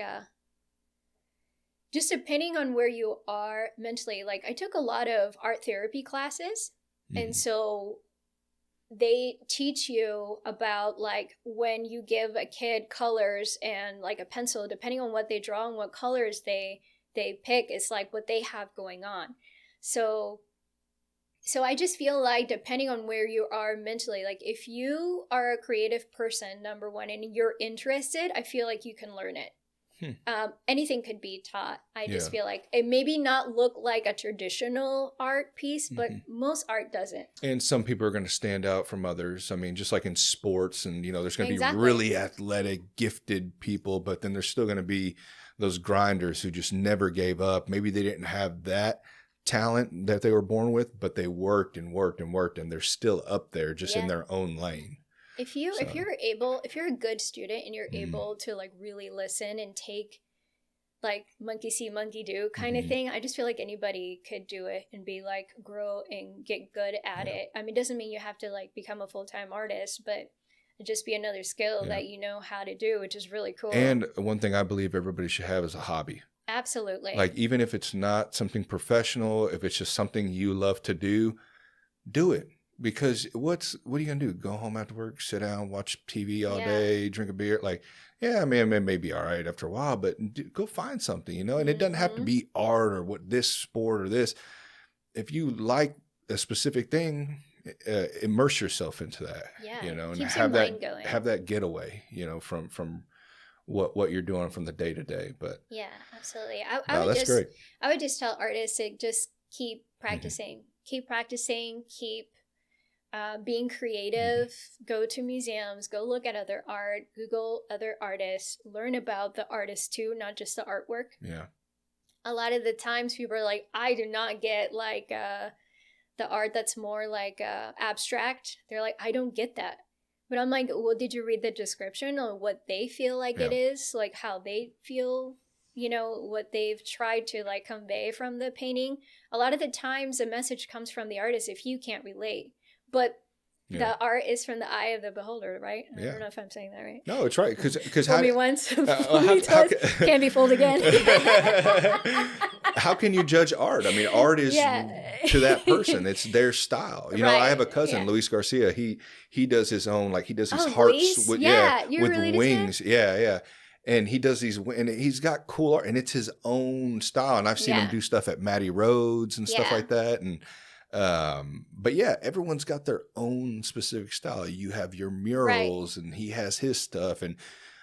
just depending on where you are mentally. Like I took a lot of art therapy classes, and so they teach you about like when you give a kid colors and like a pencil, depending on what they draw and what colors they pick, it's like what they have going on. So I just feel like depending on where you are mentally, like if you are a creative person, number one, and you're interested, I feel like you can learn it. Anything could be taught. I just feel like it maybe not look like a traditional art piece, but most art doesn't. And some people are going to stand out from others. I mean, just like in sports, and there's going to be really athletic, gifted people, but then there's still going to be those grinders who just never gave up. Maybe they didn't have that talent that they were born with, but they worked and worked and worked, and they're still up there just in their own lane. If you're a good student and you're able to like really listen and take like monkey see, monkey do kind of thing, I just feel like anybody could do it and be like grow and get good at it. I mean, it doesn't mean you have to like become a full-time artist, but it'd just be another skill that you know how to do, which is really cool. And one thing I believe everybody should have is a hobby. Absolutely. Like even if it's not something professional, if it's just something you love to do it. Because what are you going to do? Go home after work, sit down, watch TV all day, drink a beer? Like, I mean, it may be all right after a while, but go find something, and it doesn't have to be art or what this sport or this. If you like a specific thing, immerse yourself into that, and have that getaway, from what you're doing from the day to day. But yeah, absolutely. that's great. I would just tell artists to just keep practicing, keep being creative, go to museums, go look at other art, Google other artists, learn about the artists too, not just the artwork. Yeah. A lot of the times people are like, I do not get like the art that's more like abstract. They're like, I don't get that. But I'm like, well, did you read the description or what they feel like it is? Like how they feel, what they've tried to like convey from the painting. A lot of the times a message comes from the artist if you can't relate. But the art is from the eye of the beholder, right? I don't know if I'm saying that right. No, it's right. Because fool me once, fool me twice, can't be fooled again. How can you judge art? I mean, art is to that person. It's their style. I have a cousin, Luis Garcia. He does his own, like he does his hearts with wings. Yeah. And he does these, and he's got cool art, and it's his own style. And I've seen him do stuff at Matty Rhodes and stuff like that. And but everyone's got their own specific style. You have your murals and he has his stuff. And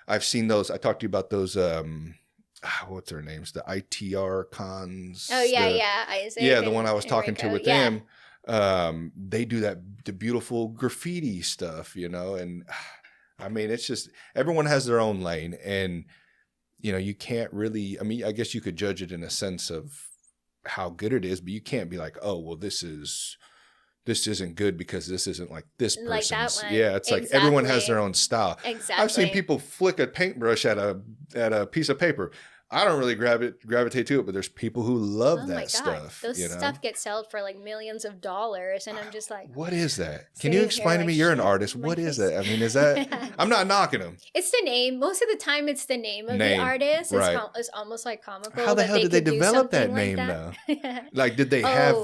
I've seen those. I talked to you about those, what's their names? The ITR cons. Oh yeah. Isaac the one I was talking to with them. They do the beautiful graffiti stuff, and I mean, it's just, everyone has their own lane, and, you can't really, I mean, I guess you could judge it in a sense of, how good it is, but you can't be like, oh, well, this isn't good because this isn't like this Like that person's. one. Yeah, it's like everyone has their own style. Exactly. I've seen people flick a paintbrush at a piece of paper. I don't really gravitate to it, but there's people who love that stuff. Those stuff get sold for like millions of dollars, and I'm just like, what is that? Can you explain to me? You're an artist. What is that? I mean, is that? I'm not knocking them. It's the name. Most of the time, it's the name of the artist. Right. It's almost like comical. How the hell did they develop that name though? Like, did they have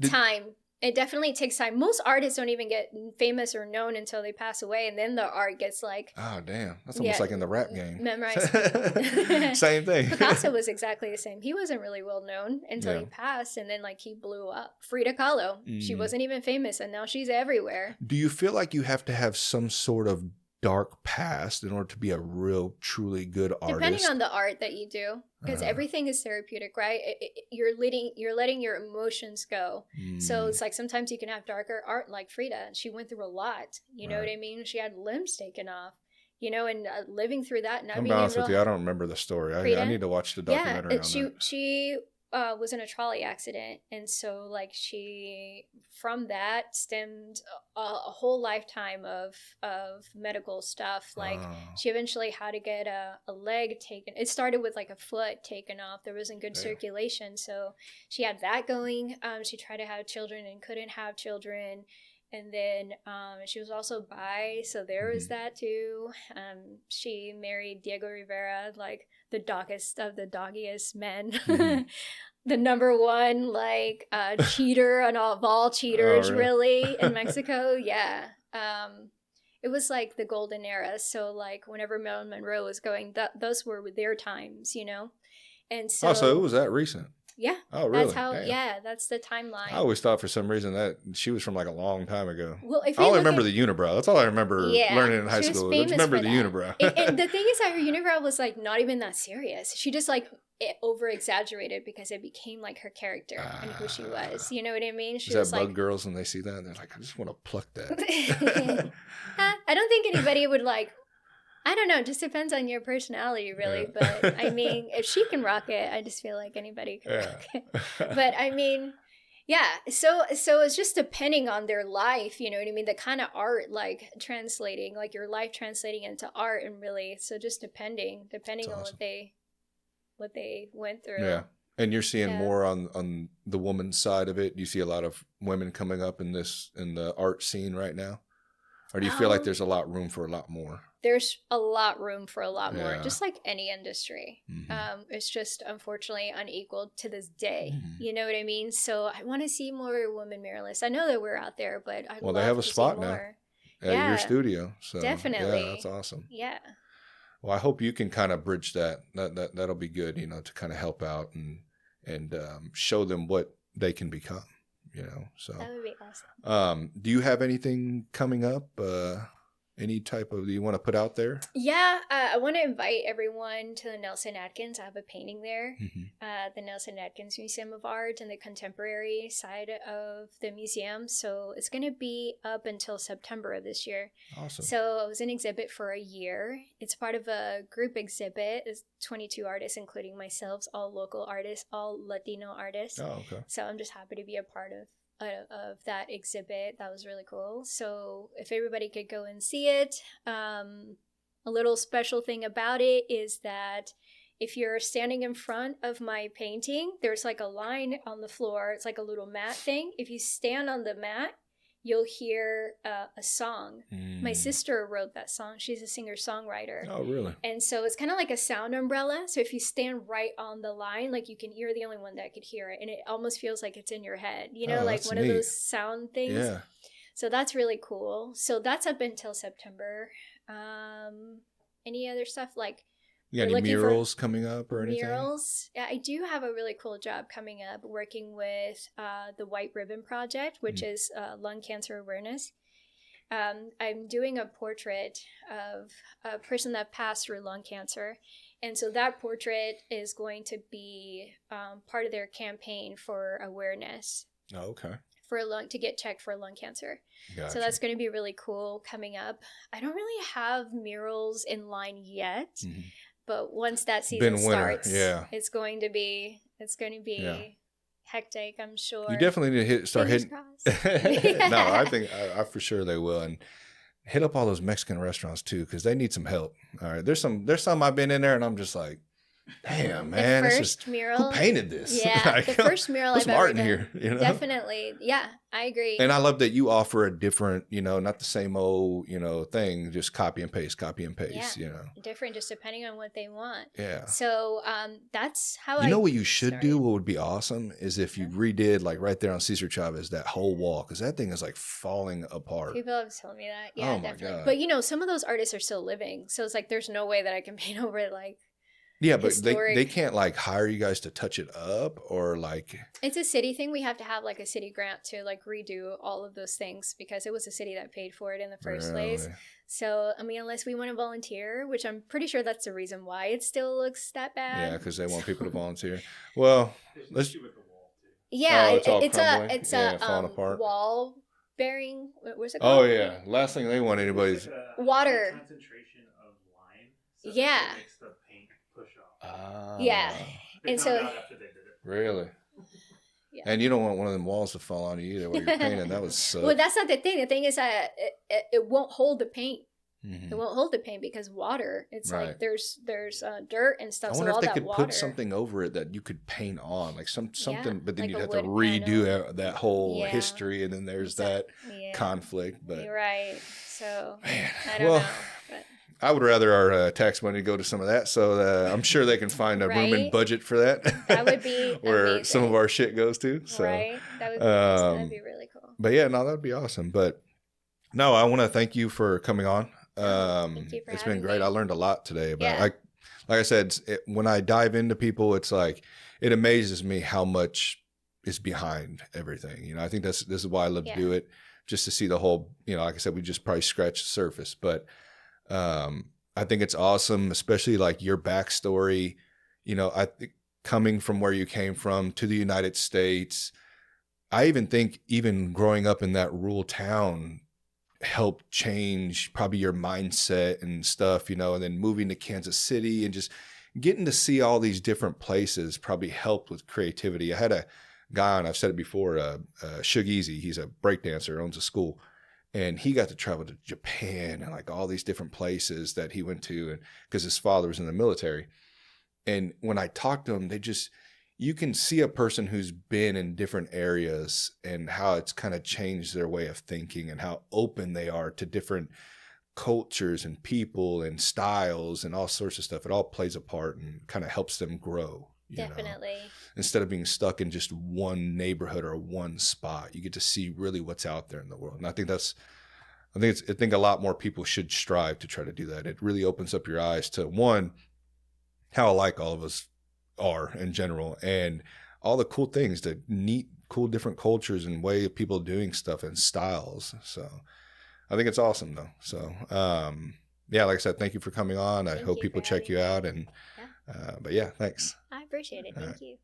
time? It definitely takes time. Most artists don't even get famous or known until they pass away, and then the art gets like, oh damn, that's almost like in the rap game. Memorized. Same thing. Picasso was exactly the same. He wasn't really well known until he passed, and then like he blew up. Frida Kahlo, she wasn't even famous, and now she's everywhere. Do you feel like you have to have some sort of dark past in order to be a real, truly good artist? Depending on the art that you do, because everything is therapeutic, right? You're letting your emotions go. So it's like sometimes you can have darker art, like Frida. She went through a lot. You know what I mean? She had limbs taken off. You know, and living through that. I'm honest with you, I don't remember the story. I need to watch the documentary. Yeah, she was in a trolley accident, and so like she from that stemmed a whole lifetime of medical stuff. Like she eventually had to get a leg taken. It started with like a foot taken off. There wasn't good circulation, so she had that going. She tried to have children and couldn't have children. And then she was also bi, so there was that too. She married Diego Rivera, like the doggest of the doggiest men. The number one, like, cheater of all cheaters, really, in Mexico. Yeah. It was like the golden era. So, like, whenever Marilyn Monroe was going, those were their times, you know? And so... Oh, so it was that recent? Yeah. Oh, really? That's how, that's the timeline. I always thought for some reason that she was from like a long time ago. Well, if I only remember the unibrow. That's all I remember learning in high school. I remember the unibrow. And the thing is that her unibrow was like not even that serious. She just like over exaggerated because it became like her character and who she was. You know what I mean? She was that bug girls when they see that? They're like, I just want to pluck that. I don't think anybody would like. I don't know. It just depends on your personality, really. Yeah. But I mean, if she can rock it, I just feel like anybody can rock it. But I mean, yeah. So it's just depending on their life. You know what I mean? The kind of art, like translating, like your life translating into art, and really, so just depending on what they went through. Yeah. And you're seeing more on the woman's side of it. You see a lot of women coming up in the art scene right now, or do you feel like there's a lot room for a lot more? There's a lot room for a lot more, just like any industry. It's just unfortunately unequal to this day. You know what I mean? So I want to see more women muralists. I know that we're out there, but they have a spot now at your studio. So definitely, yeah, that's awesome. Yeah. Well, I hope you can kind of bridge that. That'll be good, you know, to kind of help out and show them what they can become. You know, so that would be awesome. Do you have anything coming up? Any type of, do you want to put out there? Yeah, I want to invite everyone to the Nelson Atkins. I have a painting there, the Nelson Atkins Museum of Art and the contemporary side of the museum. So it's going to be up until September of this year. Awesome. So it was an exhibit for a year. It's part of a group exhibit. It's 22 artists, including myself, all local artists, all Latino artists. Oh, okay. So I'm just happy to be a part of that exhibit. That was really cool. So if everybody could go and see it, a little special thing about it is that if you're standing in front of my painting, there's like a line on the floor. It's like a little mat thing. If you stand on the mat, you'll hear a song. My sister wrote that song. She's a singer-songwriter. Oh, really? And so it's kind of like a sound umbrella. So if you stand right on the line, like you're the only one that could hear it. And it almost feels like it's in your head, you know, like one of those sound things. Yeah. So that's really cool. So that's up until September. Any other stuff like... You got any murals coming up or anything? Murals? Yeah, I do have a really cool job coming up working with the White Ribbon Project, which is lung cancer awareness. I'm doing a portrait of a person that passed through lung cancer. And so that portrait is going to be part of their campaign for awareness. Oh, okay. To get checked for lung cancer. Gotcha. So that's going to be really cool coming up. I don't really have murals in line yet. But once that season starts, it's going to be hectic, I'm sure. You definitely need to start Fingers hitting. No, I think I for sure they will. And hit up all those Mexican restaurants too, because they need some help. All right. There's some I've been in there and I'm just like, damn, man, the first mural, who painted this? Yeah, like, the first mural put I've some ever art in done. here, you know? Definitely. Yeah, I agree. And I love that you offer a different, not the same old, thing, just copy and paste, Yeah, different just depending on what they want. Yeah. So that's how You know what you should do? What would be awesome is if you Uh-huh. redid, like right there on Cesar Chavez, that whole wall, because that thing is like falling apart. People have told me that. Yeah, Oh my definitely. God. But some of those artists are still living, so it's like there's no way that I can paint over like. Yeah, but historic. they can't like hire you guys to touch it up or like. It's a city thing. We have to have like a city grant to like redo all of those things because it was a city that paid for it in the first place. So, I mean, unless we want to volunteer, which I'm pretty sure that's the reason why it still looks that bad. Yeah, because they want people to volunteer. Well, let's. Yeah, it's falling apart. Wall bearing. What's it called? Oh yeah, last thing they want anybody's water. Concentration of lime. So yeah. That makes the paint push off. Yeah, and so after they did it. Really. Yeah. And you don't want one of them walls to fall on you either while you're painting. That would suck. Well, that's not the thing. The thing is that it won't hold the paint. Mm-hmm. It won't hold the paint because water. It's right. like there's dirt and stuff. I wonder so if they all could that water, put something over it that you could paint on, like something. But then like you'd have a to wood redo panel. that whole history, and then there's that conflict. But you're right. So man, I don't know. But. I would rather our tax money go to some of that, so I'm sure they can find a room and budget for that. That would be where amazing. some of our shit goes to. So. Right, that would be awesome. That'd be really cool. But yeah, no, that'd be awesome. But no, I want to thank you for coming on. Thank you for it's having been great. me. I learned a lot today about like I said, when I dive into people, it's like it amazes me how much is behind everything. I think this is why I love to do it, just to see the whole. Like I said, we just probably scratched the surface, but I think it's awesome, especially like your backstory. I think coming from where you came from to the United States. I even think growing up in that rural town helped change probably your mindset and stuff, and then moving to Kansas City and just getting to see all these different places probably helped with creativity. I had a guy on, I've said it before, Shug Easy. He's a breakdancer, owns a school, and he got to travel to Japan and like all these different places that he went to, and because his father was in the military. And when I talked to him, you can see a person who's been in different areas and how it's kind of changed their way of thinking and how open they are to different cultures and people and styles and all sorts of stuff. It all plays a part and kind of helps them grow. Definitely. Instead of being stuck in just one neighborhood or one spot, you get to see really what's out there in the world. And I think I think a lot more people should strive to try to do that. It really opens up your eyes to one, how alike all of us are in general, and all the cool things, the neat, cool, different cultures and way of people doing stuff and styles. So I think it's awesome though. So, like I said, thank you for coming on. I hope people check you out but yeah, thanks. I appreciate it. Thank you.